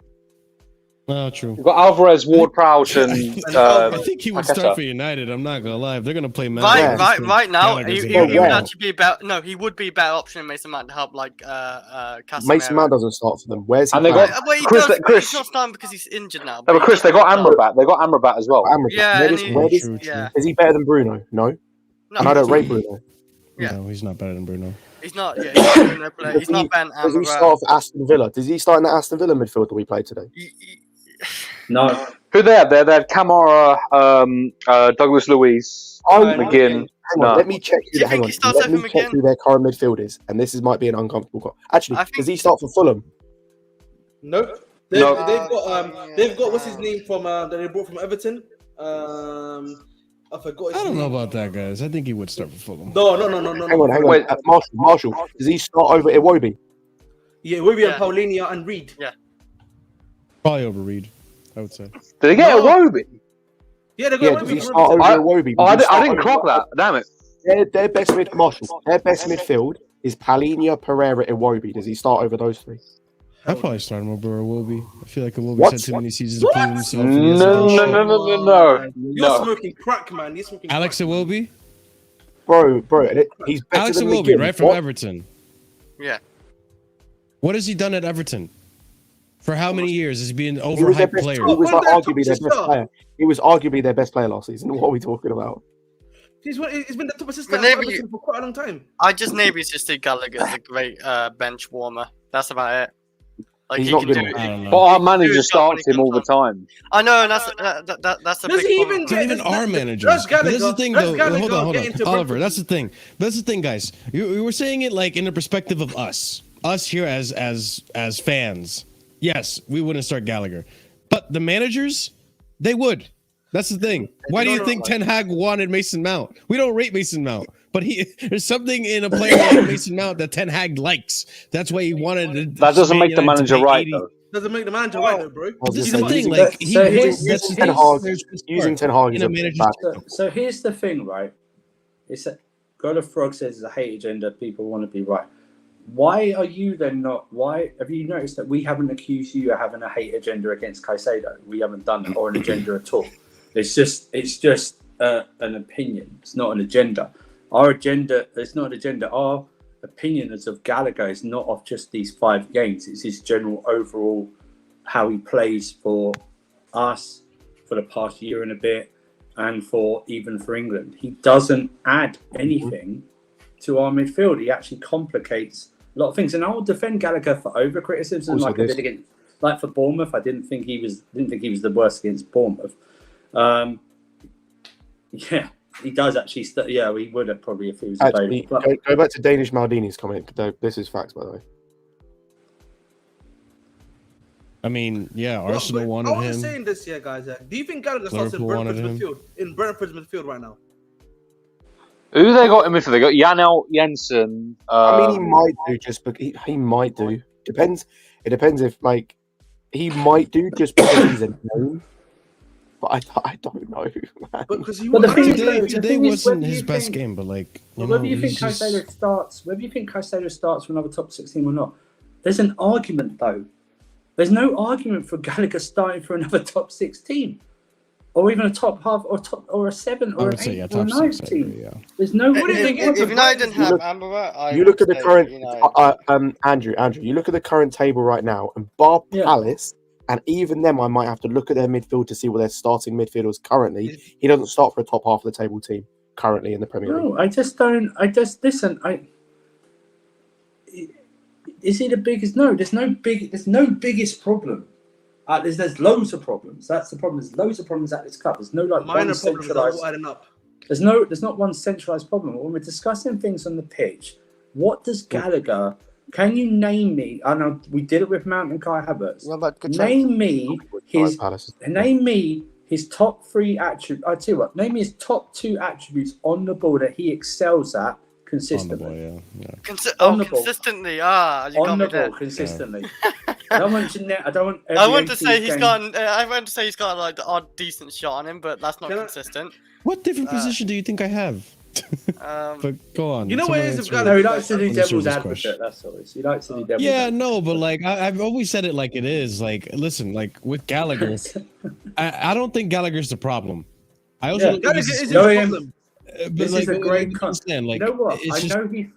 Oh, true. You've got Alvarez, Ward-Prowse, and I think he would start for United. I'm not gonna lie. If they're gonna play right now, he would actually be better. No, he would be a better option in Mason Mount to help Casemiro. Mason Mount doesn't start for them. Where's he? And they got Chris. He's not starting because he's injured now. No, but Chris, they got Amrabat. They got Amrabat as well. Yeah, is he better than Bruno? No. And I don't rate Bruno. Yeah. No, he's not better than Bruno. He's not. Yeah, he's not better. He's not better. Does he start for Aston Villa? Does he start in the Aston Villa midfield that we played today? No. Who they have there? They had Camara, Douglas Luiz, McGinn. Let me check who their current midfield is, and this might be an uncomfortable call. Actually, does he start for Fulham? Nope. They've got what's his name from that they brought from Everton. I forgot his name. I don't know about that, guys. I think he would start for Fulham. No. Hang on. Wait, Marshall. Does he start over Iwobi? Yeah, Iwobi and Paulinho and Reed. Yeah. Probably over Reed, I would say. Did they get Iwobi? Yeah, they got Does he start over Iwobi? I didn't clock that. Damn it. Their best midfield is Paulinho, Pereira, Iwobi. Does he start over those 3? I'd probably start him over Iwobi. I feel like Iwobi's had too many seasons to prove himself. No. You're smoking crack, man. You're smoking Alex Iwobi? Bro, he's better Alex than Iwobi, McGinn. right, from Everton. Yeah. What has he done at Everton? For how many years has he been an overhyped player? He was arguably their best player. He was arguably their best player last season. What are we talking about? He's been the top assistant for quite a long time. I just think Gallagher's a great bench warmer. That's about it. Like he's not good enough. But our manager starts him all the time. I know, and that's a big problem. Not even our manager. That's the thing, though. Hold on. Oliver, that's the thing. That's the thing, guys. You were saying it like in the perspective of us here as fans. Yes, we wouldn't start Gallagher, but the managers, they would. That's the thing. Why do you think Ten Hag wanted Mason Mount? We don't rate Mason Mount, but there's something in a player like Mason Mount that Ten Hag likes. That's why he wanted to. That doesn't make the manager right, though. Doesn't make the manager right, though, bro. This is the thing. Like using Ten Hag in a manager. So here's the thing, right? It's that God of Frog says it's a hate agenda. People want to be right. Why are you then not? Why have you noticed that we haven't accused you of having a hate agenda against Caicedo? We haven't done that, or an agenda at all. It's just an opinion. It's not an agenda. Our agenda. It's not an agenda. Our opinion as of Gallagher is not of just these 5 games. It's his general overall how he plays for us for the past year and a bit, and for England. He doesn't add anything to our midfield. He actually complicates a lot of things. And I will defend Gallagher for over criticism, like I did against, like for Bournemouth. I didn't think he was the worst against Bournemouth. Yeah, he does actually. Yeah, we would have probably if he was Actually, available. go back to Danish Maldini's comment. This is facts, by the way. I mean, yeah, Arsenal wanted him. I was saying this here, guys. Do you think Gallagher starts in Brentford's midfield? In Brentford's midfield right now? Who they got in midfield? They got Janel Jensen. I mean, he might do just because he might do. Depends. It depends if like he might do just because he's a name. But I don't know. Man. Because today wasn't his best game, but like whether you think Caicedo starts for another top 16 or not, there's an argument though. There's no argument for Gallagher starting for another top 16, or even a top half, or a 7 or an 8 or a 9 team. Yeah. There's no. If United didn't have Amber, you look at the current Andrew. You look at the current table right now, and bar Palace, and even them, I might have to look at their midfield to see where their starting midfielders currently. He doesn't start for a top half of the table team currently in the Premier League. No, I just don't. Listen. Is he the biggest? No, there's no biggest problem. There's loads of problems. That's the problem. There's loads of problems at this club. There's no like minor problems that are adding up. There's not one centralized problem. When we're discussing things on the pitch, what does Gallagher? Can you name me? I know we did it with Mount and Kai Havertz. Name me his top 3 attributes. I tell you what. Name me his top 2 attributes on the ball that he excels at consistently. Consistently. On the ball, consistently. I don't want Jeanette. I want to say he's got like the odd decent shot on him, but that's not consistent. What different position do you think I have? But go on. You know what it is? He likes to do devil's advocate. That's all. He likes to do devil's advocate. No, but like I've always said it like it is. Like, listen, like with Gallagher, I don't think Gallagher's the problem. I also think Gallagher is the problem. This is a great concept. Like, you know what?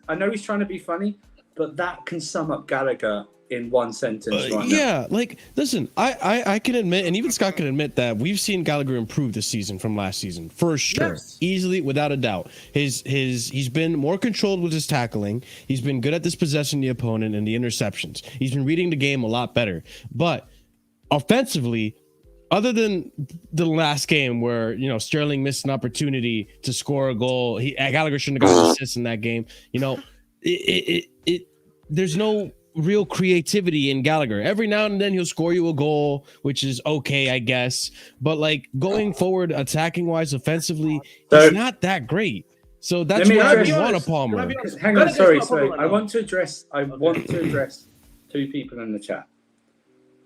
I know he's trying to be funny, but that can sum up Gallagher in one sentence right now. Like listen, I can admit, and even Scott can admit that we've seen Gallagher improve this season from last season for sure, easily without a doubt. He's been more controlled with his tackling. He's been good at dispossessing the opponent and the interceptions. He's been reading the game a lot better. But offensively, other than the last game where Sterling missed an opportunity to score a goal, Gallagher shouldn't have got an assist in that game. There's no real creativity in Gallagher. Every now and then he'll score you a goal, which is okay, I guess. But like going forward, attacking wise, offensively, it's not that great. So that's why I want a Palmer. Hang on, sorry. I want to address 2 people in the chat.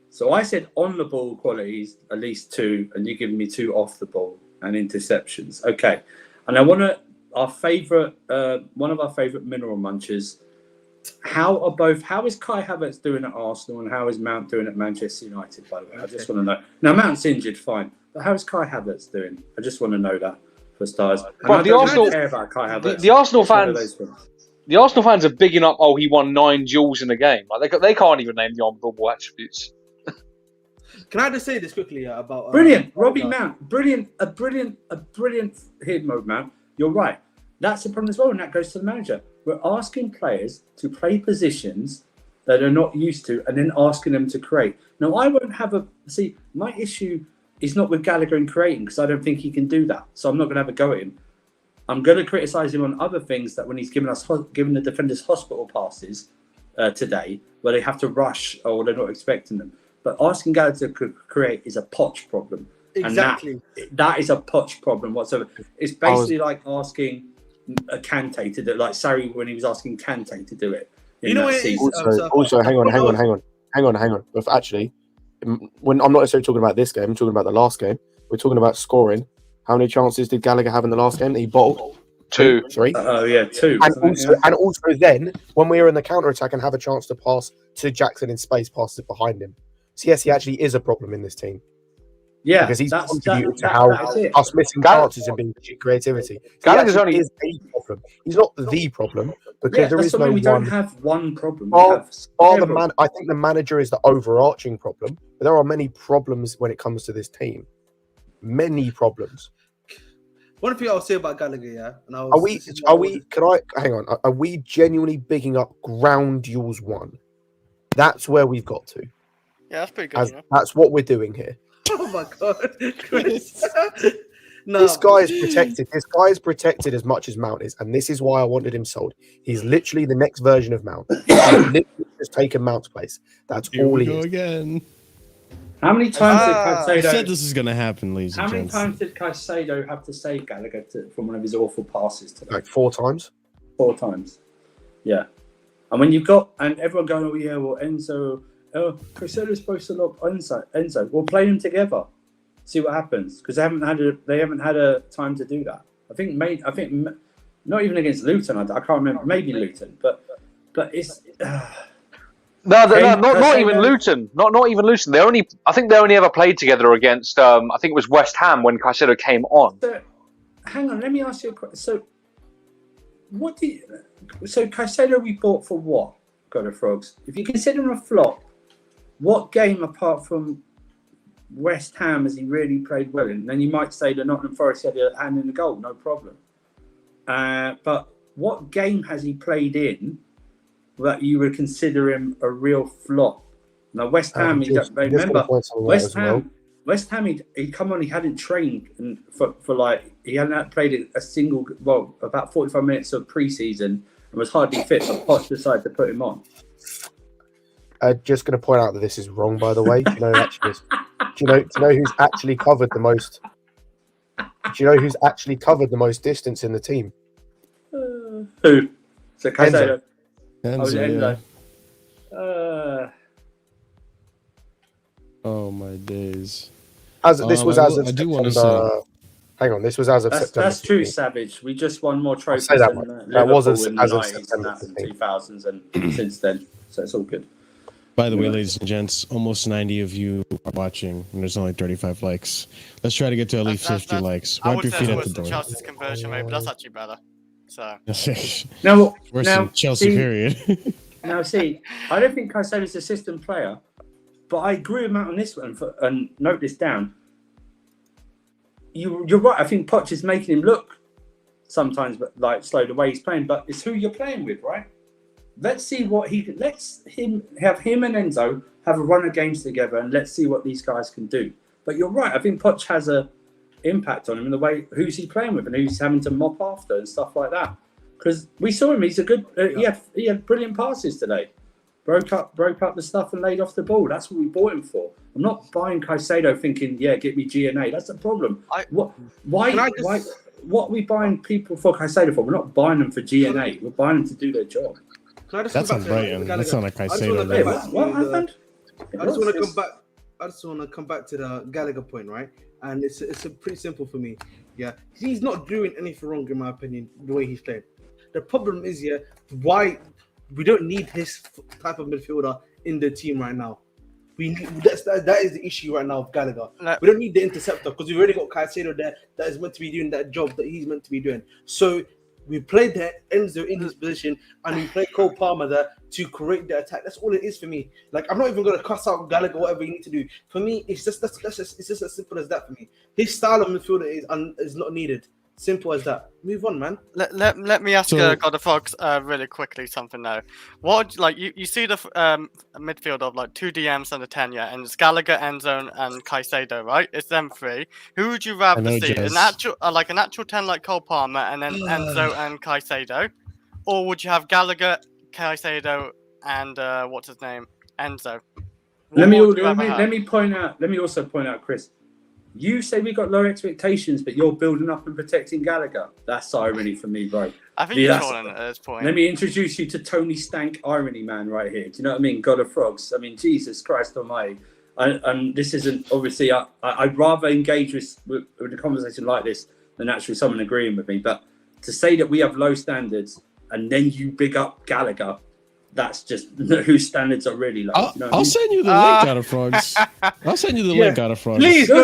So I said on the ball qualities, at least 2, and you're giving me 2 off the ball and interceptions. Okay. And I want to, one of our favourite mineral munchers, how is Kai Havertz doing at Arsenal and how is Mount doing at Manchester United, by the way? I just want to know. Now, Mount's injured, fine. But how is Kai Havertz doing? I just want to know that for stars. Well, the Arsenal care about Kai Havertz. The Arsenal fans are bigging up, he won 9 duels in a game. Like they can't even name the on-ball attributes. Can I just say this quickly about brilliant, Robbie Mount, brilliant hit mode, Mount. You're right. That's the problem as well, and that goes to the manager. We're asking players to play positions that they're not used to, and then asking them to create. Now, I won't have my issue is not with Gallagher and creating because I don't think he can do that. So I'm not going to have a go at him. I'm going to criticise him on other things that when he's given the defenders hospital passes today, where they have to rush or they're not expecting them. But asking Gallagher to create is a POCH problem. Exactly. And that is a POCH problem whatsoever. It's basically like asking a Kante to do it, like Sarri when he was asking Kante to do it. Also, hang on. But actually, when I'm not necessarily talking about this game, I'm talking about the last game. We're talking about scoring. How many chances did Gallagher have in the last game? He bottled 2, 3. Oh yeah, 2. And also then when we were in the counter attack and have a chance to pass to Jackson in space, passes it behind him. So yes, he actually is a problem in this team. Yeah, because he's contributed to how us missing chances and being creativity. Gallagher's only is a problem. He's not the problem because there is no one. We don't have one problem. I think the manager is the overarching problem, but there are many problems when it comes to this team. Many problems. One thing I'll say about Gallagher, yeah. And Are we genuinely bigging up ground duels 1? That's where we've got to. Yeah, that's pretty good. That's what we're doing here. Oh my god, Chris. No, This guy is protected. This guy is protected as much as Mount is, and this is why I wanted him sold. He's literally the next version of Mount. He's literally just taken Mount's place. That's Here all we he go is. again. How many times did I Caicedo? said this is gonna happen, ladies How and many gents. times did Caicedo have to save Gallagher from one of his awful passes today? Like 4 times. 4 times. Yeah. And when you've got and everyone going, oh yeah, well Enzo, Caicedo's supposed to look Enzo. We'll play them together. See what happens because they haven't had a time to do that. I think not even against Luton. I can't remember. Maybe Luton, but it's. No, not even Luton. Not even Luton. I think they only ever played together against. I think it was West Ham when Caicedo came on. So, hang on, let me ask you a question. So Caicedo we bought for what? Got the Frogs. If you consider him a flop, what game apart from West Ham has he really played well in? Then you might say that Nottingham Forest had a hand in the goal, no problem. But what game has he played in that you would consider him a real flop? Now West Ham, remember West Ham. West Ham, he'd come on. He hadn't trained for he hadn't played about 45 minutes of pre-season and was hardly fit. But Poch decided to put him on. Just going to point out that this is wrong, by the way. Do you know who's actually covered the most? Do you know who's actually covered the most distance in the team? Who? So Caicedo. Enzo, yeah. Oh my days! This was as of I do want to September. say. Hang on, this was as of September. That's true, Savage. We just won more trophies that than much. Liverpool was as in the of 90s September and 2000s and since then. So it's all good. By the way, ladies and gents, almost 90 of you are watching, and there's only 35 likes. Let's try to get to at least 50 likes. I Wipe would your say feet it's at worse the than door. Chelsea's conversion rate, but that's actually better. So Worse than Chelsea, period. Now, see, I don't think Caicedo's a system player, but I agree with Matt on this one. And note this down. You're right. I think Poch is making him look sometimes like slow the way he's playing, but it's who you're playing with, right? Let's see what let's him and Enzo have a run of games together, and let's see what these guys can do. But you're right. I think Poch has a impact on him in the way who's he playing with and who's having to mop after and stuff like that. Because we saw him, he's a good. He had brilliant passes today. Broke up the stuff and laid off the ball. That's what we bought him for. I'm not buying Caicedo thinking, get me GNA. That's the problem. Why what are we buying people for Caicedo for? We're not buying them for GNA. We're buying them to do their job. That's not Brighton. That's not like Caicedo. What happened? I just want to come back. I just want to come back to the Gallagher point, right? And it's pretty simple for me. Yeah, he's not doing anything wrong in my opinion. The way he's playing. The problem is, why we don't need his type of midfielder in the team right now. That is the issue right now with Gallagher. We don't need the interceptor because we've already got Caicedo there that is meant to be doing that job that he's meant to be doing. So we played Enzo in his position and we played Cole Palmer there to create the attack. That's all it is for me. Like, I'm not even going to cuss out Gallagher, whatever you need to do. For me, it's just as simple as that for me. His style of midfielder is not needed. Simple as that. Move on, man. Let me ask God of Fox really quickly something now. What you see the midfield of like 2 DMs and a 10, and it's Gallagher, Enzo, and Caicedo, right? It's them 3. Who would you rather see? An actual 10 like Cole Palmer and then Enzo and Caicedo, or would you have Gallagher, Caicedo, and what's his name, Enzo? Let me also point out, Chris. You say we got low expectations, but you're building up and protecting Gallagher. That's irony for me, bro. I think you're trolling at this point. Let me introduce you to Tony Stank, irony man, right here. Do you know what I mean? God of Frogs. I mean, Jesus Christ Almighty. And this isn't obviously. I'd rather engage with a conversation like this than actually someone agreeing with me. But to say that we have low standards and then you big up Gallagher. That's just whose standards are really low. I'll send you the link out of Frogs. I'll send you the link out of Frogs. Please, do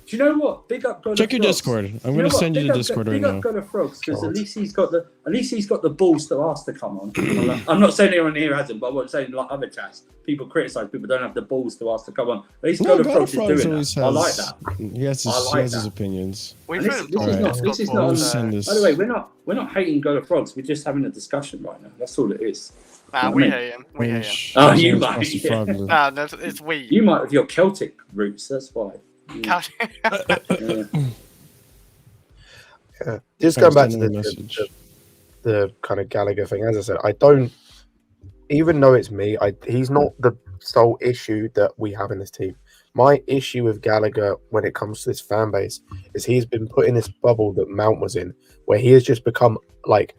you know what? Big up God of Frogs. Check your Discord. I'm going to send you the Discord right now. Big up God of Frogs because at least he's got the balls to ask to come on. I'm not saying anyone here hasn't, but I'm saying like other chats. People criticize people don't have the balls to ask to come on. At least God of Frogs is doing that. I like that. He has his opinions. This is not. By the way, we're not hating God of Frogs. We're just having a discussion right now. That's all it is. Nah, we hate him. We hate him. Oh, you might. Yeah. Nah, it's we. You might have your Celtic roots. That's why. Yeah. Just going back to the kind of Gallagher thing, as I said, I don't, even though it's me, he's not the sole issue that we have in this team. My issue with Gallagher when it comes to this fan base is he's been put in this bubble that Mount was in, where he has just become like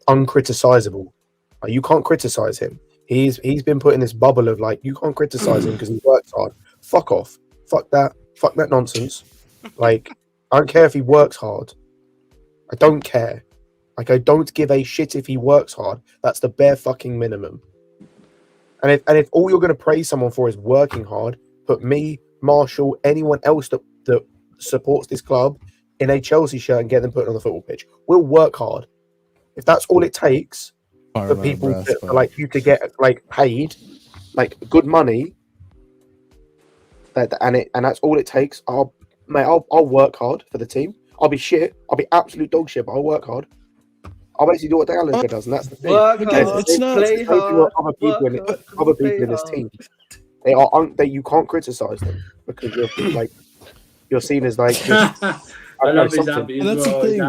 uncriticizable. Like, you can't criticize him. He's been put in this bubble of like, you can't criticize him because he works hard. Fuck off. Fuck that nonsense. Like, I don't care if he works hard. I don't care. Like, I don't give a shit if he works hard. That's the bare fucking minimum. And if all you're going to praise someone for is working hard, put me, Marshall, anyone else that supports this club in a Chelsea shirt and get them put on the football pitch. We'll work hard. If that's all it takes for people for like you to get like paid, like good money, and that's all it takes. I'll work hard for the team. I'll be shit. I'll be absolute dog shit, but I'll work hard. I'll basically do what Gallagher does, and that's the thing. Work hard, it's not play hard, other people in this team. They are you can't criticize them because you're seen as like just, I love his Abby as That's well. the thing.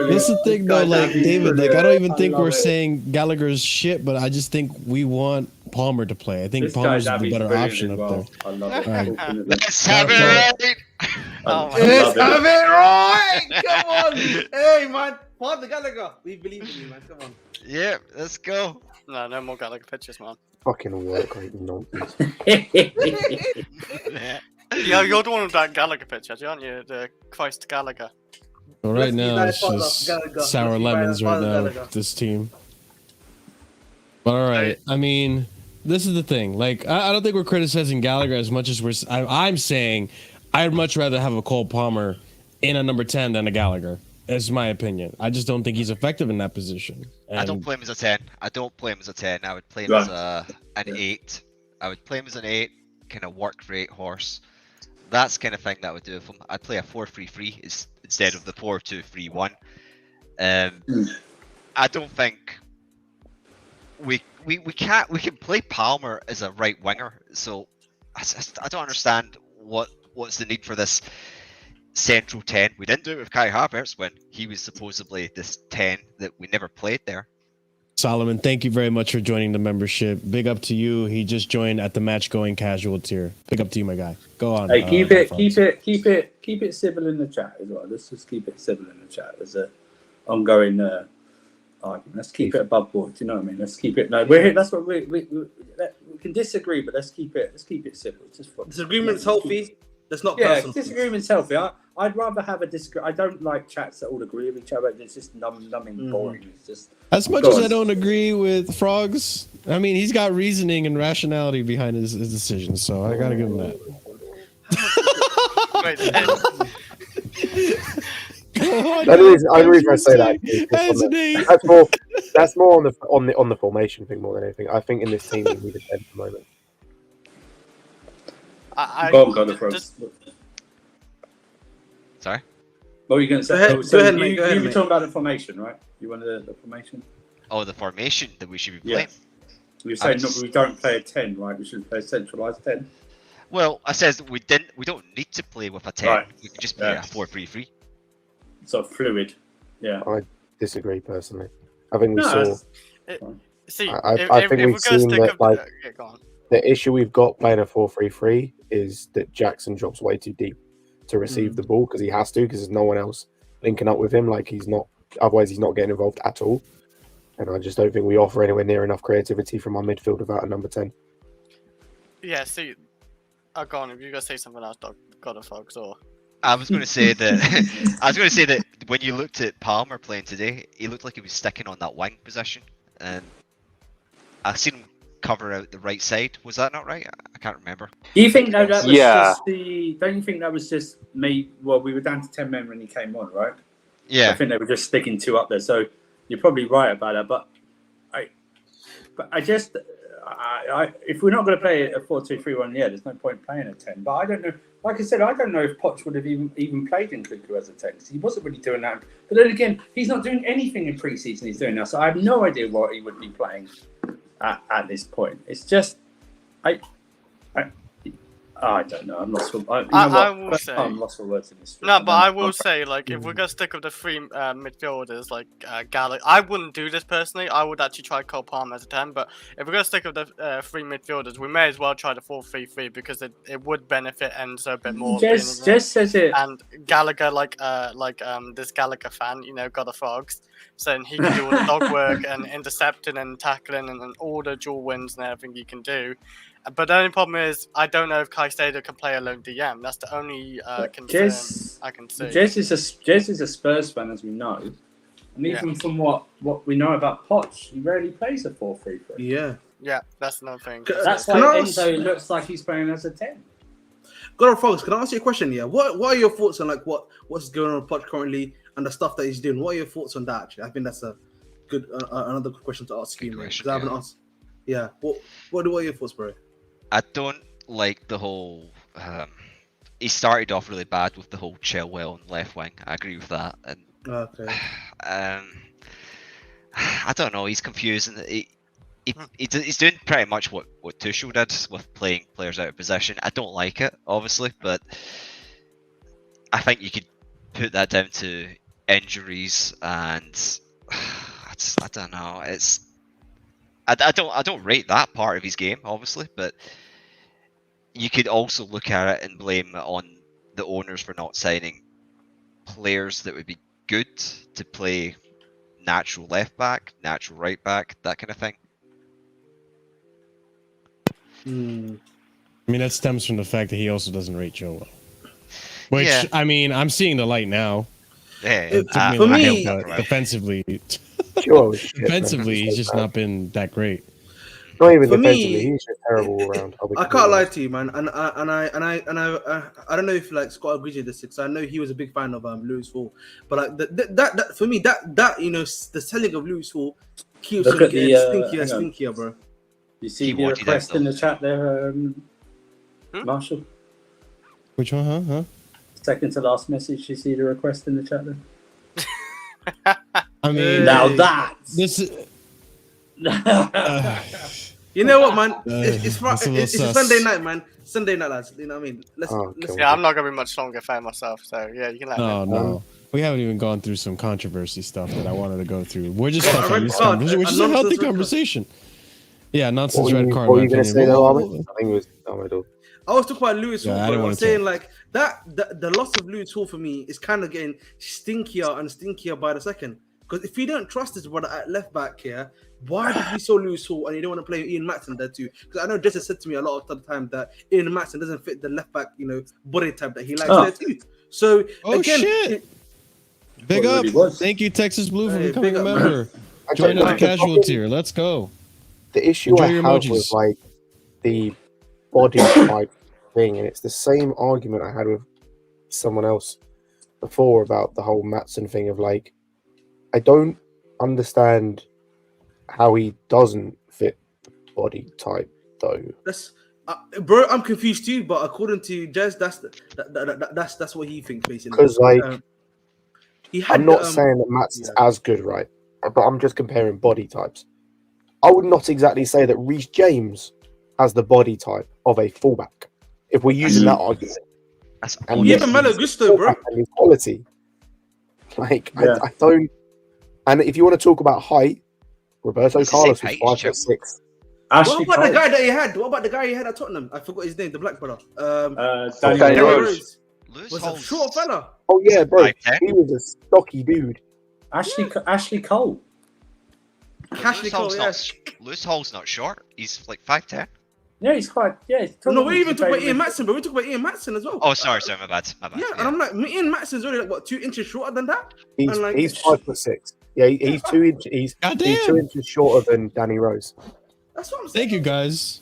That's the thing, though. Like David, like I don't even think we're it. saying Gallagher's shit, but I just think we want Palmer to play. I think This Palmer's guy's the better brilliant option as up well. there. I love it. Right. Let's have it right. Let's have it right. Come on. Hey, man. Father Gallagher. We believe in you, man. Come on. Yeah, let's go. No more Gallagher pictures, man. fucking work rate nonsense. Yeah, you're the one with that Gallagher picture, aren't you? The Christ Gallagher. Well, right now it's just sour lemons right now. This team. But all right, I mean, this is the thing. Like, I don't think we're criticizing Gallagher as much as I'm saying I'd much rather have a Cole Palmer in a number 10 than a Gallagher. That's my opinion. I just don't think he's effective in that position. And I don't play him as a 10. I don't play him as a 10. I would play him as an 8. I would play him as an 8, kind of work rate horse. That's kind of thing that I would do with him. I'd play a 4-3-3 instead of the 4-2-3-1. I don't think we can play Palmer as a right winger. So I don't understand what's the need for this central 10. We didn't do it with Kai Havertz when he was supposedly this 10 that we never played there. Solomon, thank you very much for joining the membership. Big up to you. He just joined at the match going casual tier. Big up to you, my guy. Go on. Hey, keep it civil in the chat as well. Let's just keep it civil in the chat. There's a ongoing argument. Let's keep it above board. Do you know what I mean? Let's keep it. No, we're here. That's what we can disagree, but let's keep it civil. It's just fun. Disagreement's healthy. That's not Yeah, personal. disagreement's healthy. I'd rather have a disagree. I don't like chats that all agree with each other. It's just numbing, boring. It's just as much as I don't agree with Frogs. I mean, he's got reasoning and rationality behind his decisions, so I gotta give him that. The reason I say that that's more on the formation thing more than anything. I think in this team we need a 10 at the moment. Go on, the Frogs. Sorry? What were you going to say? Go ahead, mate. You were talking about the formation, right? You wanted the formation? Oh, the formation that we should be playing. You were saying we don't play a 10, right? We should play a centralised 10. Well, I says we don't need to play with a 10. Right. We can just play a 4-3-3. Sort of fluid. Yeah. I disagree personally. I think we saw. See, I think we've seen that go on. The issue we've got playing a 4-3-3 is that Jackson drops way too deep to receive the ball because he has to, because there's no one else linking up with him. Like otherwise he's not getting involved at all. And I just don't think we offer anywhere near enough creativity from our midfield without a number 10. Yeah, see, go on. If you guys say something else, God of Fox, or I was going to say that when you looked at Palmer playing today, he looked like he was sticking on that wing position, and I seen him cover out the right side. Was that not right? I can't remember. Do you think that was just don't you think that was just me? Well, we were down to 10 men when he came on, right? Yeah. I think they were just sticking 2 up there. So you're probably right about that. But I just if we're not going to play a 4-2-3-1, there's no point playing a 10. But I don't know. Like I said, I don't know if POCH would have even played in Kudu as a 10. He wasn't really doing that. But then again, he's not doing anything in pre-season he's doing now. So I have no idea what he would be playing at this point. It's just, I don't know. I'm lost for. I will say. I'm lost for words in this. No, but I will say, like, if we're gonna stick with the three midfielders, like Gallagher, I wouldn't do this personally. I would actually try Cole Palmer as a 10. But if we're gonna stick with the three midfielders, we may as well try the 4-3-3 because it would benefit Enzo a bit more. Jess says it. And Gallagher, this Gallagher fan, got the frogs, saying he can do all the dog work and intercepting and tackling and all the dual wins and everything he can do. But the only problem is, I don't know if Caicedo can play alone DM. That's the only concern I can see. Jez is a Spurs fan, as we know. And even from what we know about Poch, he rarely plays a 4-3-3. Yeah, that's another thing. That's why Enzo looks like he's playing as a 10. God of Frogs, can I ask you a question? Yeah, what are your thoughts on what's going on with Poch currently and the stuff that he's doing? What are your thoughts on that? Actually, I think that's a good another good question to ask you, because I haven't asked. Yeah, what are your thoughts, bro? I don't like the whole. He started off really bad with the whole Chilwell on left wing. I agree with that. And I don't know. He's confusing. He's doing pretty much what Tuchel did with playing players out of position. I don't like it, obviously, but I think you could put that down to injuries and I don't know. I don't rate that part of his game, obviously, but you could also look at it and blame it on the owners for not signing players that would be good to play natural left back, natural right back, that kind of thing. I mean, that stems from the fact that he also doesn't rate Joe. Which, I mean, I'm seeing the light now. Yeah, for me, defensively, defensively, he's just not been that great. Not even defensively, he's just terrible around. I can't lie to you, man, and I don't know if like Scott agrees with this, because I know he was a big fan of Lewis Hall, but like that for me that the selling of Lewis Hall keeps him getting stinkier, bro. You see the request in the chat there, Marshall? Which one, huh? Second to last message. You see the request in the chat there? I mean, now that this is. You know what, man? It's a Sunday night, man. Sunday night, lads. You know what I mean? Let's I'm not gonna be much longer fan myself, so yeah, you can let me. No. We haven't even gone through some controversy stuff that I wanted to go through. We're just talking, which is a healthy conversation. Yeah, nonsense red card. What were you going to say, though, Ahmed? I think it was Ahmed. I was talking about Lewis Hall, but I was saying like the loss of Lewis Hall for me is kind of getting stinkier and stinkier by the second. Because if you don't trust this brother at left back here, why did we sell Lewis Hall and you don't want to play Ian Matson there too? Because I know Jesse said to me a lot of the time that Ian Matson doesn't fit the left back, body type that he likes there too. So again, shit. Big up! Thank you, Texas Blue, for becoming a member. Join the casual tier. Let's go. The issue I have with like the body type thing, and it's the same argument I had with someone else before about the whole Matson thing of like, I don't understand how he doesn't fit body type though. That's bro, I'm confused too. But according to Jez, that's what he thinks basically. Because like, I'm not saying that Matson's as good, right? But I'm just comparing body types. I would not exactly say that Reece James has the body type of a fullback. If we're using that argument, and even Malo Gusto, bro, and his quality. Like I don't. And if you want to talk about height, Roberto Carlos was 5'6". What about the guy that he had? What about the guy he had at Tottenham? I forgot his name, the black brother. Danny Rose. Was a short fella. Oh yeah, bro. He was a stocky dude. Ashley Cole. Ashley Cole, yes. Lewis Hall's not short. He's like 5'10". Yeah, he's quite. Yeah. No, we even talk about Ian Matson, but we talk about Ian Matson as well. Oh, sorry, my bad. Yeah, and I'm like, Ian Matson's only like what, 2 inches shorter than that. He's 5'6". Yeah, he's 2 inches. He's 2 inches shorter than Danny Rose. That's what I'm saying. Thank you, guys.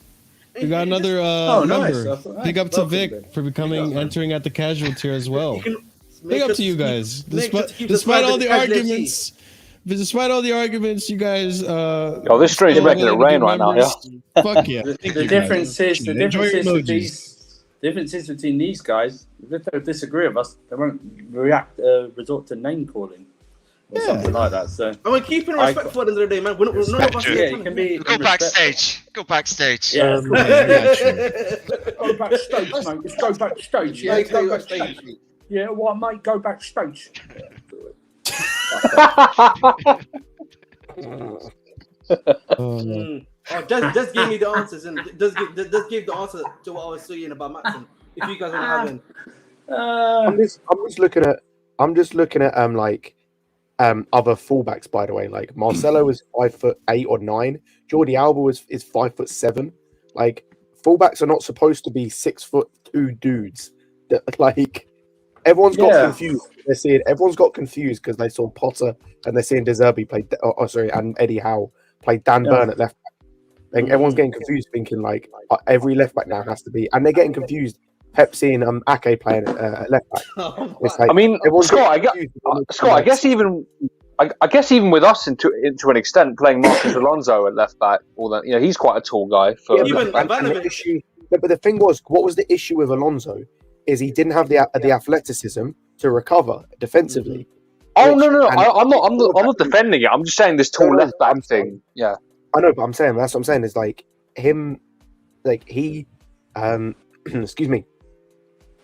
We got another member. Nice. Big up to Vic for entering at the casual tier as well. Big up to you guys. Despite all the arguments. Despite all the arguments, you guys. This stream's making it rain right now. Yeah. Fuck yeah. The difference between these guys, if they disagree with us, they won't resort to name calling. or something like that. So and we're keeping respectful at the end of the day, man. We're not yeah, you can be Go backstage. Go backstage. Yeah. Go backstage, mate. Just go backstage. Yeah, go backstage. Yeah, what, mate? Go backstage. Just give me the answers and just give the answer to what I was saying about Matson. If you guys are having, I'm just looking at like other fullbacks, by the way. Like Marcelo was 5'8" or 9. Jordi Alba is 5'7". Like fullbacks are not supposed to be 6'2" dudes. That, like everyone's got confused. Everyone's got confused because they saw Potter and they're seeing De Zerbi play. And Eddie Howe play Dan Burn at left back. Like, everyone's getting confused, thinking like every left back now has to be, and they're getting confused. Pep seeing Ake playing at left back. It's like, I mean, Scott, I guess even with us to an extent, playing Marcus Alonso at left back, he's quite a tall guy. For but the thing was, what was the issue with Alonso? Is he didn't have the athleticism to recover defensively. Oh no! I'm not defending it. I'm just saying this tall left back thing. Yeah, I know, but I'm saying that's what I'm saying is like him, like he, excuse me.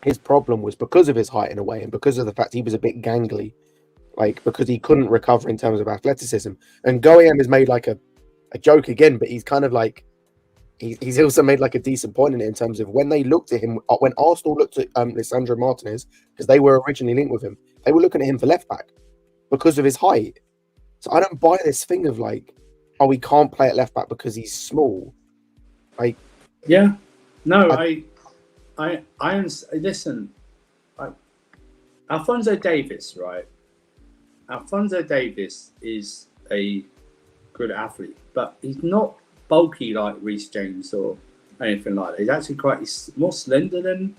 His problem was because of his height in a way, and because of the fact he was a bit gangly, like because he couldn't recover in terms of athleticism. And Goyam has made like a joke again, but he's kind of like he's also made like a decent point in it in terms of when they looked at him, when Arsenal looked at Lisandro Martinez, because they were originally linked with him, they were looking at him for left back because of his height. So I don't buy this thing of like, oh, he can't play at left back because he's small. Like, yeah, no, I listen. Alphonso Davies, right? Alphonso Davies is a good athlete, but he's not bulky like Reece James or anything like that. He's more slender than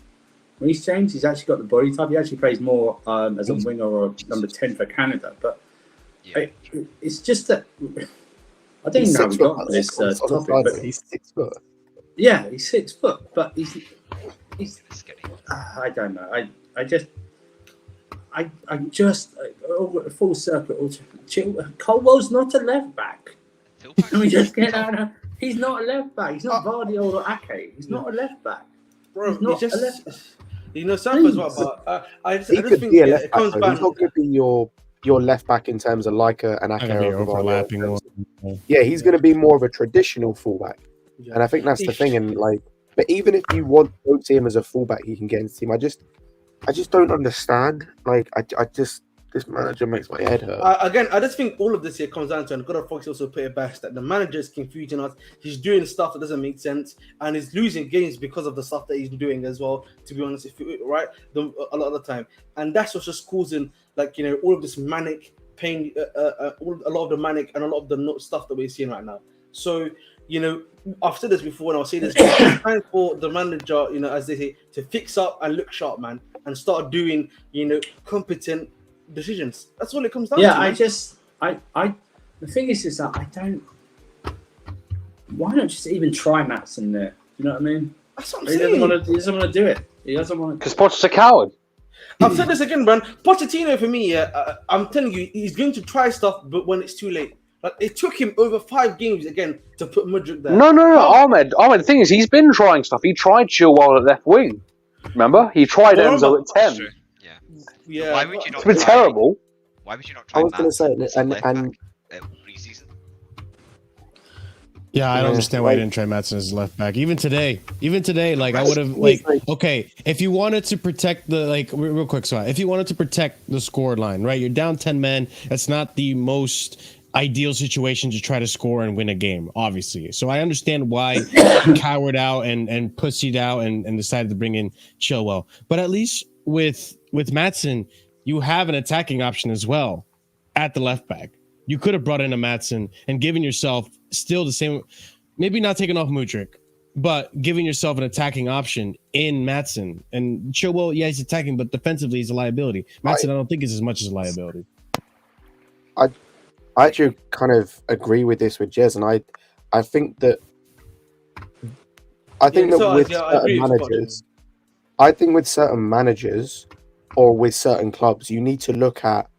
Reece James. He's actually got the body type. He actually plays more as a winger or number 10 for Canada. But it's just that I don't even know how we got on this topic. But he's 6 foot. Yeah, he's 6 foot, but he's I don't know. I just full circle. Colwell's not a left back. Can we just get out? He's not a left back. He's not Vardy or Ake. He's not a left back. Bro, he's not a left back. You know, Sam as well, but I just think it comes back. He's not going to be your left back in terms of like an Ake or overlapping. Yeah, he's going to be more of a traditional fullback, and I think that's the thing. And like, but even if you don't see him as a fullback, he can get into the team. I just don't understand. Like, this manager makes my head hurt. Again, I just think all of this here comes down to, and God Fox also put it best, that the manager is confusing us. He's doing stuff that doesn't make sense, and he's losing games because of the stuff that he's doing as well. To be honest, a lot of the time, and that's what's just causing, like, you know, all of this manic pain, a lot of the manic and a lot of the stuff that we're seeing right now. So, you know, I've said this before, and I'll say this: it's time for the manager, you know, as they say, to fix up and look sharp, man, and start doing, you know, competent decisions. That's all it comes down to. Yeah, the thing is that I don't. Why not just even try Matson there? You know what I mean? That's what I'm saying. He doesn't want to do it. He doesn't want to. Because Poch's a coward. I've said this again, man. Pochettino for me, I'm telling you, he's going to try stuff, but when it's too late. Like, it took him over 5 games again to put Mudryk there. No, Ahmed. The thing is, he's been trying stuff. He tried Chilwell at left wing. Remember? He tried Enzo at 10. Yeah. Why would you not? It's been terrible. Why would you not try? I was going to say, and pre-season. Yeah, I don't understand why you didn't try Matson as left back. Even today, like I would have okay, if you wanted to protect the real quick, so if you wanted to protect the score line, right? You're down 10 men. That's not the most ideal situation to try to score and win a game, obviously. So I understand why you cowered out and pussied out and decided to bring in Chilwell. But at least with Matson, you have an attacking option as well at the left back. You could have brought in a Matson and given yourself still the same, maybe not taking off Mudryk, but giving yourself an attacking option in Matson. And Chilwell, yeah, he's attacking, but defensively he's a liability. Matson, I don't think is as much as a liability. I actually kind of agree with this with Jez, and I think that with certain managers or with certain clubs, you need to look at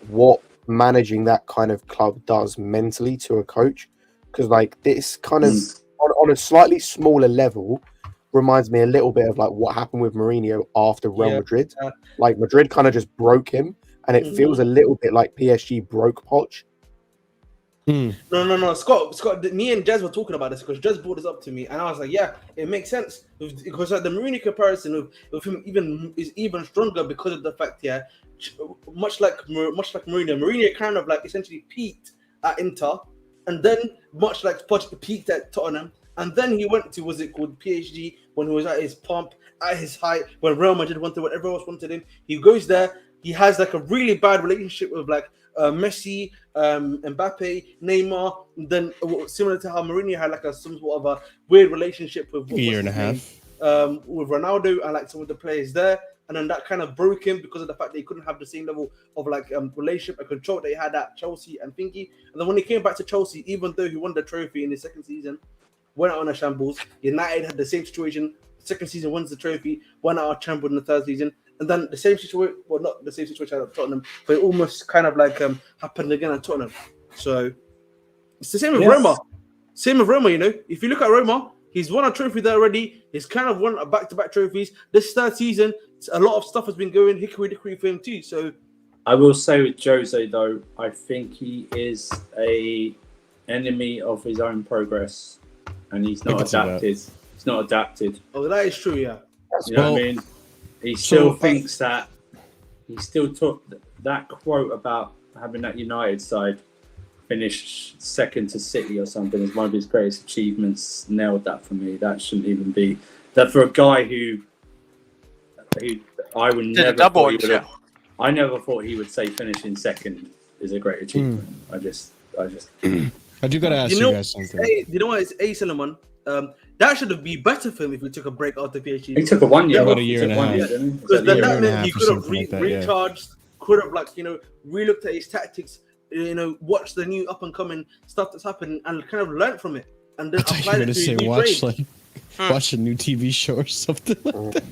what managing that kind of club does mentally to a coach, because like this kind of on a slightly smaller level reminds me a little bit of like what happened with Mourinho after Real Madrid. Like Madrid kind of just broke him, and it feels a little bit like PSG broke Poch. No. Scott, me and Jez were talking about this because Jez brought this up to me, and I was like, yeah, it makes sense because like the Mourinho comparison with him is even stronger because of the fact, much like Mourinho kind of like essentially peaked at Inter, and then much like Poch peaked at Tottenham, and then he went to PSG when he was at his pump, at his height, when Real Madrid wanted what everyone else wanted him. He goes there, he has like a really bad relationship with like Messi, Mbappe, Neymar. Then similar to how Mourinho had like some sort of a weird relationship with a year and a half with Ronaldo and like some of the players there, and then that kind of broke him because of the fact that he couldn't have the same level of like relationship and control that he had at Chelsea and Thingy. And then when he came back to Chelsea, even though he won the trophy in his second season, went out on a shambles. United had the same situation. Second season wins the trophy, went out on shambles in the third season. And then the same situation, well, not the same situation at Tottenham, but it almost kind of like happened again at Tottenham. So it's the same with Roma. Same with Roma, you know. If you look at Roma, he's won a trophy there already. He's kind of won back-to-back trophies. This third season, a lot of stuff has been going hickory-dickory for him too. So I will say with Jose, though, I think he is a enemy of his own progress, and he's not adapted. He's not adapted. Oh, that is true, yeah. You know what I mean? He still thinks that he still took that quote about having that United side finish second to City or something as one of his greatest achievements. Nailed that for me. That shouldn't even be that for a guy who I would never thought he would. I never thought he would say finishing second is a great achievement. I just. I do gotta ask you guys something. You know what? It's Solomon. That should have been better for him if he took a break after PhD. He took a 1 year. About a year and a half. Because that meant he could have recharged, could have re-looked at his tactics, watched the new up and coming stuff that's happened and kind of learned from it. And then applied it to his watch a new TV show or something like that.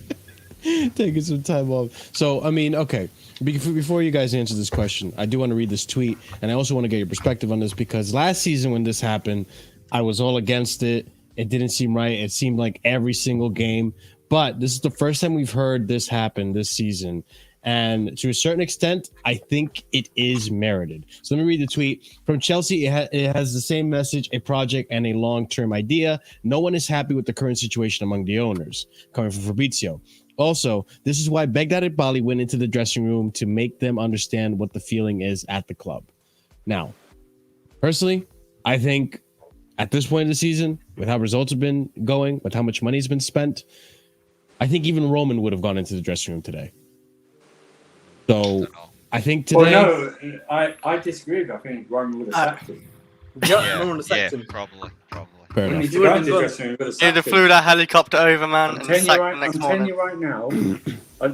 Taking some time off. So, I mean, okay. Before you guys answer this question, I do want to read this tweet, and I also want to get your perspective on this because last season when this happened, I was all against it. It didn't seem right. It seemed like every single game. But this is the first time we've heard this happen this season. And to a certain extent, I think it is merited. So let me read the tweet. From Chelsea, it has the same message, a project, and a long-term idea. No one is happy with the current situation among the owners. Coming from Fabrizio. Also, this is why Begdad Bali went into the dressing room to make them understand what the feeling is at the club. Now, personally, I think at this point in the season, with how results have been going, with how much money has been spent, I think even Roman would have gone into the dressing room today. So I think today. Well, no, I disagree with you. I think Roman would have sacked him. Roman would have sacked him. Probably. Fair enough. He'd have flew that helicopter over, man. I'm telling you right now,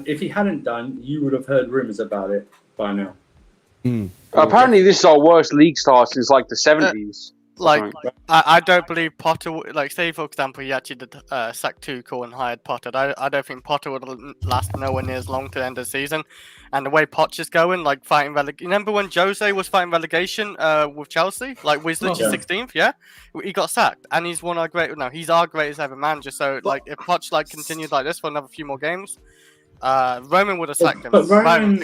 if he hadn't done, you would have heard rumours about it by now. Apparently, this is our worst league start since like the 70s. I don't believe Potter. Like, say for example, he actually did sack Tuchel and hired Potter. I don't think Potter would last nowhere near as long to the end of the season. And the way Poch is going, like fighting relegation. Remember when Jose was fighting relegation with Chelsea? Like, was literally 16th. Yeah, he got sacked, and he's one of our great. No, he's our greatest ever manager. So, like, if Poch continued like this for another few more games, Roman would have sacked him. But Roman,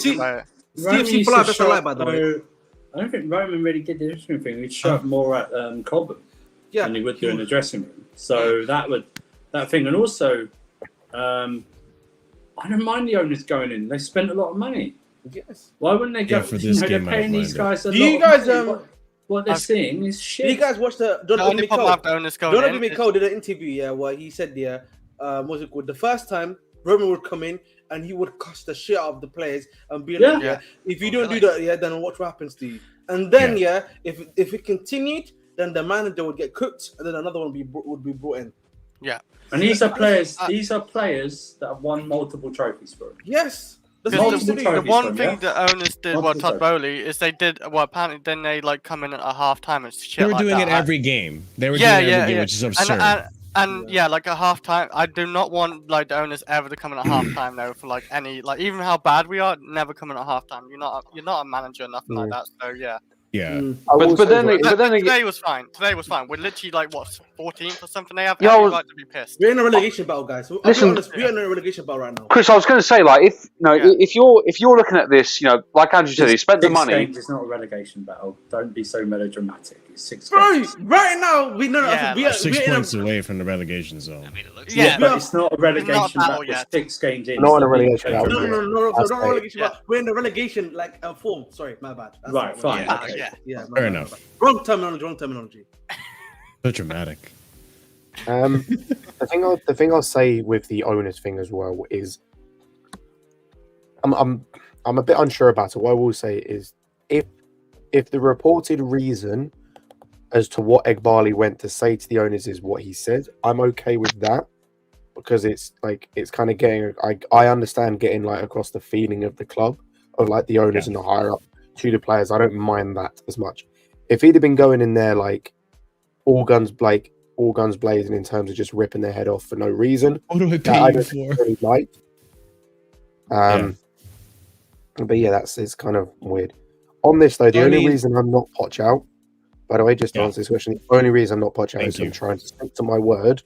I don't think Roman really did the dressing room thing. He'd show up more at Cobham than he would do in the dressing room. So that thing, and also, I don't mind the owners going in. They spent a lot of money. Yes. Why wouldn't they go? For this game, they're paying these guys a lot. Do you guys what they're seeing is shit. Do you guys watch the Jonathan Mikel did an interview where he said what's it called? The first time Roman would come in and he would cuss the shit out of the players and be like, if you don't do that, then watch what happens to you. And then if it continued, then the manager would get cooked and then another one would be brought in. Yeah. And these are players. These are players that have won multiple trophies for him. Yes. The one thing the owners did, Todd Bowley, is they did. Well, apparently, then they come in at a half time and shit. They were doing it every game. They were doing it every game, which is absurd. And like at halftime, I do not want like the owners ever to come in at halftime though for like any like even how bad we are, never coming at halftime. You're not a manager, nothing like that. So yeah. Yeah. But then today was fine. Today was fine. We're literally like what 14th or something. They have Yeah, every right to be pissed. We're in a relegation battle, guys. I'll Listen- be honest, we're in a relegation battle right now. Chris, I was going to say, like, if you're looking at this, like Andrew said, he spent the money. Games, it's not a relegation battle. Don't be so melodramatic. It's 6 Bro, games. right now we know Yeah, 6 we're points away from the relegation zone. I mean, it looks. Yeah, But it's not a relegation not a battle battle. It's yet. 6 games in. Not It's a relegation not battle. No, That's not right. relegation. But we're in the relegation form. Sorry, my bad. That's Right, not fine. relegation. Yeah. Yeah, my Fair bad, enough. my bad. Wrong terminology. So dramatic. The thing I'll say with the owners thing as well is, I'm a bit unsure about it. What I will say is, if the reported reason as to what Egbali went to say to the owners is what he said, I'm okay with that, because it's kind of getting. I understand getting like across the feeling of the club, of like the owners and the higher up to the players. I don't mind that as much. If he'd have been going in there like all guns blazing in terms of just ripping their head off for no reason, What do I that pay I you don't for? really like. But yeah, it's kind of weird. On this though, the only reason I'm not POCH out, by the way, just to answer this question, the only reason I'm not POCH out is I'm trying to stick to my word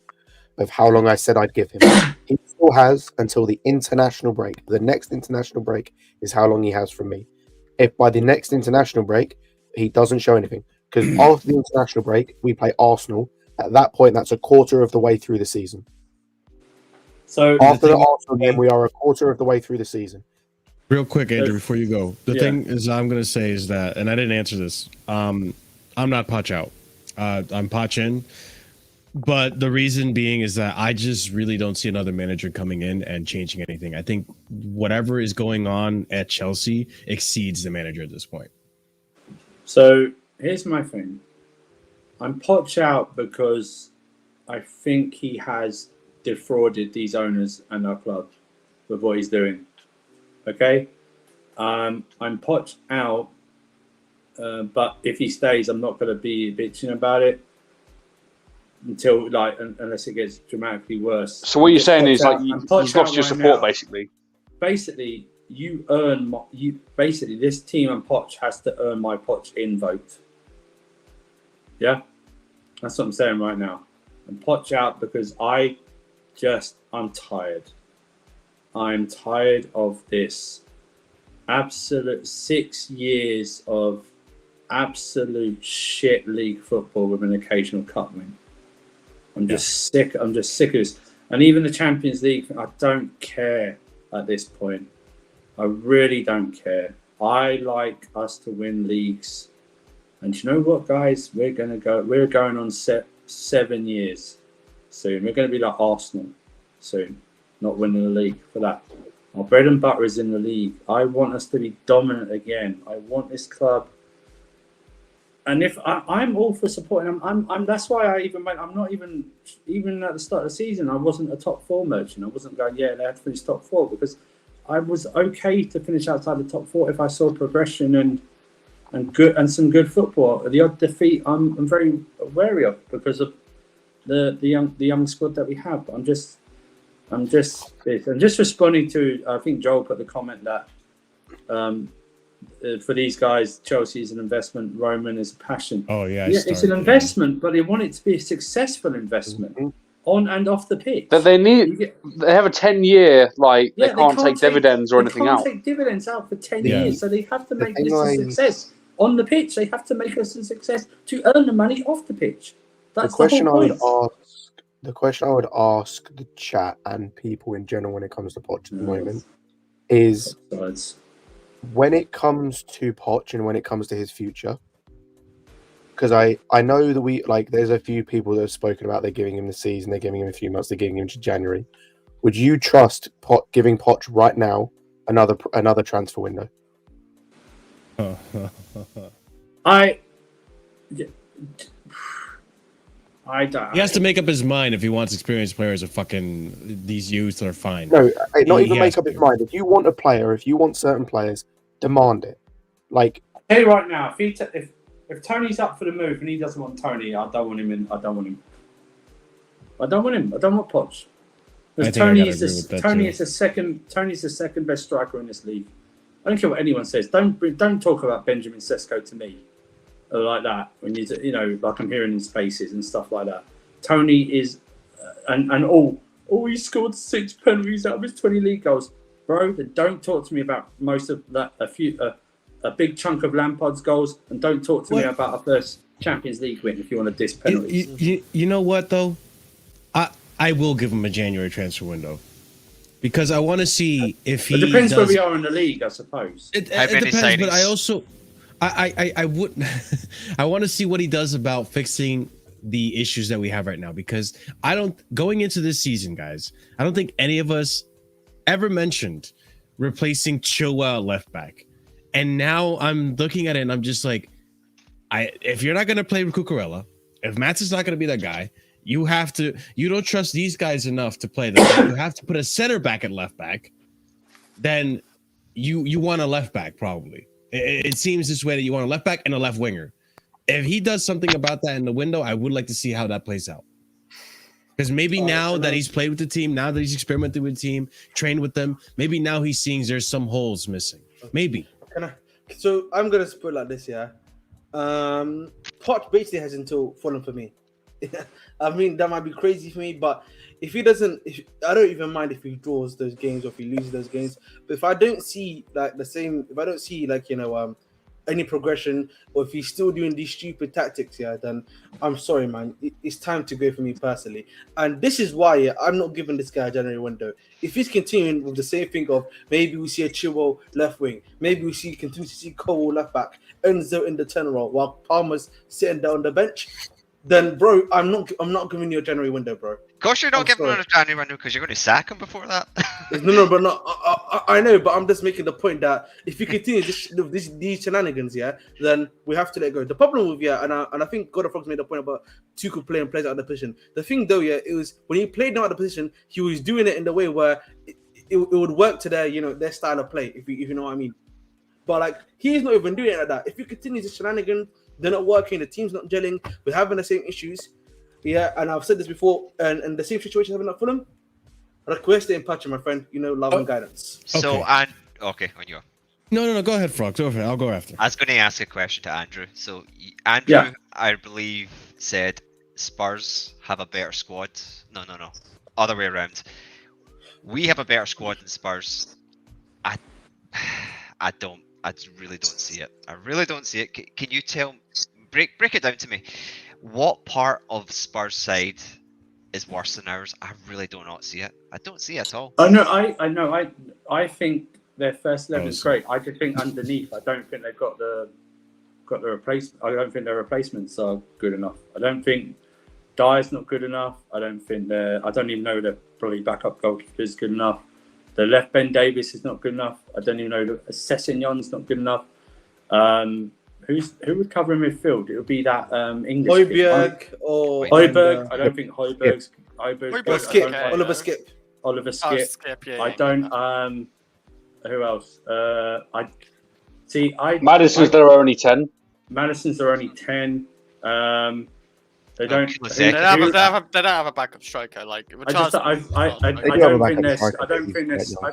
of how long I said I'd give him. He still has until the international break. The next international break is how long he has from me. If by the next international break he doesn't show anything, because after the international break we play Arsenal. At that point, that's a quarter of the way through the season. So After the Arsenal game, we are a quarter of the way through the season. Real quick, Andrew, before you go, the thing is I'm going to say is that, and I didn't answer this, I'm not POCH out. I'm POCH in. But the reason being is that I just really don't see another manager coming in and changing anything. I think whatever is going on at Chelsea exceeds the manager at this point. So here's my thing. I'm POCH out because I think he has defrauded these owners and our club with what he's doing. Okay? I'm POCH out, but if he stays, I'm not going to be bitching about it until, unless it gets dramatically worse. So what you're saying is, like, you've lost your support, basically. Basically, you earn basically this team and POCH has to earn my POCH in vote. Yeah, that's what I'm saying right now. I'm POCH out because I'm tired. I'm tired of this absolute 6 years of absolute shit league football with an occasional cup win. I'm just sick of this. And even the Champions League, I don't care at this point. I really don't care. I like us to win leagues. And you know what, guys? We're going on 7 years soon. We're going to be like Arsenal soon, not winning the league for that. Our bread and butter is in the league. I want us to be dominant again. I want this club. And if I'm all for supporting them, I'm that's why I even went. I'm not even at the start of the season. I wasn't a top 4 merchant. I wasn't going, they had to finish top 4, because I was okay to finish outside the top 4 if I saw progression and some good football. The odd defeat, I'm very wary of because of the young squad that we have. But I'm just responding to. I think Joel put the comment that for these guys, Chelsea is an investment. Roman is a passion. Oh yeah, it's an investment, but they want it to be a successful investment on and off the pitch. That they have a 10-year they can't take dividends or anything out. They can't take dividends out for 10 years, so they have to make this a success on the pitch. They have to make us a success to earn the money off the pitch. That's the whole point. The question I would ask the chat and people in general when it comes to POCH at the moment is, when it comes to POCH and when it comes to his future, because I know that there's a few people that have spoken about they're giving him the season, they're giving him a few months, they're giving him to January. Would you trust giving POCH right now another transfer window? I don't. He has to make up his mind if he wants experienced players or fucking these youths are fine. No, not even make up his mind. If you want a player, if you want certain players, demand it. I'll tell you right now, if Tony's up for the move and he doesn't want Tony, I don't want him in. I don't want him. I don't want him. I don't want Poch. Because Tony's the second best striker in this league. I don't care what anyone says. Don't talk about Benjamin Sesko to me like that when you know, like I'm hearing in spaces and stuff like that. Tony is he scored 6 penalties out of his 20 league goals, bro. Don't talk to me about most of that. A big chunk of Lampard's goals, and don't talk to me about a first Champions League win if you want to diss penalties. You know what though, I will give him a January transfer window. Because I want to see if he. It depends where we are in the league, I suppose. It depends, but I also, I would, I want to see what he does about fixing the issues that we have right now. Because going into this season, guys, I don't think any of us ever mentioned replacing Chilwell at left back, and now I'm looking at it and I'm just like, if you're not going to play with Cucurella, if Mats is not going to be that guy. You don't trust these guys enough to play them. You have to put a center back at left back. Then you want a left back, probably. It seems this way that you want a left back and a left winger. If he does something about that in the window, I would like to see how that plays out. Because maybe now that he's played with the team, now that he's experimented with the team, trained with them, maybe now he's seeing there's some holes missing. Maybe. So I'm going to put it like this, yeah. Poch basically has until Fulham for me. I mean, that might be crazy for me, but if he doesn't, I don't even mind if he draws those games or if he loses those games. But if I don't see any progression, or if he's still doing these stupid tactics, then I'm sorry, man. It's time to go for me personally. And this is why I'm not giving this guy a January window. If he's continuing with the same thing of maybe we see a Chilwell left wing, maybe we continue to see Cole left back, Enzo in the 10 role while Palmer's sitting down on the bench. Then, bro, I'm not giving you a January window, bro. Of course, you're not giving him a January window because you're going to sack him before that. I know, but I'm just making the point that if you continue these shenanigans, then we have to let go. The problem with and I think God of Frogs made a point about Tuchel playing players out of the position. The thing though, it was when he played out of the position, he was doing it in the way where it would work to their style of play, if you know what I mean. But like he's not even doing it like that. If you continue this shenanigans. They're not working. The team's not gelling. We're having the same issues. And I've said this before. And the same situation happening at Fulham. Request in Pacha, my friend. Love and guidance. So, okay, on you. No. Go ahead, Frog. Go ahead. I'll go after. I was going to ask a question to Andrew. So, Andrew, I believe, said Spurs have a better squad. No. Other way around. We have a better squad than Spurs. I really don't see it. I really don't see it. Can you break it down to me? What part of Spurs' side is worse than ours? I really do not see it. I don't see it at all. Oh no, I know. I think their first 11 is great. I just think underneath, I don't think they've got the replacement. I don't think their replacements are good enough. I don't think Dyer's not good enough. I don't even know their probably backup goalkeeper is good enough. The left Ben Davis is not good enough. I don't even know. Sessegnon's not good enough. Who would cover in midfield? It would be that English. Højbjerg. I don't think Højbjerg's. Oliver Skip. Oliver Skip. Yeah. I don't. Who else? Madison's there are only 10. Madison's are only 10. They don't have a backup striker. Like I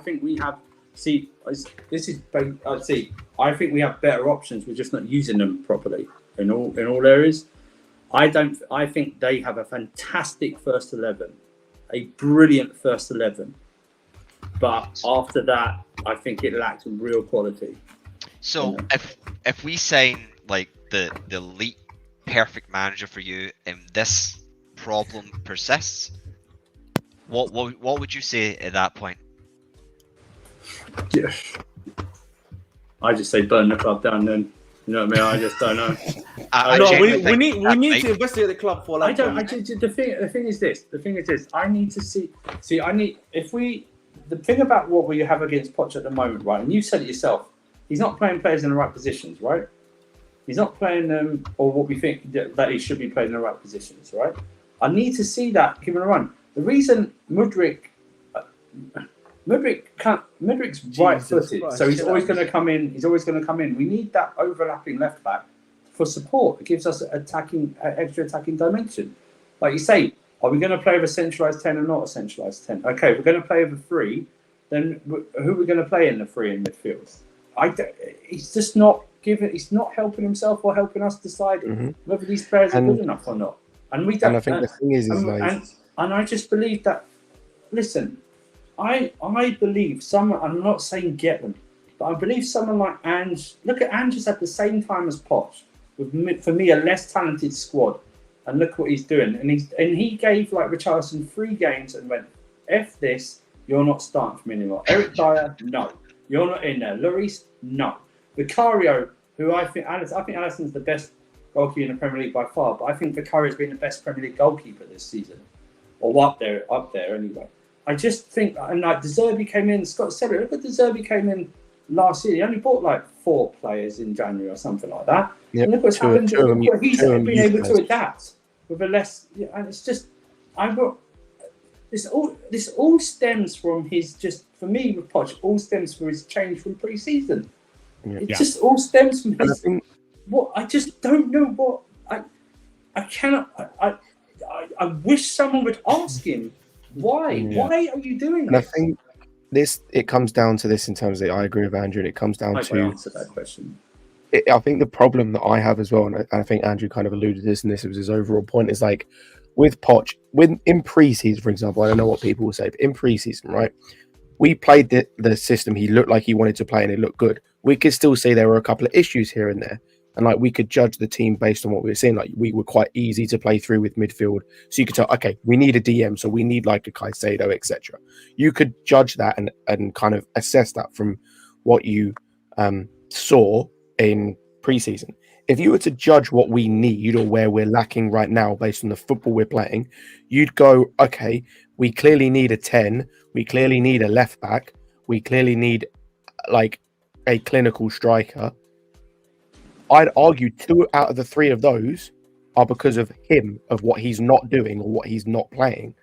think we have. See, this is. I think we have better options. We're just not using them properly in all areas. I think they have a fantastic first 11, a brilliant first 11, but after that, I think it lacks real quality. So if we sign like the elite perfect manager for you and this problem persists, what would you say at that point? Yeah. I just say burn the club down then. You know what I mean? I just don't know. We need to investigate the club for like. The thing is this. I need to see. The thing about what we have against Poch at the moment, right? And you said it yourself. He's not playing players in the right positions, right? He's not playing them, or what we think that he should be playing in the right positions, right? I need to see that given a run. The reason Mudryk Mudryk's right-footed, so he's always going to come in. We need that overlapping left back for support. It gives us extra attacking dimension. Like you say, Are we going to play with a centralised 10 or not a centralised 10? Okay, we're going to play with a 3. Then who are we going to play in the 3 in midfield? He's just not giving. He's not helping himself or helping us decide whether these players are good enough or not. And we don't. And I think the thing is like, and I just believe that. Listen, I believe someone. I'm not saying get them, but I believe someone like Ange. Look at Ange's at the same time as Poch, with for me a less talented squad, and look what he's doing. And he gave like Richarlison 3 games and went, F this. You're not starting for me anymore. Eric Dyer, no. You're not in there. Lloris, no. Vicario, who I think Alisson's the best goalkeeper in the Premier League by far, but I think Vicario's been the best Premier League goalkeeper this season, or up there anyway. I just think, and like De Zerbi came in, Scott said it. Look at De Zerbi came in last year. He only bought like 4 players in January or something like that. Yep. And look what's happened. He's been able to adapt with a less, and it's just This all stems from his, just for me with Poch, all stems from his change from pre-season. It just all stems from his. I just don't know what I cannot. I wish someone would ask him why. Yeah. Why are you doing and this? I think it comes down to this in terms of I agree with Andrew, and it comes down to answer that question. I think the problem that I have as well, and I think Andrew kind of alluded to this, and this was his overall point, is like with Poch, in pre-season, for example, I don't know what people will say, but in pre-season, right, we played the system he looked like he wanted to play, and it looked good. We could still say there were a couple of issues here and there, and like we could judge the team based on what we were seeing. Like we were quite easy to play through with midfield, so you could tell, okay, we need a DM, so we need like a Caicedo, etc. You could judge that and kind of assess that from what you saw in pre-season. If you were to judge what we need or where we're lacking right now based on the football we're playing, you'd go, okay, we clearly need a 10, we clearly need a left back, we clearly need like a clinical striker. I'd argue 2 out of the 3 of those are because of him, of what he's not doing or what he's not playing,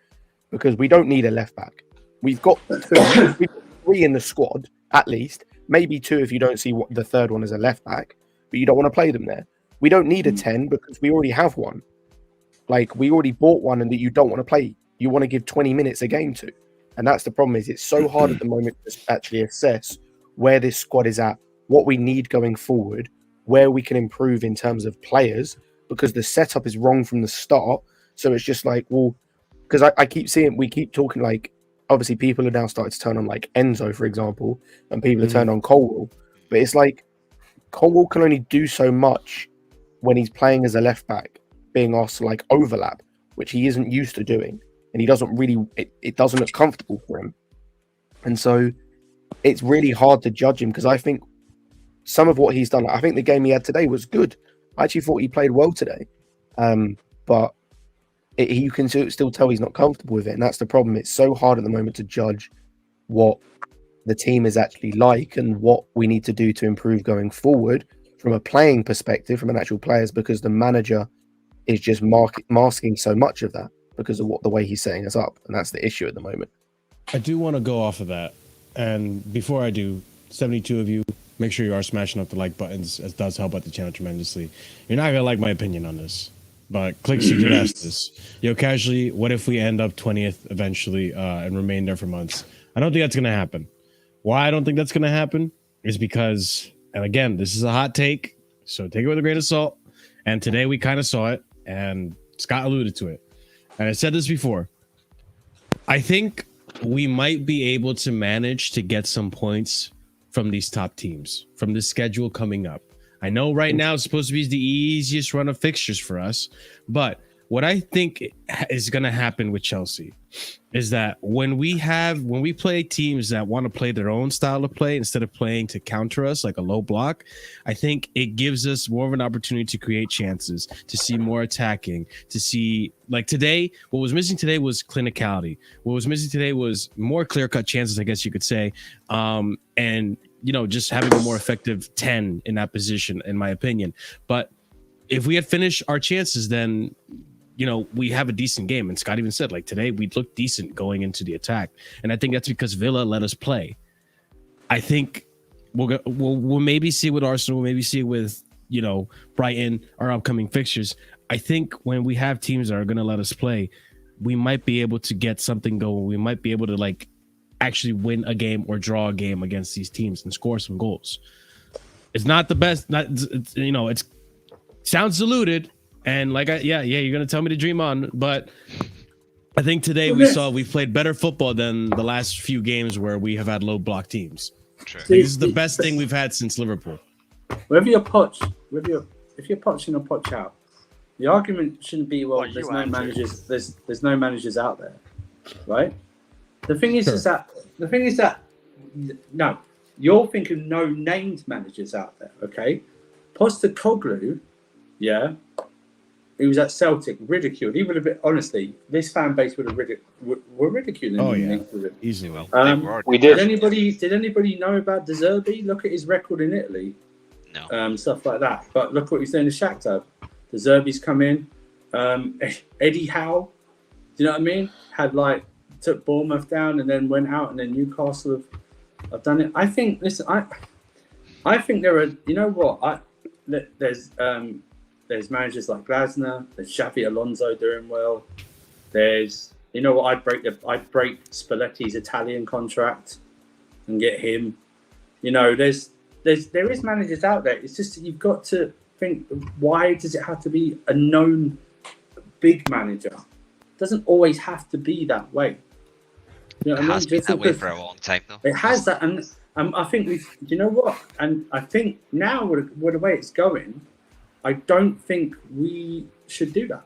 because we don't need a left back. We've got 2, we've got 3 in the squad at least, maybe 2 if you don't see what the third one as a left back, but you don't want to play them there. We don't need a 10 because we already have one. Like we already bought one, and that you don't want to play. You want to give 20 minutes a game to. And that's the problem, is it's so hard at the moment to actually assess where this squad is at, what we need going forward, where we can improve in terms of players, because the setup is wrong from the start. So it's just like, well, because I keep seeing, we keep talking like, obviously people are now starting to turn on like Enzo, for example, and people are turned on Colwell. But it's like, Colwell can only do so much when he's playing as a left back, being asked to like overlap, which he isn't used to doing. And he doesn't really, it doesn't look comfortable for him. And so it's really hard to judge him, because I think some of what he's done, I think the game he had today was good. I actually thought he played well today. But you can still tell he's not comfortable with it. And that's the problem. It's so hard at the moment to judge what the team is actually like and what we need to do to improve going forward from a playing perspective, from an actual players, because the manager is just masking so much of that because of the way he's setting us up. And that's the issue at the moment. I do want to go off of that. And before I do, 72 of you, make sure you are smashing up the like buttons. It does help out the channel tremendously. You're not going to like my opinion on this, but clicks you did ask this. Yo, Casually, what if we end up 20th eventually and remain there for months? I don't think that's going to happen. Why I don't think that's going to happen is because, and again, this is a hot take, so take it with a grain of salt. And today we kind of saw it, and Scott alluded to it. And I said this before. I think we might be able to manage to get some points from these top teams, from the schedule coming up. I know right now it's supposed to be the easiest run of fixtures for us, but what I think is going to happen with Chelsea is that when we play teams that want to play their own style of play instead of playing to counter us like a low block, I think it gives us more of an opportunity to create chances, to see more attacking, to see, like today, what was missing today was clinicality. What was missing today was more clear-cut chances, I guess you could say, and just having a more effective 10 in that position, in my opinion. But if we had finished our chances, then we have a decent game. And Scott even said, like, today we looked decent going into the attack. And I think that's because Villa let us play. I think we'll maybe see it with Arsenal, we'll maybe see it with, Brighton, our upcoming fixtures. I think when we have teams that are going to let us play, we might be able to get something going. We might be able to like actually win a game or draw a game against these teams and score some goals. It's not the best. It's sounds diluted, and like you're gonna tell me to dream on, but I think today we've played better football than the last few games where we have had low block teams. True. This is the best thing we've had since Liverpool. If you're poaching or poach out, the argument shouldn't be there's no managers. There's no managers out there, right? The thing is that no, you're thinking no named managers out there. Okay, Postecoglou, yeah, he was at Celtic, ridiculed. He would have been, honestly, this fan base would have ridiculing him. Easily will. We did. Did anybody know about De Zerbi? Look at his record in Italy. No. Stuff like that. But look what he's doing to Shakhtar. De Zerbi's come in. Eddie Howe, do you know what I mean? Took Bournemouth down and then went out, and then Newcastle have done it. I think. Listen, I think there are. You know what? There's managers like Glasner. There's Xavi Alonso doing well. There's, you know what? I'd break Spalletti's Italian contract and get him. You know, there is managers out there. It's just that you've got to think, why does it have to be a known big manager? It doesn't always have to be that way. You know what I mean? Has been that way for a long time, though. It has that, and I think you know what? And I think now with the way it's going, I don't think we should do that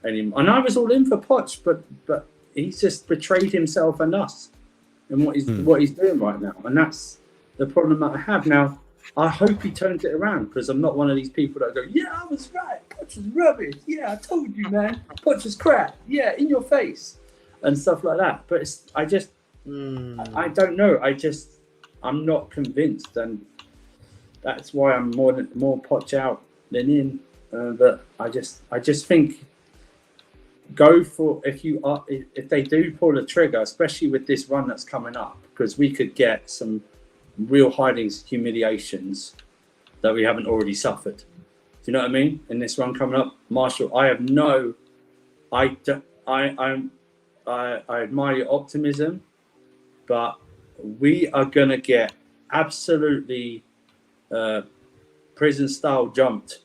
anymore. And I was all in for Poch, but he's just betrayed himself and us and what he's doing right now, and that's the problem that I have now. I hope he turns it around, because I'm not one of these people that go, yeah, I was right, Poch is rubbish, yeah, I told you, man, Poch is crap, yeah, in your face, and stuff like that. But I don't know. I'm not convinced, and that's why I'm more Poch out than in. But I just think, go for, if they do pull the trigger, especially with this run that's coming up, because we could get some real humiliations that we haven't already suffered. Do you know what I mean? In this run coming up, Marshall, I admire your optimism, but we are gonna get absolutely prison style jumped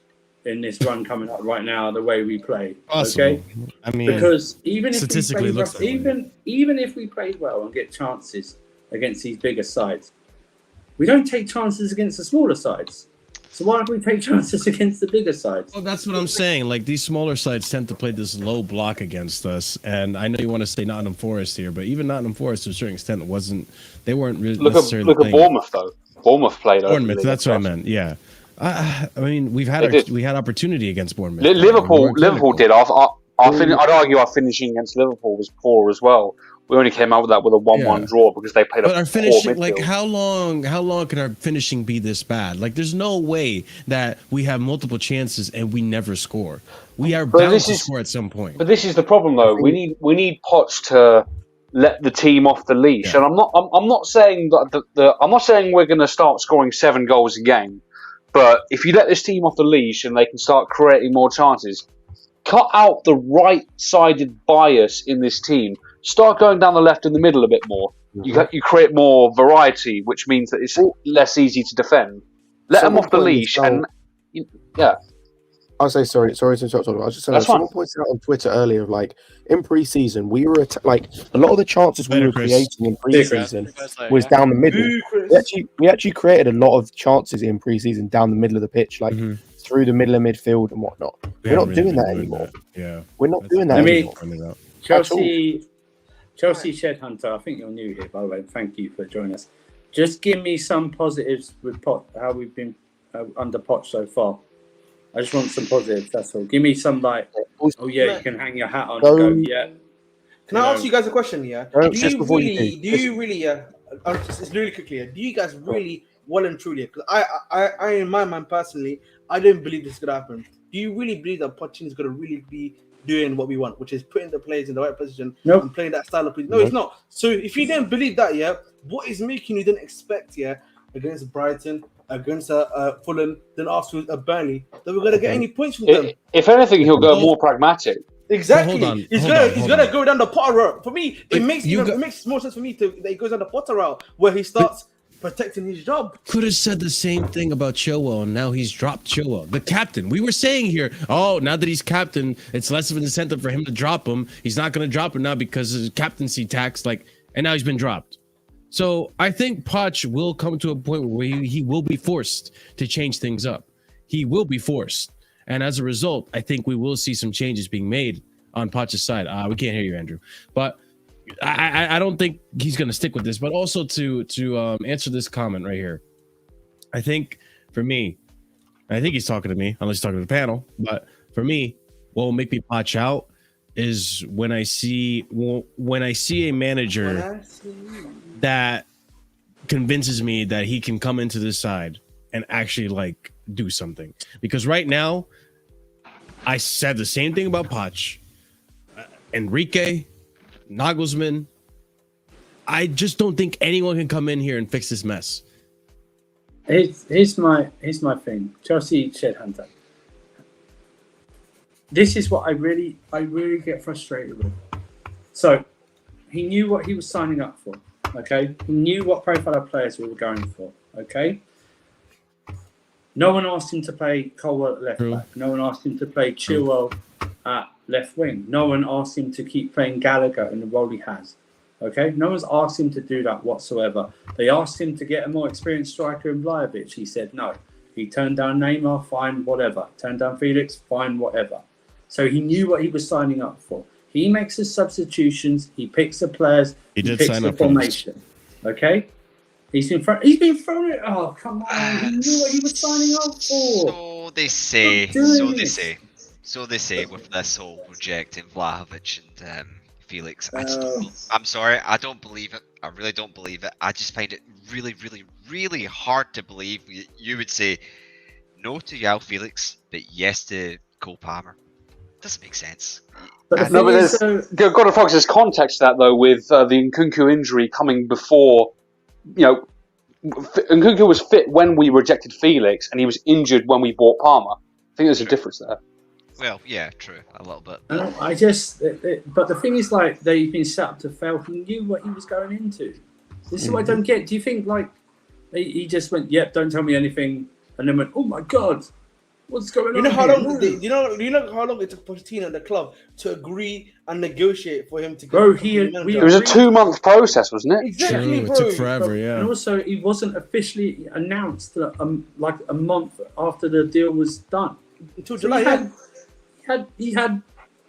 in this run coming up right now, the way we play. Possible. Okay, I mean, because even if we played well and get chances against these bigger sides, we don't take chances against the smaller sides. So why don't we take chances against the bigger sides? Well, that's what I'm saying. Like, these smaller sides tend to play this low block against us, and I know you want to say Nottingham Forest here, but even Nottingham Forest to a certain extent they weren't really necessarily. Look at Bournemouth though. Bournemouth played. Bournemouth. That's what I meant. Yeah. I mean, we had opportunity against Bournemouth. Liverpool did. I'd argue our finishing against Liverpool was poor as well. We only came out with that with a 1-1 draw because they played. But our finishing, like, how long can our finishing be this bad? Like, there's no way that we have multiple chances and we never score. We are bound to score at some point. But this is the problem, though. We need POCH to let the team off the leash, and I'm not saying that I'm not saying we're going to start scoring 7 goals a game. But if you let this team off the leash and they can start creating more chances, cut out the right-sided bias in this team. Start going down the left and the middle a bit more. You create more variety, which means that it's less easy to defend. Let them off the leash, and yeah. I'll say sorry to interrupt. I was just saying, someone pointed out on Twitter earlier, like, in pre-season, we were like, a lot of the chances we were creating in pre-season was down the middle. We actually created a lot of chances in pre-season down the middle of the pitch, like through the middle of midfield and whatnot. We're not doing that anymore. Yeah, we're not doing that anymore. Chelsea Shed Hunter, I think you're new here, by the way. Thank you for joining us. Just give me some positives with how we've been under Poch so far. I just want some positives, that's all. Give me some, like, oh yeah, you can hang your hat on and go, yeah. Can I ask you guys a question, yeah? It's really quickly, do you guys really, well and truly, because I in my mind personally, I don't believe this is going to happen. Do you really believe that Pochettino is going to really be doing what we want, which is putting the players in the right position and playing that style of play? No, it's not. So if you don't believe that, yeah, what is making you then expect, yeah, against Brighton, against Fulham, then Arsenal, Burnley, that we're going to get any points from them? If anything, he'll go more pragmatic. Exactly. Hold on, He's hold gonna on. go down the Potter route. For me, But it makes more sense for me that he goes down the Potter route where he starts protecting his job. Could have said the same thing about Chilwell, and now he's dropped Chilwell, the captain. We were saying here, oh, now that he's captain, it's less of an incentive for him to drop him. He's not going to drop him now because of his captaincy tax, and now he's been dropped. So I think Poch will come to a point where he will be forced to change things up. He will be forced. And as a result, I think we will see some changes being made on Poch's side. We can't hear you, Andrew. But I don't think he's going to stick with this. But also to answer this comment right here, I think for me, and I think he's talking to me, unless he's talking to the panel. But for me, what will make me Poch out is when I see a manager that convinces me that he can come into this side and actually do something. Because right now, I said the same thing about Poch, Enrique, Nagelsmann. I just don't think anyone can come in here and fix this mess. Here's my thing. Chelsea Shed Hunter. This is what I really get frustrated with. So he knew what he was signing up for. Okay, he knew what profile of players we were going for. Okay. No one asked him to play Colwell at left back. No one asked him to play Chilwell at left wing. No one asked him to keep playing Gallagher in the role he has. Okay? No one's asked him to do that whatsoever. They asked him to get a more experienced striker in Vlahovic. He said no. He turned down Neymar, fine, whatever. Turned down Felix, fine, whatever. So he knew what he was signing up for. He makes his substitutions. He picks the players. He picks the formation. Okay? He's been thrown it. Oh, come on. He knew what he was signing up for. So they say with this whole rejecting Vlahovic and Felix. I'm sorry, I don't believe it. I really don't believe it. I just find it really, really, really hard to believe you would say no to João Felix, but yes to Cole Palmer. Doesn't make sense. Got to focus his context to that though, with the Nkunku injury coming before. Nkunku was fit when we rejected Felix, and he was injured when we bought Palmer. I think there's a difference there. Well, yeah, true, a little bit. But the thing is, they've been set up to fail. He knew what he was going into. This is what I don't get. Do you think he just went, "Yep, don't tell me anything," and then went, "Oh my god, what's going on?" You know how long it took Pochettino and the club to agree and negotiate for him to go? It was a 2-month process, wasn't it? Exactly, True. It took forever. Yeah. And also, he wasn't officially announced a month after the deal was done. Until July. He had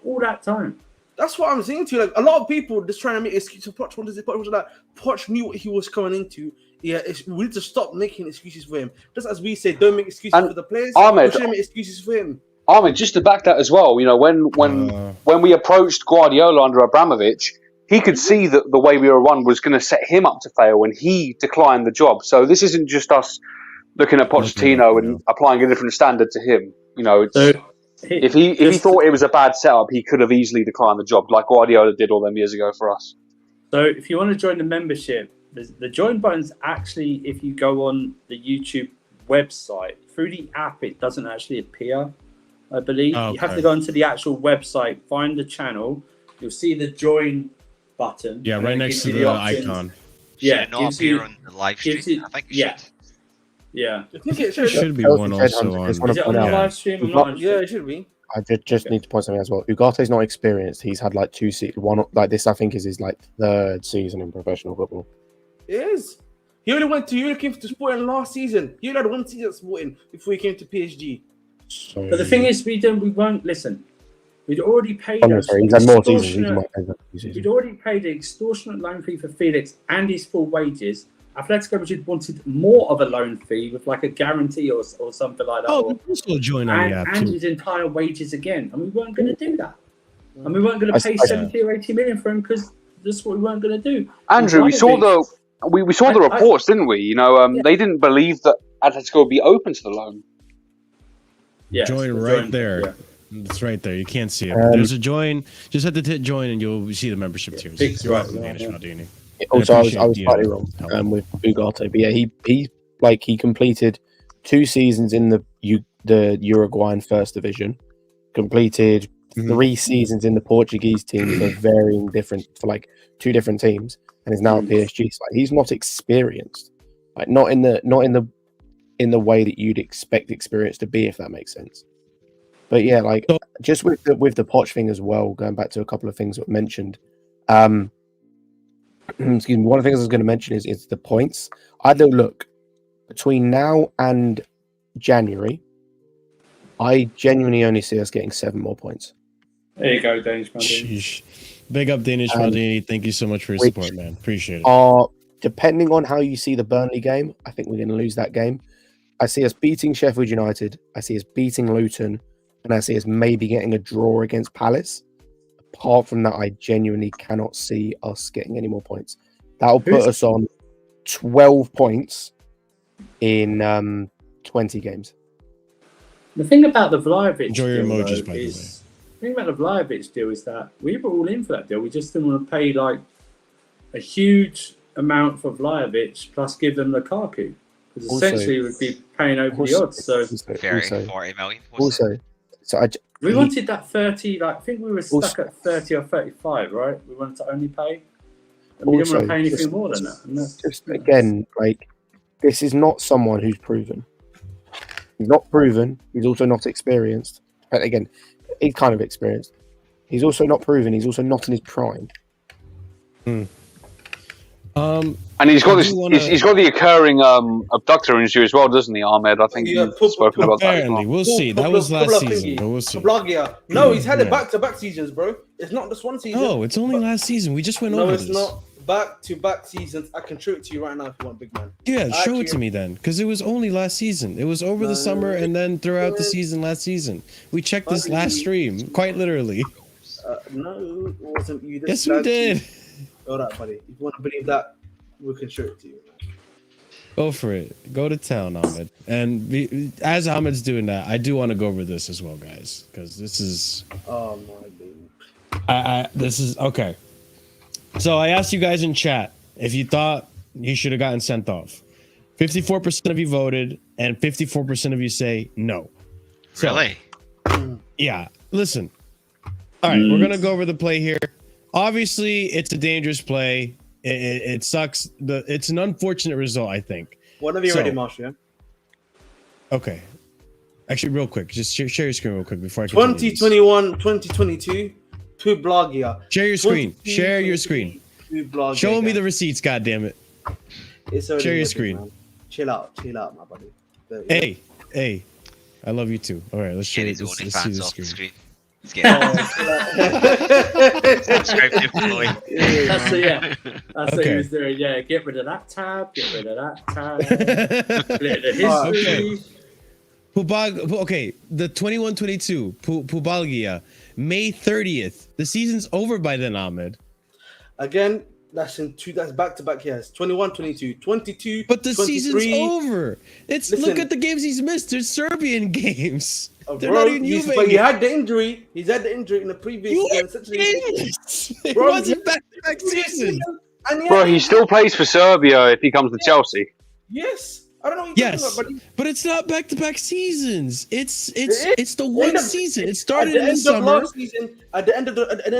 all that time. That's what I'm saying to you. A lot of people just trying to make excuses for Poch. Poch knew what he was coming into. Yeah, we need to stop making excuses for him. Just as we say, don't make excuses for the players. We shouldn't make excuses for him. Ahmed, just to back that as well, when we approached Guardiola under Abramovich, he could see that the way we were run was going to set him up to fail, and he declined the job. So this isn't just us looking at Pochettino and applying a different standard to him. If he thought it was a bad setup, he could have easily declined the job, like Guardiola did all them years ago for us. So if you want to join the membership, the join button's actually, if you go on the YouTube website, through the app, it doesn't actually appear, I believe. Okay. You have to go onto the actual website, find the channel, you'll see the join button. Yeah, right next to the icon. Yeah, not appear on the live stream. I think it should. Yeah. I think it should be one also on. Is it on the live stream? Yeah, it should be. I just need to point something as well. Ugarte's not experienced. He's had 2 seasons. This, I think, is his 3rd season in professional football. It is. He only came to Sporting last season. He only had 1 season at Sporting before he came to PSG. But the thing is, we won't listen. We'd already paid. He's had more seasons. We'd already paid the extortionate loan fee for Felix and his full wages. Atletico Madrid wanted more of a loan fee with a guarantee or something like that. Oh, also join on the app and his entire wages again, and we weren't going to do that. And we weren't going to pay 70 or 80 million for him because that's what we weren't going to do. Andrew, we saw the reports, didn't we? They didn't believe that Atletico would be open to the loan. Yeah, join right there. Yeah. It's right there. You can't see it. There's a join. Just have to hit join, and you'll see the membership tiers. Also, I was slightly wrong with Ugarte, but yeah, he completed 2 seasons in the Uruguayan first division, completed 3 seasons in the Portuguese team for like 2 different teams, and is now at PSG. So like, he's not experienced, like not in the way that you'd expect experience to be, if that makes sense. But yeah, like just with the POCH thing as well, going back to a couple of things that were mentioned. Excuse me. One of the things I was going to mention is the points. I had a look between now and January. I genuinely only see us getting 7 more points. There you go, Danish Maldini. Big up, Danish Maldini. Thank you so much for your support, man. Appreciate it. Depending on how you see the Burnley game, I think we're going to lose that game. I see us beating Sheffield United. I see us beating Luton. And I see us maybe getting a draw against Palace. Apart from that, I genuinely cannot see us getting any more points. That'll put us on 12 points in 20 games. The thing about the Vlahovic Enjoy your deal, emojis, though, by the way. the thing about the Vlahovic deal is that we were all in for that deal. We just didn't want to pay like a huge amount for Vlahovic plus give them Lukaku. Because essentially we'd be paying over the odds. So 40 million. We wanted that 30, like I think we were stuck at 30 or 35, right? We wanted to only pay. And we didn't want to pay anything more than that. And that's, again, like, this is not someone who's proven. He's not proven. He's also not experienced. But again, he's kind of experienced. He's also not proven. He's also not in his prime. And he's got he's got the occurring abductor injury as well, doesn't he, Ahmed? I think he's spoken about that. Apparently, we'll see. That was last season, but we'll see. No, he's had it back-to-back seasons, bro. It's not just one season. No, it's only last season. We just went over this. No, it's not. Back-to-back seasons. I can show it to you right now if you want, big man. Yeah, show it to me then, because it was only last season. It was over the summer and then throughout the season last season. We checked this last stream, quite literally. No, it wasn't you. Yes, we did. All right, buddy. If you want to believe that, we can show it to you. Go for it. Go to town, Ahmed. And as Ahmed's doing that, I do want to go over this as well, guys, because this is. Oh my God. This is okay. So I asked you guys in chat if you thought he should have gotten sent off. 54% of you voted, and 54% of you say no. So, really? Yeah. Listen. All right, we're gonna go over the play here. Obviously, it's a dangerous play. It sucks. It's an unfortunate result, I think. Whenever you're ready, Marshall. Yeah? Okay. Actually, real quick, just share your screen real quick before I can. 2021, 2022. Publagia. Share your screen. Share your screen. Show me the receipts, goddammit. Share your screen. Man. Chill out, my buddy. Hey, I love you too. All right, let's share. Let's see the screen. Let's get subscribe to Chloe. That's what he was doing. Yeah, get rid of that tab. Get rid of that tab. Split the history. Okay, the 21-22 Pubalgia, May 30th. The season's over by then, Ahmed. Again, that's back-to-back years. 21-22, 22. But the 23. season's over. Look at the games he's missed. They're Serbian games. They're not even but he had the injury. He's had the injury in the previous It wasn't back-to-back season. Bro, he still plays for Serbia if he comes to Chelsea. Yes. I don't know what you're talking about, but it's not back-to-back seasons. It's the one season. It started in the summer. At the end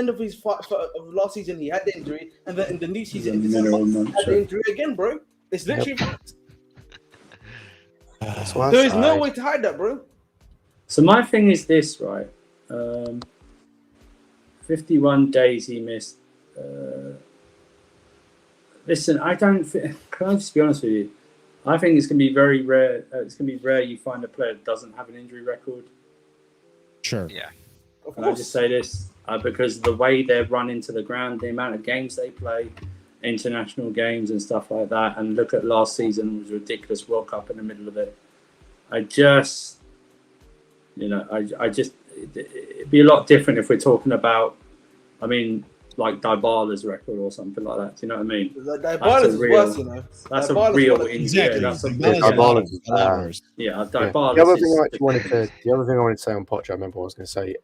of his last season, he had the injury, and then in the new season, he had the injury again, bro. It's literally. There is no way to hide that, bro. So my thing is this, right? 51 days he missed. Listen, can I just be honest with you? I think it's going to be very rare. It's going to be rare you find a player that doesn't have an injury record. Sure. Yeah. Can I just say this? Because the way they're run into the ground, the amount of games they play, international games and stuff like that, and look at last season, it was a ridiculous World Cup in the middle of it. It'd be a lot different if we're talking about, like Dybala's record or something like that. Do you know what I mean? Dybala's is worse, you know. That's a real injury. Exactly. Dybala's is worse. Yeah, Dybala's. The other thing I wanted to say on POCH, I remember what I was going to say,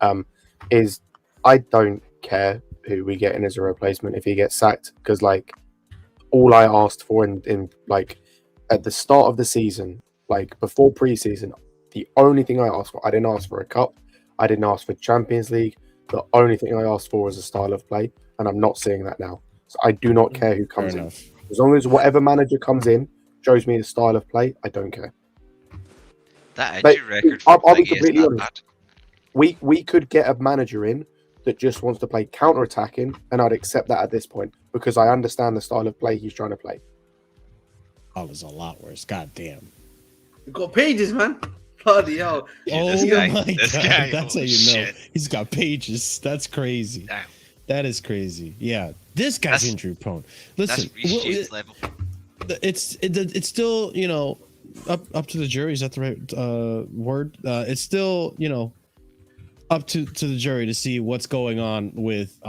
is I don't care who we get in as a replacement if he gets sacked, because like all I asked for in like at the start of the season, like before preseason, the only thing I asked for, I didn't ask for a cup, I didn't ask for Champions League, The only thing I asked for was a style of play, and I'm not seeing that now. So I do not care who comes in. As long as whatever manager comes in shows me the style of play, I don't care. That injury record for I'll be completely isn't that honest. bad. We could get a manager in that just wants to play counter-attacking, and I'd accept that at this point because I understand the style of play he's trying to play. Oh, it's a lot worse. God damn. You got pages, man. Bloody hell. Oh this guy, my this God. guy, That's how oh, you know. shit. He's got pages. That's crazy. Damn. That is crazy. Yeah. This guy's That's- injury prone. Listen, That's reshaped level. it's still, you know, up to the jury. Is that the right word? It's still, you know, up to the jury to see what's going on with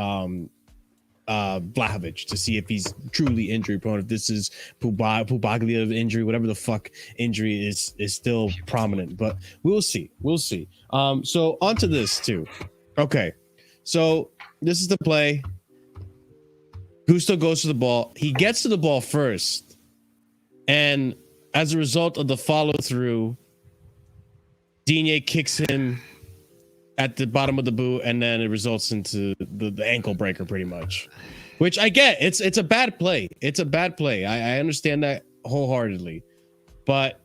Vlahovic, to see if he's truly injury prone, if this is Pubaglia injury, whatever the fuck injury is still prominent. But we'll see. So onto this too. Okay, so this is the play. Gusto goes to the ball. He gets to the ball first, and as a result of the follow through, Digne kicks him at the bottom of the boot, and then it results into the ankle breaker, pretty much. Which I get. It's a bad play. It's a bad play. I understand that wholeheartedly, but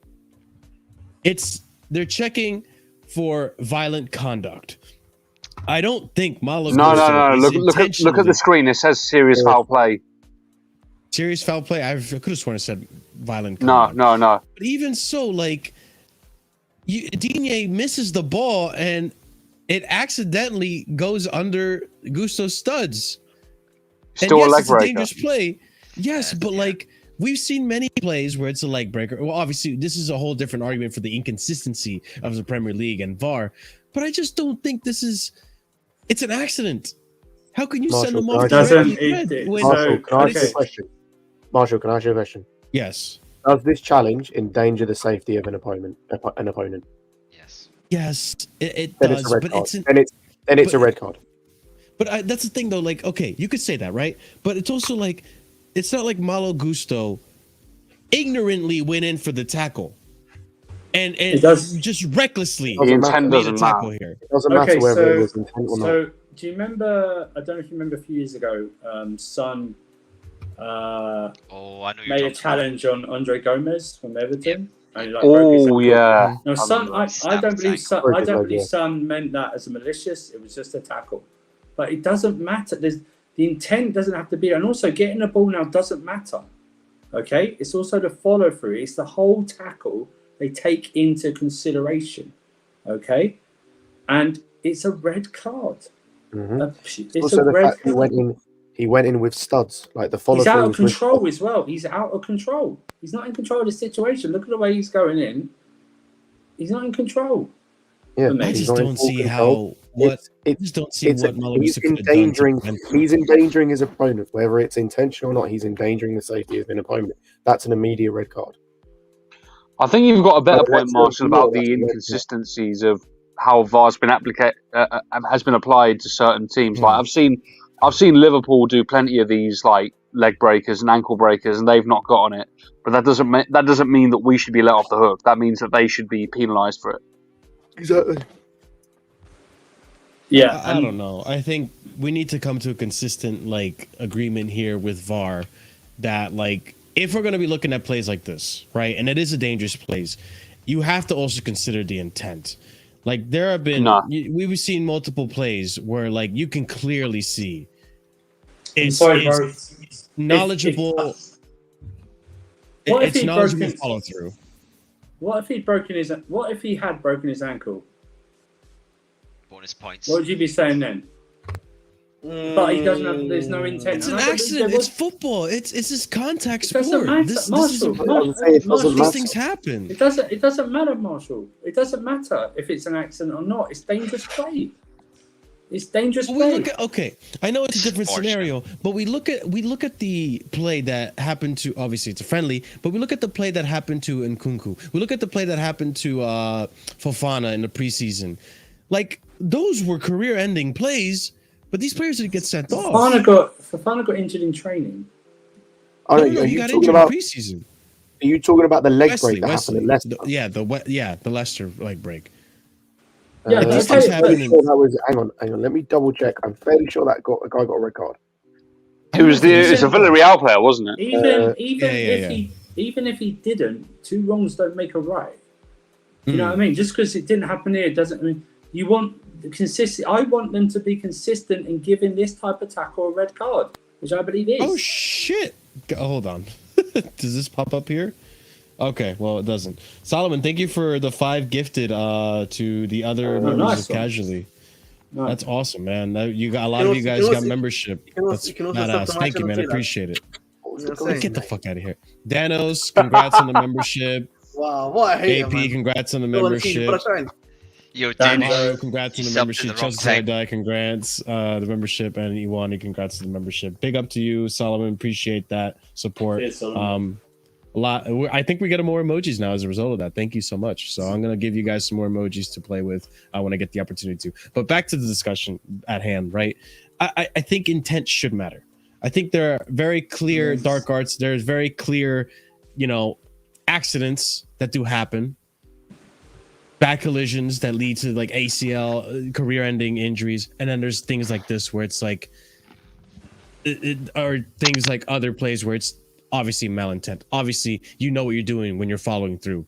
they're checking for violent conduct. I don't think Malo. No. Look at the screen. It says serious foul play. Serious foul play. I could have sworn it said violent conduct. No. But even so, like, Digne misses the ball and it accidentally goes under Gusto's studs. Still and yes, a leg it's breaker. a dangerous play. Yes, but like we've seen many plays where it's a leg breaker. Well, obviously, this is a whole different argument for the inconsistency of the Premier League and VAR. But I just don't think it's an accident. How can you send them off? Marshall, Can I ask you a question? Marshall, can I ask you a question? Yes. Does this challenge endanger the safety of an opponent? Yes, it Then does. it's a red But card. It's a red card. But that's the thing, though. Like, okay, you could say that, right? But it's also like, it's not like Malo Gusto ignorantly went in for the tackle, and It does. just recklessly The intent made a doesn't tackle matter. here. It doesn't matter whether it was intent or not. So, do you remember? I don't know if you remember a few years ago, Son I know made you're a challenge on Andre Gomez from Everton. And he, like, Oh broke his ankle. yeah. Now, Son, I don't believe ankle. Son meant that as a malicious. It was just a tackle, but it doesn't matter. The intent doesn't have to be, and also getting the ball now doesn't matter. Okay, it's also the follow through. It's the whole tackle they take into consideration. Okay, and it's a red card. It's Also, a the red fact card. he went in with studs, like the follow He's out of through. control as well. He's out of control. He's not in control of the situation. Look at the way he's going in. He's not in control. Yeah, I he's just not in don't full see control. I just don't see what Malo he's Gusto could have done. he's endangering his opponent, whether it's intentional or not. He's endangering the safety of an opponent. That's an immediate red card. I think you've got a better Well, point, Marshall, about the inconsistencies of how VAR's been has been applied to certain teams. Like I've seen Liverpool do plenty of these like leg breakers and ankle breakers, and they've not got on it. But that doesn't mean that we should be let off the hook. That means that they should be penalised for it. Exactly. Yeah, I don't know. I think we need to come to a consistent like agreement here with VAR that like if we're going to be looking at plays like this, right, and it is a dangerous plays, you have to also consider the intent. Like there have been, we've seen multiple plays where like you can clearly see it's knowledgeable. It's knowledgeable follow through. What if he had broken his ankle? Bonus points. What would you be saying then? But he doesn't have. There's no intent. It's an accident. It's football. It's this contact sport. Marshall, these things happen. It doesn't matter, Marshall. It doesn't matter if it's an accident or not. It's dangerous play. It's dangerous play. Okay, I know it's a different scenario, but we look at the play that happened to, obviously it's a friendly, but we look at the play that happened to Nkunku. We look at the play that happened to Fofana in the preseason. Like those were career-ending plays. But these players didn't get sent off. Fofana got injured in training. No, he got injured in preseason. Are you talking about the leg break that happened at Leicester? The Leicester leg break. Yeah, these I'm things fairly happen. sure that was. Hang on. Let me double check. I'm fairly sure that a guy got a red card. It was a Villarreal player, wasn't it? Even if he didn't, two wrongs don't make a right. You know what I mean? Just because it didn't happen here doesn't mean you want the consistent. I want them to be consistent in giving this type of tackle a red card, which I believe is. Oh shit! Hold on. Does this pop up here? Okay, well it doesn't. Solomon, thank you for the 5 gifted to the other members of Casually. Nice. That's awesome, man. You got a lot of you guys got membership. That's badass. Thank you, man. I appreciate it. Get the fuck out of here. Danos, congrats on the membership. Wow, what a hater, AP, man. congrats on the membership. Yo, Mario, congrats on the membership. Chelsea Side, congrats the membership, and Iwani, congrats to the membership. Big up to you, Solomon. Appreciate that support. A lot. I think we get more emojis now as a result of that. Thank you so much. So I'm gonna give you guys some more emojis to play with when I get the opportunity to. But back to the discussion at hand, right? I think intent should matter. I think there are very clear dark arts. There's very clear, accidents that do happen. Back collisions that lead to like ACL, career-ending injuries, and then there's things like this where it's like, or things like other plays where it's obviously malintent. Obviously, you know what you're doing when you're following through.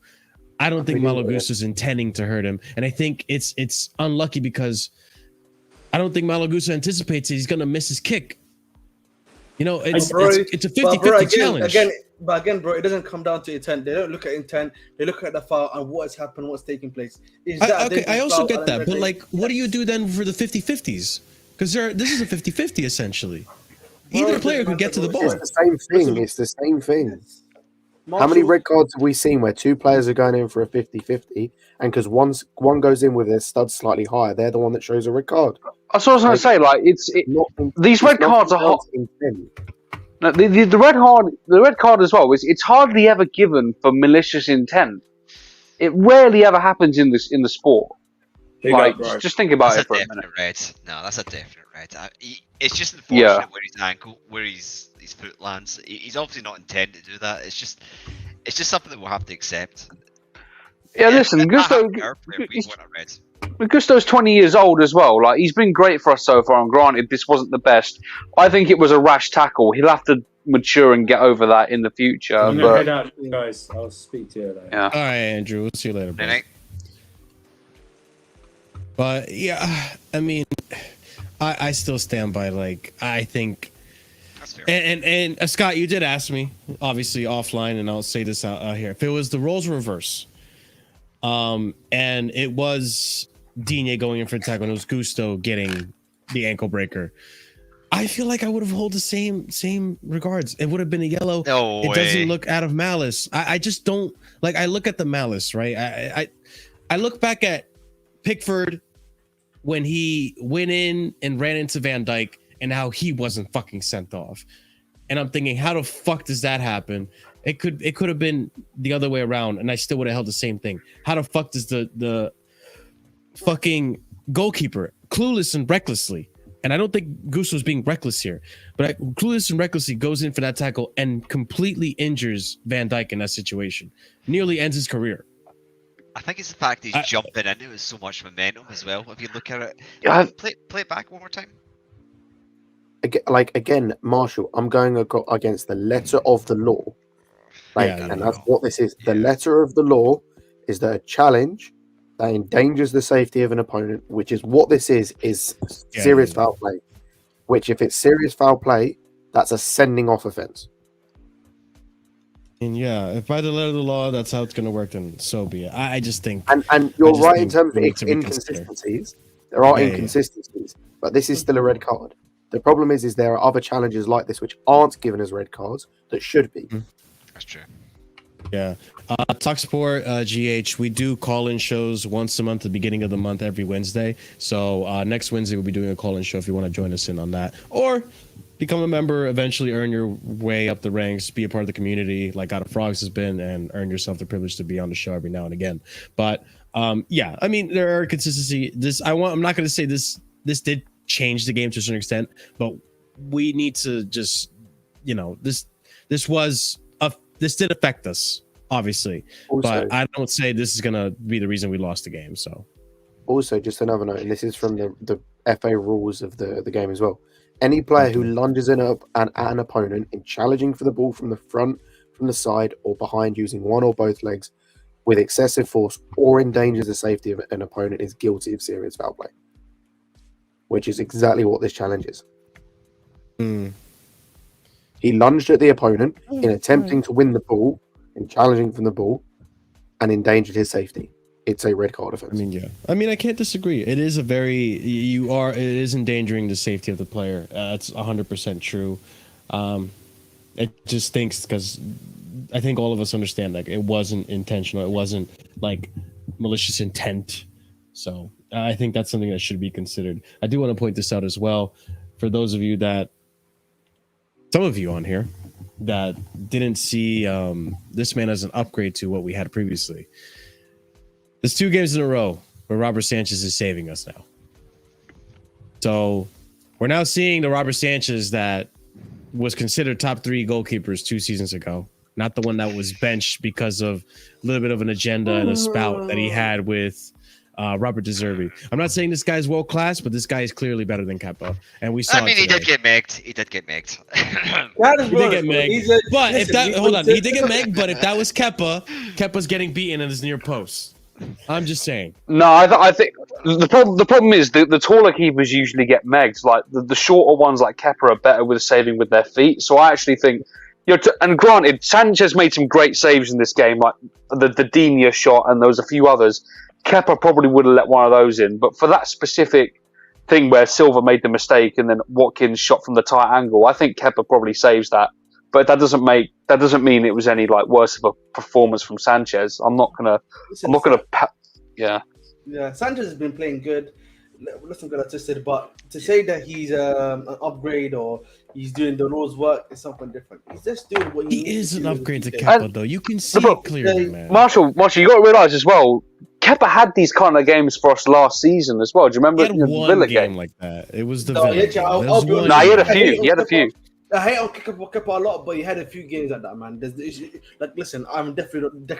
I don't think Malo Gusto is intending to hurt him, and I think it's unlucky because I don't think Malo Gusto anticipates that he's gonna miss his kick. It's a 50-50 challenge. But again, bro, it doesn't come down to intent. They don't look at intent. They look at the foul and what has happened, what's taking place. I also get that, but like, what do you do then for the 50-50s? Because this is a 50-50 essentially. Either player could get to the ball. It's the same thing. It's the same thing. How many red cards have we seen where 2 players are going in for a 50-50, and because one goes in with their studs slightly higher, they're the one that shows a red card? That's what I was going to say. Like, these red cards are hot. No, the red card as well. It's hardly ever given for malicious intent. It rarely ever happens in the sport. Just think about it for a minute. Red. No, that's a definite red. It's just unfortunate where his ankle, where his foot lands. He's obviously not intended to do that. It's just something that we'll have to accept. Yeah, listen, Gusto's 20 years old as well. Like, he's been great for us so far, and granted, this wasn't the best. I think it was a rash tackle. He'll have to mature and get over that in the future. I'm gonna head out, guys. I'll speak to you later. Yeah. All right, Andrew. We'll see you later, bro. But yeah, I mean, I still stand by, like, I think. That's fair. And Scott, you did ask me, obviously offline, and I'll say this out here. If it was the roles reverse, and it was Digne going in for the tackle, and it was Gusto getting the ankle breaker, I feel like I would have held the same regards. It would have been a yellow. No way. It doesn't look out of malice. I just don't like. I look at the malice, right? I look back at Pickford when he went in and ran into Van Dijk and how he wasn't fucking sent off, and I'm thinking, how the fuck does that happen? It could have been the other way around, and I still would have held the same thing. How the fuck does the fucking goalkeeper clueless and recklessly? And I don't think Gusto's being reckless here, but clueless and recklessly goes in for that tackle and completely injures Van Dijk in that situation. Nearly ends his career. I think it's the fact he's jumping into it with so much momentum as well. If you look at it, play it back one more time. Again, Marshall, I'm going against the letter of the law. And that's what this is. The letter of the law is that a challenge that endangers the safety of an opponent, which is what this is serious foul play. Which, if it's serious foul play, that's a sending off offense. And if by the letter of the law, that's how it's going to work, then so be it. I just think, and you're right in terms of inconsistencies. There are inconsistencies, but this is still a red card. The problem is there are other challenges like this which aren't given as red cards that should be. That's true. Yeah. Talksport GH, we do call-in shows once a month at the beginning of the month every Wednesday. So next Wednesday we'll be doing a call-in show if you want to join us in on that. Or become a member, eventually earn your way up the ranks, be a part of the community like God of Frogs has been, and earn yourself the privilege to be on the show every now and again. But I mean, there are consistency. I'm not going to say this did change the game to a certain extent, but we need to just, this did affect us, obviously, but I don't say this is gonna be the reason we lost the game. So, Also, just another note, and this is from the FA rules of the game as well. Any player who lunges in at an opponent in challenging for the ball from the front, from the side, or behind using one or both legs with excessive force or endangers the safety of an opponent is guilty of serious foul play. Which is exactly what this challenge is. He lunged at the opponent in attempting to win the ball, in challenging from the ball, and endangered his safety. It's a red card offense. I mean, I can't disagree. It is it is endangering the safety of the player. That's 100% true. It just stinks because I think all of us understand that it wasn't intentional. It wasn't like malicious intent. So I think that's something that should be considered. I do want to point this out as well for those of you some of you on here that didn't see this man as an upgrade to what we had previously. There's 2 games in a row where Robert Sanchez is saving us now. So we're now seeing the Robert Sanchez that was considered top 3 goalkeepers 2 seasons ago. Not the one that was benched because of a little bit of an agenda and a spout that he had with Robert De Zerbi. I'm not saying this guy's world class, but this guy is clearly better than Kepa. And we saw he did get megged. He did get megged. He did get megged. But he did get megged, but if that was Kepa's getting beaten in his near post. I'm just saying. No, I think the problem is the taller keepers usually get megged. Like the shorter ones, like Kepa, are better with saving with their feet. So I actually think, and granted, Sanchez made some great saves in this game, like the Dina shot, and there was a few others. Kepa probably would have let one of those in, but for that specific thing where Silva made the mistake and then Watkins shot from the tight angle, I think Kepa probably saves that. But that doesn't mean it was any like worse of a performance from Sanchez. Yeah, Sanchez has been playing good. Listen, good assisted, but to say that he's an upgrade or he's doing the Lord's work is something different. He's just doing what he is an upgrade to Kepa, though. You can see it clearly, man. Marshall, you got to realize as well, Kepa had these kind of games for us last season as well. Do you remember the Villa game like that? It was the Villa game. He had a few. He had a few. I hate on Kepa a lot, but he had a few games like that, man. There's the issue. Like, listen, I'm definitely not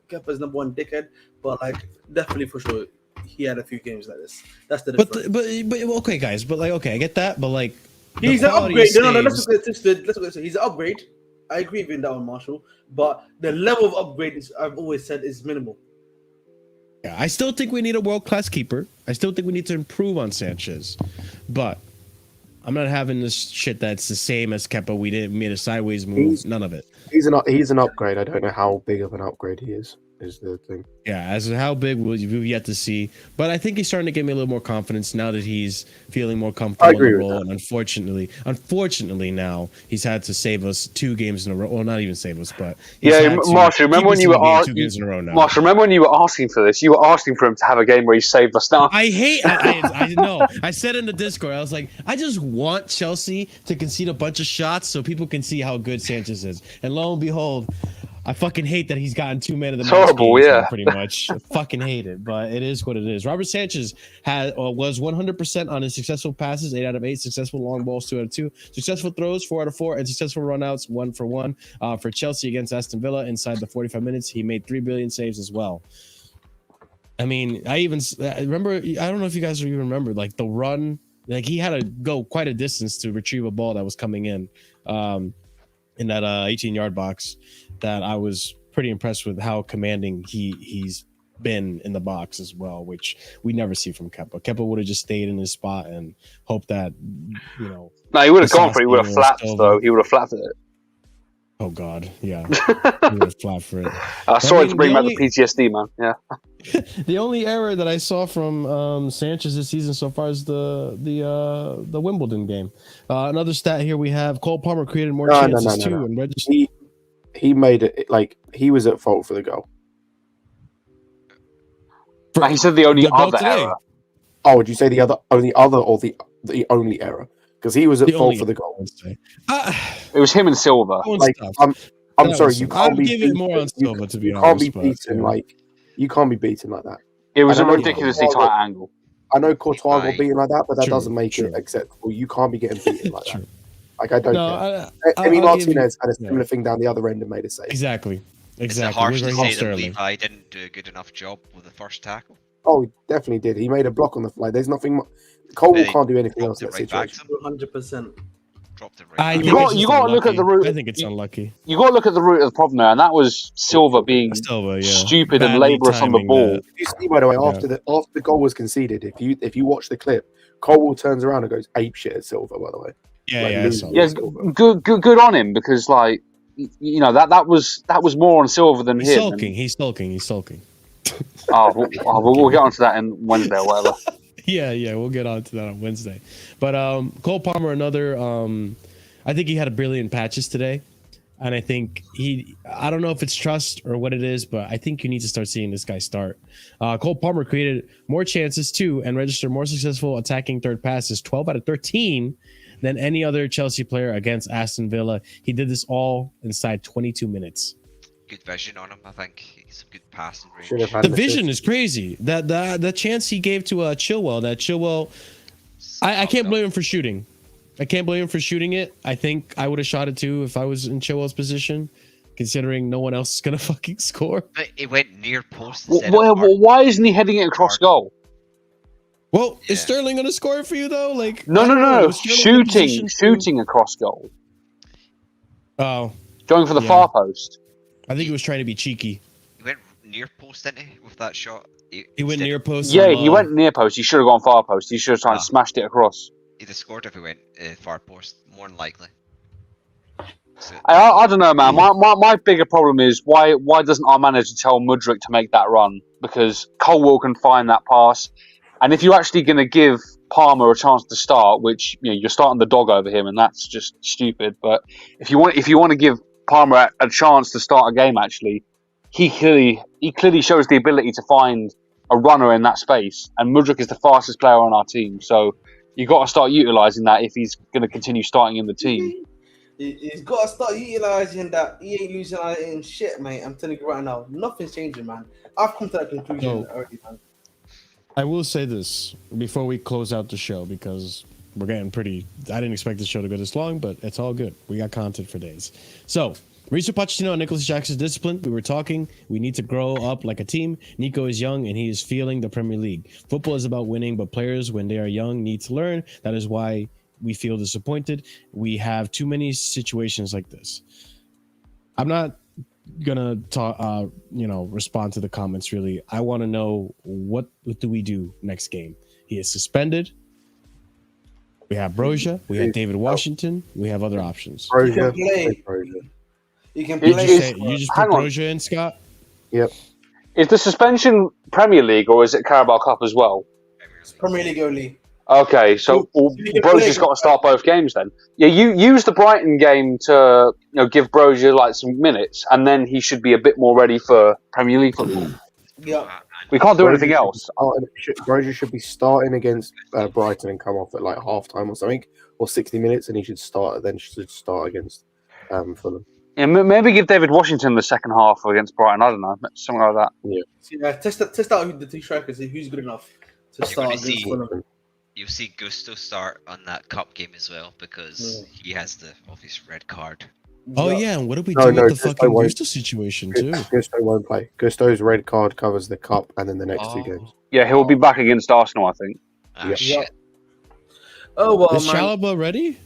Kepa's number 1 dickhead, but like, definitely for sure, he had a few games like this. That's the difference. But okay, guys. But like, okay, I get that. But like, he's an upgrade. No, let's go. He's an upgrade. I agree with that one, Marshall. But the level of upgrade, I've always said, is minimal. Yeah, I still think we need a world-class keeper. I still think we need to improve on Sanchez, but I'm not having this shit that's the same as Kepa. We made a sideways move. None of it. He's an upgrade. I don't know how big of an upgrade he is the thing. Yeah, as to how big we've yet to see. But I think he's starting to give me a little more confidence now that he's feeling more comfortable in the role. And unfortunately now he's had to save us 2 games in a row. Well, not even save us, but Marshall, remember when you were 2 games in a row now. Marshall, remember when you were asking for this? You were asking for him to have a game where he saved us. Now I know. I said in the Discord, I was like, I just want Chelsea to concede a bunch of shots so people can see how good Sanchez is. And lo and behold, I fucking hate that he's gotten 2 men of the match. Horrible, yeah. Pretty much. I fucking hate it, but it is what it is. Robert Sanchez was 100% on his successful passes, 8 out of 8, successful long balls, 2 out of 2, successful throws, 4 out of 4, and successful runouts, 1 for 1. For Chelsea against Aston Villa, inside the 45 minutes, he made 3 billion saves as well. I mean, I remember. I don't know if you guys even remember, like the run. Like he had to go quite a distance to retrieve a ball that was coming in that 18-yard box. That I was pretty impressed with how commanding he's been in the box as well, which we never see from Kepa. Kepa would have just stayed in his spot and hoped that, No, he would have gone for it. He would have flapped, though. He would have flapped it. Oh, God. Yeah. He would have flapped for it. Sorry to bring back the PTSD, man. Yeah. The only error that I saw from Sanchez this season so far is the Wimbledon game. Another stat here we have Cole Palmer created more chances too and registered. He made it like he was at fault for the goal. He said the only other error. Oh, would you say the only only error? Because he was at fault for the goal. It was him and Silva. Like, I'm sorry, you can't be beaten. More on Silva, to be honest. You can't be beaten you can't be beaten like that. It was a ridiculously tight angle. I know Courtois got beaten like that, but that doesn't make it acceptable. You can't be getting beaten like that. Like, I don't know. Martinez had a similar thing down the other end and made a save. Exactly. Is it harsh to say that Levi didn't do a good enough job with the first tackle? Oh, he definitely did. He made a block on the fly. There's nothing. Colwell can't do anything else in that situation. 100%. Dropped it right. You got to look at the root. I think it's unlucky. You got to look at the root of the problem there, and that was Silva being stupid and laborious on the ball. You see, by the way, after the goal was conceded, if you watch the clip, Colwell turns around and goes ape shit at Silva. By the way, good on him, because like, you know, that was more on Silva than him. He's sulking. We'll get onto that on Wednesday or whatever. Yeah, we'll get on to that on Wednesday. But Cole Palmer, another. I think he had a brilliant patches today, and I think I don't know if it's trust or what it is, but I think you need to start seeing this guy start. Cole Palmer created more chances too, and registered more successful attacking third passes, 12 out of 13, than any other Chelsea player against Aston Villa. He did this all inside 22 minutes. Good vision on him, I think. He's a good passing range. The vision is crazy. That chance he gave to Chilwell, I can't blame him for shooting. I can't blame him for shooting it. I think I would have shot it too if I was in Chilwell's position, considering no one else is gonna fucking score. But it went near post. Why isn't he heading it across goal? Well, is Sterling gonna score for you though? Like no. Shooting across goal. Oh, going for the far post. I think he was trying to be cheeky. He went near post, didn't he, with that shot? He went near post. Yeah, he went near post. He should have gone far post. He should have tried and smashed it across. He'd have scored if he went far post, more than likely. So, I don't know, man. My bigger problem is why doesn't our manager tell Mudryk to make that run? Because Colwell can find that pass, and if you're actually going to give Palmer a chance to start, which you're starting the dog over him, and that's just stupid. But if you want to give Palmer a chance to start a game, actually, he clearly shows the ability to find a runner in that space, and Mudryk is the fastest player on our team, so you got to start utilising that if he's going to continue starting in the team. He's got to start utilising that. He ain't losing out in shit, mate. I'm telling you right now, nothing's changing, man. I've come to that conclusion already, man. I will say this before we close out the show, because we're getting pretty. I didn't expect the show to go this long, but it's all good. We got content for days. So, Mauricio Pochettino and Nicolas Jackson's discipline. We were talking. We need to grow up like a team. Nico is young and he is feeling the Premier League. Football is about winning, but players, when they are young, need to learn. That is why we feel disappointed. We have too many situations like this. I'm not gonna talk. Respond to the comments. Really, I want to know what do we do next game? He is suspended. We have Broja. We have David Washington. We have other options. Broja. You can play. You just put Broja in, Scott? Yep. Is the suspension Premier League or is it Carabao Cup as well? It's Premier League only. Okay, so Broja's got to start both games then. Yeah, you use the Brighton game to give Broja like some minutes, and then he should be a bit more ready for Premier League football. Yeah. We can't do anything else. Broja should be starting against Brighton and come off at like half time or something, or 60 minutes, and he should start against Fulham. Yeah, maybe give David Washington the second half against Brighton. I don't know, something like that. Yeah. Test out the two strikers, who's good enough to start against Fulham. You'll see Gusto start on that cup game as well, because he has the obvious red card. Oh yeah, and what do we do with the fucking Gusto situation too? Gusto won't play. Gusto's red card covers the cup and then the next two games. Yeah, he'll be back against Arsenal, I think. Shit. Oh well, is Chalobah ready?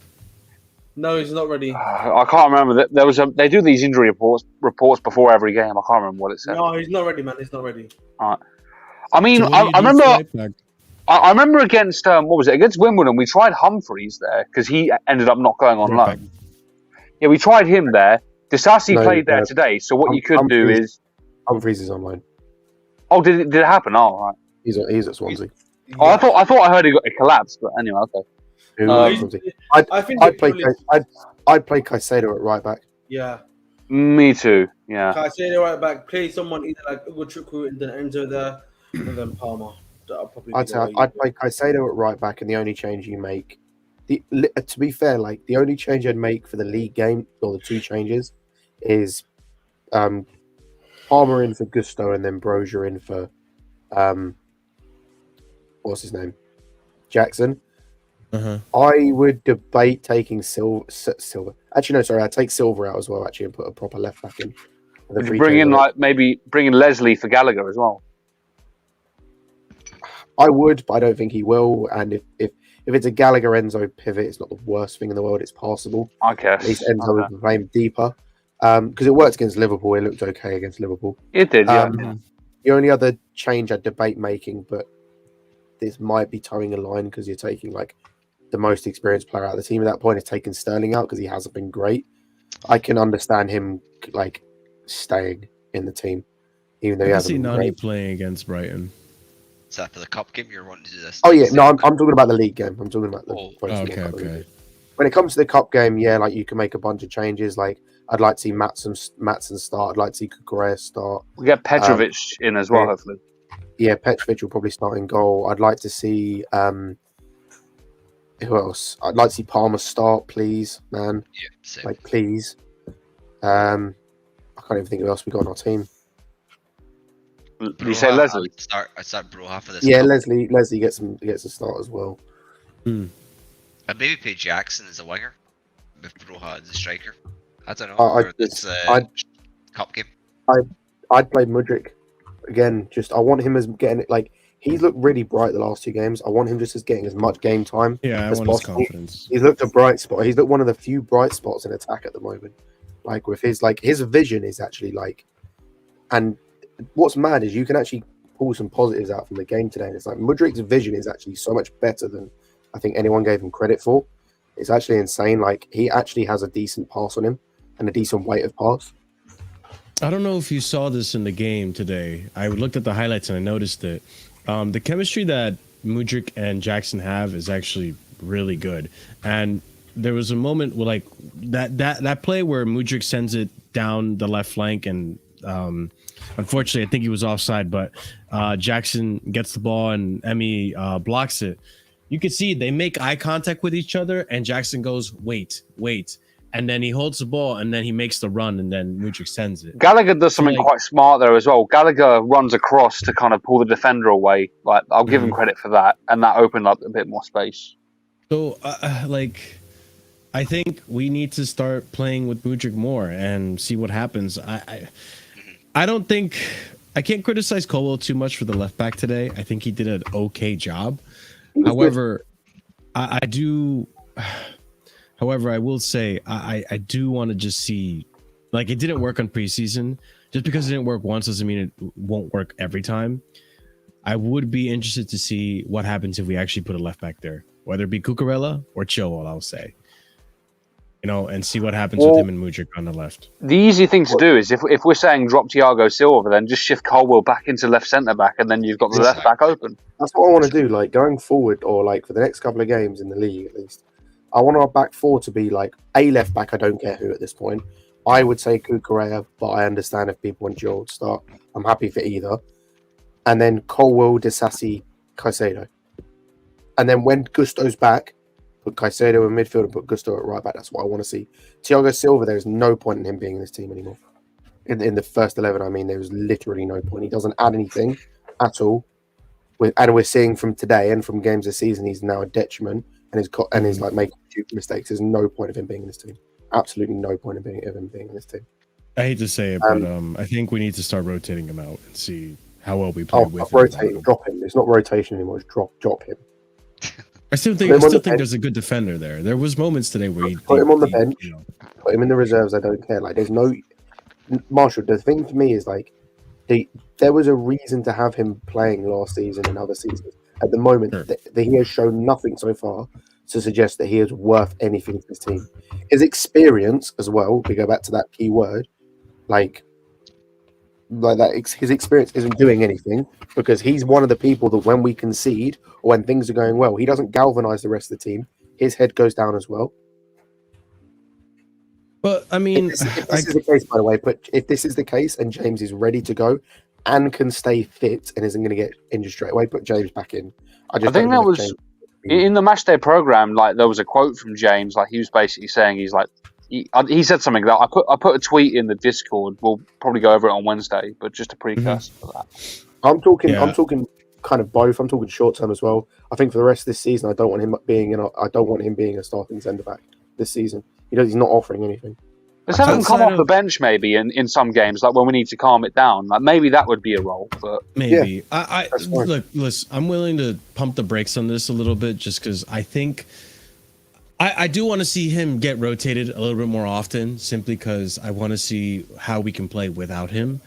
No, he's not ready. I can't remember. There was they do these injury reports before every game. I can't remember what it said. No, he's not ready, man. He's not ready. All right. I mean, so I remember against against Wimbledon, we tried Humphreys there because he ended up not going on loan. Yeah, we tried him there. Disasi played there today, so what you could do is Humphreys is on loan. Oh, did it happen? Oh, right. He's at Swansea. Oh, I thought I heard it collapsed, but anyway, okay. I'd play Caicedo at right back. Yeah. Me too. Yeah. Caicedo right back. Play someone either like Ugochukwu and then Enzo there, and then Palmer. I'd play Caicedo at right back, and the only change you make, to be fair, like the only change I'd make for the league game, or the two changes, is Palmer in for Gusto and then Broja in for what's his name, Jackson. I would debate taking Silva. Actually, no, sorry, I'd take Silva out as well. Actually, and put a proper left back in. Bring in Leslie for Gallagher as well. I would, but I don't think he will. And if it's a Gallagher Enzo pivot, it's not the worst thing in the world. It's passable. I guess. At least Enzo would be playing deeper. Because it worked against Liverpool. It looked okay against Liverpool. It did, yeah. The only other change I'd debate making, but this might be towing a line because you're taking like the most experienced player out of the team at that point, is taking Sterling out because he hasn't been great. I can understand him like staying in the team, even though he hasn't been Nani great. playing against Brighton. Is that for the cup game you're wanting to do this? Oh yeah, no, I'm talking about the league game. I'm talking about the Okay. When it comes to the cup game, yeah, like you can make a bunch of changes. Like I'd like to see Matson start. I'd like to see Kukurea start. We get Petrovic in as well, hopefully. Yeah, Petrovic will probably start in goal. I'd like to see who else? I'd like to see Palmer start, please, man. Yeah, same. Like please. I can't even think of who else we got on our team. Did you say Leslie? I'd start Broha for this. Yeah, cup. Leslie gets a start as well. I'd maybe play Jackson as a winger with Broha as a striker. I don't know. Cup game. I'd play Mudryk again. Just I want him as getting like he's looked really bright the last 2 games. I want him just as getting as much game time as want possible. His confidence. He's looked a bright spot. He's looked one of the few bright spots in attack at the moment. Like with his vision is actually like, and what's mad is you can actually pull some positives out from the game today. And it's like Mudryk's vision is actually so much better than I think anyone gave him credit for. It's actually insane. Like he actually has a decent pass on him and a decent weight of pass. I don't know if you saw this in the game today. I looked at the highlights and I noticed it. The chemistry that Mudryk and Jackson have is actually really good. And there was a moment where like that play where Mudryk sends it down the left flank and unfortunately I think he was offside, but Jackson gets the ball and Emmy blocks it. You can see they make eye contact with each other and Jackson goes, wait. And then he holds the ball and then he makes the run and then Mudryk sends it. Gallagher does something quite smart there as well. Gallagher runs across to kind of pull the defender away. Like I'll give him credit for that. And that opened up a bit more space. So I think we need to start playing with Mudryk more and see what happens. I don't think I can't criticize Colwell too much for the left back today. I think he did an okay job. However, I will say I do want to just see, like, it didn't work on preseason. Just because it didn't work once doesn't mean it won't work every time. I would be interested to see what happens if we actually put a left back there, whether it be Cucurella or Chilwell, I'll say. You know, and see what happens with him and Mudryk on the left. The easy thing to do is if we're saying drop Thiago Silva, then just shift Colwell back into left centre back, and then you've got the left back open. That's what I want to do. Like going forward, or like for the next couple of games in the league, at least, I want our back four to be like a left back. I don't care who at this point. I would say Kukurea, but I understand if people want Joel to start. I'm happy for either. And then Colwell, Disasi, Caicedo. And then when Gusto's back, put Caicedo in midfield and put Gusto at right back. That's what I want to see. Thiago Silva, there's no point in him being in this team anymore. In the first 11, I mean, there was literally no point. He doesn't add anything at all. And we're seeing from today and from games this season, he's now a detriment and is like making stupid mistakes. There's no point of him being in this team. Absolutely no point of him being in this team. I hate to say it, but I think we need to start rotating him out and see how well we play with him. Rotate, drop him. It's not rotation anymore. It's drop him. I still think there's a good defender there. There was moments today where put him on the bench, put him in the reserves. I don't care. Like there's no Marshall. The thing for me is like there was a reason to have him playing last season and other seasons. At the moment, he has shown nothing so far to suggest that he is worth anything to this team. His experience as well. We go back to that key word, like that. His experience isn't doing anything because he's one of the people that when we concede or when things are going well, he doesn't galvanize the rest of the team. His head goes down as well. But I mean, if this is the case, by the way, but if this is the case and James is ready to go and can stay fit and isn't going to get injured straight away, put James back in. I think that was in the matchday program. Like there was a quote from James. Like he was basically saying he's like he said something that I put a tweet in the Discord. We'll probably go over it on Wednesday, but just a precursor for that. I'm talking kind of both. I'm talking short term as well. I think for the rest of this season, I don't want him being a starting centre back this season. He's not offering anything. Let's have him come off the bench maybe in some games, like when we need to calm it down. Like maybe that would be a role. But maybe. Yeah, I look, listen, I'm willing to pump the brakes on this a little bit just because I think I do want to see him get rotated a little bit more often, simply because I want to see how we can play without him.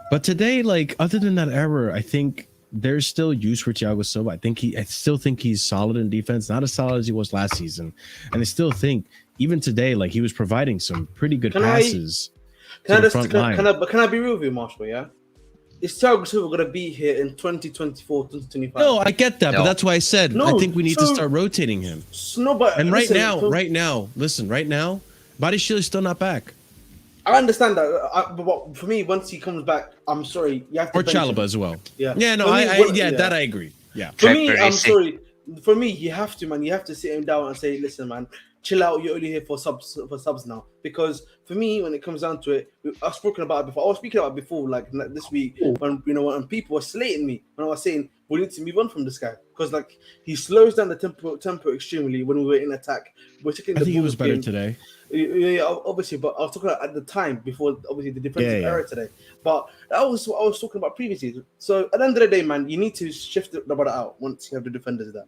But today, like, other than that error, I think there's still use for Thiago Silva. I still think he's solid in defense, not as solid as he was last season. And I still think even today, like, he was providing some pretty good passes. Can I be real with you, Marshall? Yeah. Is Thiago Silva going to be here in 2024, 2025? No, I get that, but that's why I said I think we need to start rotating him. Right now, Badiashile is still not back. I understand that, but for me, once he comes back, I'm sorry, you have to. Or Chalobah as well. Yeah, that I agree. Yeah. For me, I'm sorry. For me, you have to, man. You have to sit him down and say, "Listen, man, chill out. You're only here for subs now." Because for me, when it comes down to it, I've spoken about it before. I was speaking about it before, like this week, when when people were slating me when I was saying we need to move on from this guy because like he slows down the tempo extremely when we were in attack. I think he was better today. Yeah, obviously, but I was talking about at the time before, obviously, the defensive error today. But that was what I was talking about previously. So at the end of the day, man, you need to shift the ball out once you have the defenders there.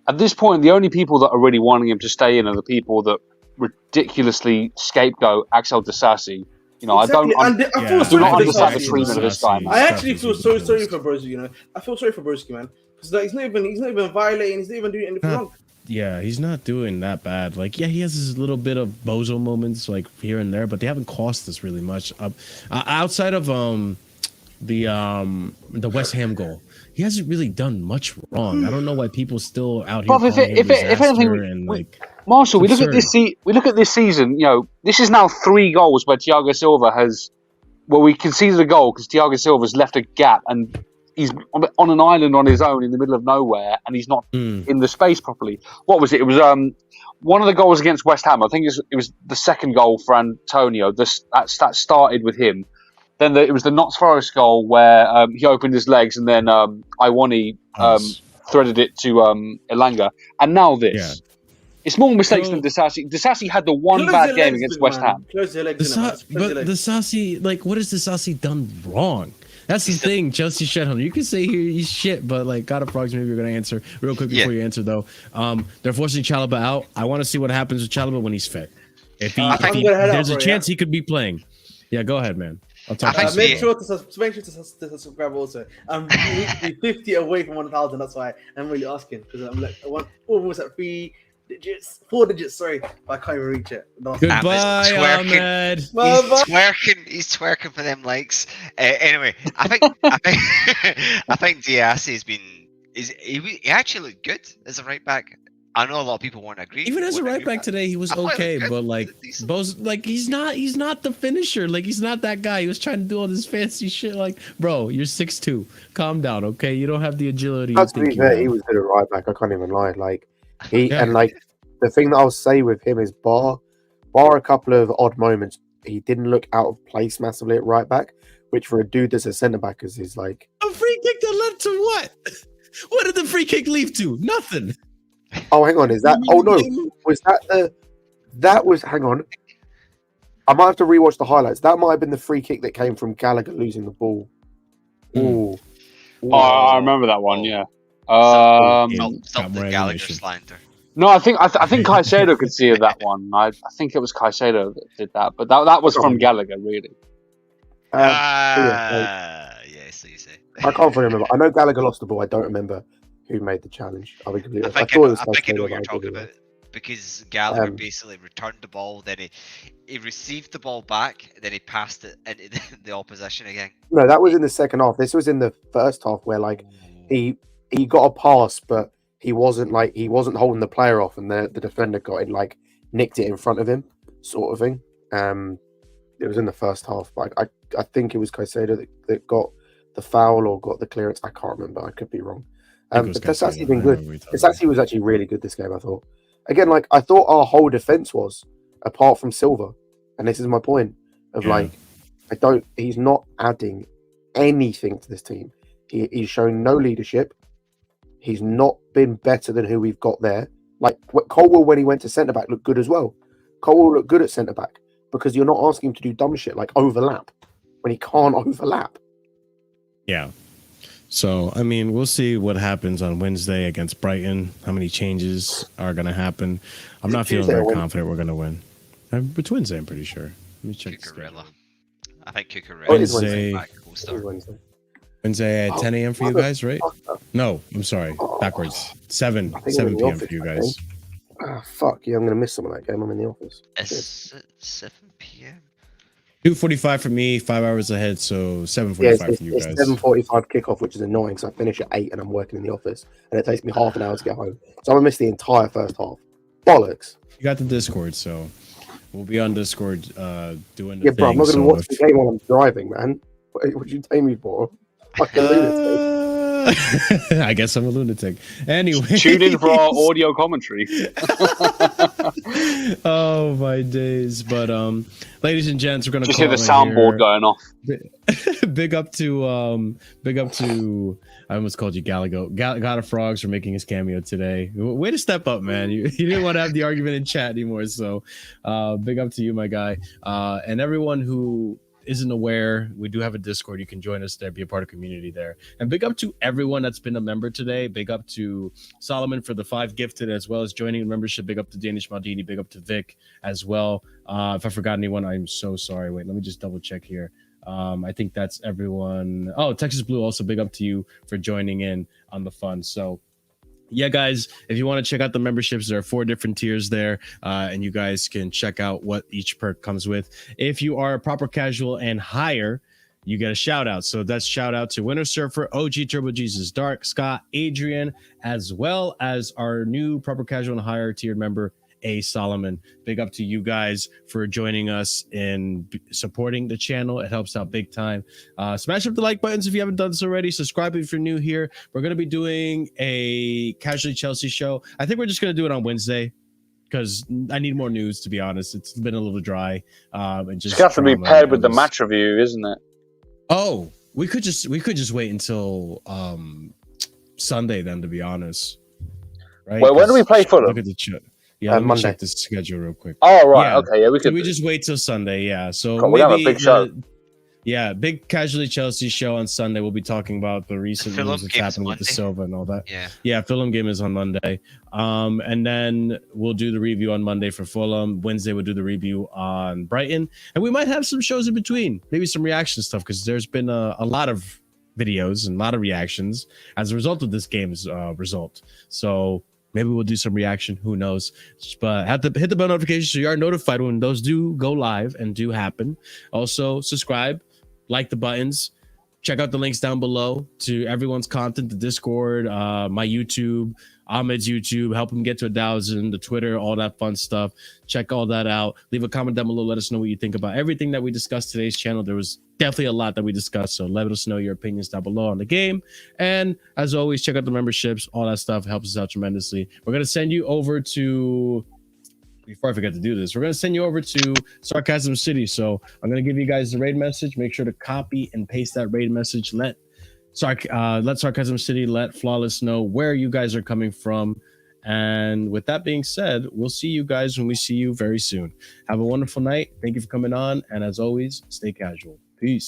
At this point, the only people that are really wanting him to stay in are the people that ridiculously scapegoat Axel Disasi. You know, exactly. I do not understand the treatment of this guy. I actually feel so sorry for Broski. You know, I feel sorry for Broski, man, because like, he's not even violating. He's not even doing anything wrong. Yeah, he's not doing that bad. Like, yeah, he has his little bit of bozo moments, like here and there, but they haven't cost us really much. Outside of the West Ham goal, he hasn't really done much wrong. I don't know why people still out here. If anything, Marshall, we look at this season. You know, this is now 3 goals where Thiago Silva has. Well, we conceded a goal because Thiago Silva's left a gap and he's on an island on his own in the middle of nowhere, and he's not in the space properly. What was it? It was one of the goals against West Ham. I think it was the second goal for Antonio. That started with him. Then it was the Notts Forest goal where he opened his legs, and then Iwani threaded it to Elanga. And now this. Yeah. It's more mistakes than Disasi. Disasi had the one bad game against West Ham. Disasi, like, what has Disasi done wrong? That's the thing, Chelsea Shedhunter. You can say he's shit, but like God of Frogs, maybe you're gonna answer real quick before you answer though. They're forcing Chalobah out. I want to see what happens with Chalobah when he's fit. If there's a chance he could be playing. Yeah, go ahead, man. I'll talk. Make sure to subscribe also. I'm 50 away from 1,000. That's why I'm really asking because I'm like almost at 4 digits. Sorry, but I can't even reach it. Goodbye, Ahmed. He's twerking for them likes. Anyway, I think Diaz has been. He actually looked good as a right back. I know a lot of people won't agree. Even as a right back today, he was okay, but like he's not the finisher. Like he's not that guy. He was trying to do all this fancy shit. Like, bro, you're 6'2". Calm down, okay? You don't have the agility. To be fair, he was good at right back. I can't even lie. Like and like the thing that I'll say with him is bar a couple of odd moments, he didn't look out of place massively at right back, which for a dude that's a centre back is like a free kick that led to what? What did the free kick lead to? Nothing. Oh, hang on. Is that? Oh no, was that that was? Hang on. I might have to rewatch the highlights. That might have been the free kick that came from Gallagher losing the ball. Ooh. Oh, I remember that one. Yeah. Stop the Gallagher slander. No, I think Caicedo could see that one. I think it was Caicedo that did that, but that was from Gallagher, really. Yes, so you say. I can't fully remember. I know Gallagher lost the ball. I don't remember who made the challenge. I think I know what you're talking about because Gallagher basically returned the ball, then he received the ball back, then he passed it into the opposition again. No, that was in the second half. This was in the first half where like he got a pass, but he wasn't holding the player off, and the defender got it, like nicked it in front of him, sort of thing. It was in the first half, but I think it was Caicedo that got the foul or got the clearance. I can't remember. I could be wrong. But Disasi been good. Disasi was actually really good this game, I thought. Again, like I thought our whole defense was, apart from Silva, and this is my point of like, he's not adding anything to this team. He's shown no leadership. He's not been better than who we've got there. Like Colwell, when he went to centre back, looked good as well. Colwell looked good at centre back, because you're not asking him to do dumb shit like overlap when he can't overlap. Yeah. So, I mean, we'll see what happens on Wednesday against Brighton. How many changes are going to happen? I'm not feeling very confident we're going to win. It's Wednesday, I'm pretty sure. Let me check. Cucurella. I think Cucurella. Wednesday at 10 a.m. for you guys, right? No, I'm sorry. Backwards. 7 p.m. for you guys. Fuck. Yeah, I'm going to miss some of that game. I'm in the office. It's 7 p.m. 2:45 for me, 5 hours ahead, so 7:45 for you guys. It's 7:45 kickoff, which is annoying because I finish at 8 and I'm working in the office, and it takes me half an hour to get home. So I'm gonna miss the entire first half. Bollocks. You got the Discord, so we'll be on Discord doing the thing. Bro, I'm not gonna watch the game while I'm driving, man. What you pay me for? Fucking lunatic. I guess I'm a lunatic. Anyway, tune in for our audio commentary. Oh my days! But ladies and gents, we're gonna just hear the soundboard going off. Big up to I almost called you Gallagher. God of Frogs for making his cameo today. Way to step up, man. You didn't want to have the argument in chat anymore, so big up to you, my guy, and everyone who isn't aware, we do have a Discord. You can join us there, be a part of community there. And big up to everyone that's been a member today. Big up to Solomon for the 5 gifted, as well as joining membership. Big up to Danish Maldini. Big up to Vic as well. If I forgot anyone, I'm so sorry. Wait, let me just double check here. I think that's everyone. Oh, Texas Blue, also big up to you for joining in on the fun. So yeah, guys, if you want to check out the memberships, there are 4 different tiers there, and you guys can check out what each perk comes with. If you are a proper casual and higher, you get a shout out. So that's shout out to Winter Surfer, OG Turbo Jesus, Dark, Scott, Adrian, as well as our new proper casual and higher tiered member, A. Solomon. Big up to you guys for joining us in supporting the channel. It helps out big time. Smash up the like buttons if you haven't done this already. Subscribe if you're new here. We're going to be doing a Casually Chelsea show. I think we're just going to do it on Wednesday because I need more news, to be honest. It's been a little dry. And just it's got to be paired with the match review, isn't it? Oh, we could just wait until Sunday then, to be honest. Right? Well, when do we play Fulham? Look at the chat. Yeah, let me check the schedule real quick. Oh, right. Okay. Yeah, we could. We just wait till Sunday. Yeah. So we have a big show. Big Casually Chelsea show on Sunday. We'll be talking about the recent news that's happened with the Silva and all that. Yeah. Fulham game is on Monday. And then we'll do the review on Monday for Fulham. Wednesday we'll do the review on Brighton, and we might have some shows in between, maybe some reaction stuff, because there's been a lot of videos and a lot of reactions as a result of this game's result. So maybe we'll do some reaction. Who knows? But have to hit the bell notification so you are notified when those do go live and do happen. Also, subscribe, like the buttons, check out the links down below to everyone's content, the Discord, my YouTube, Ahmed's YouTube, help him get to 1,000, the Twitter, all that fun stuff. Check all that out. Leave a comment down below. Let us know what you think about everything that we discussed today's channel. There was definitely a lot that we discussed, so let us know your opinions down below on the game. And as always, check out the memberships. All that stuff helps us out tremendously. We're going to send you over to, before I forget to do this, we're going to send you over to Sarcasm City. So I'm going to give you guys the raid message. Make sure to copy and paste that raid message. Let Sarcasm City, let Flawless know where you guys are coming from. And with that being said, we'll see you guys when we see you very soon. Have a wonderful night. Thank you for coming on. And as always, stay casual. Peace.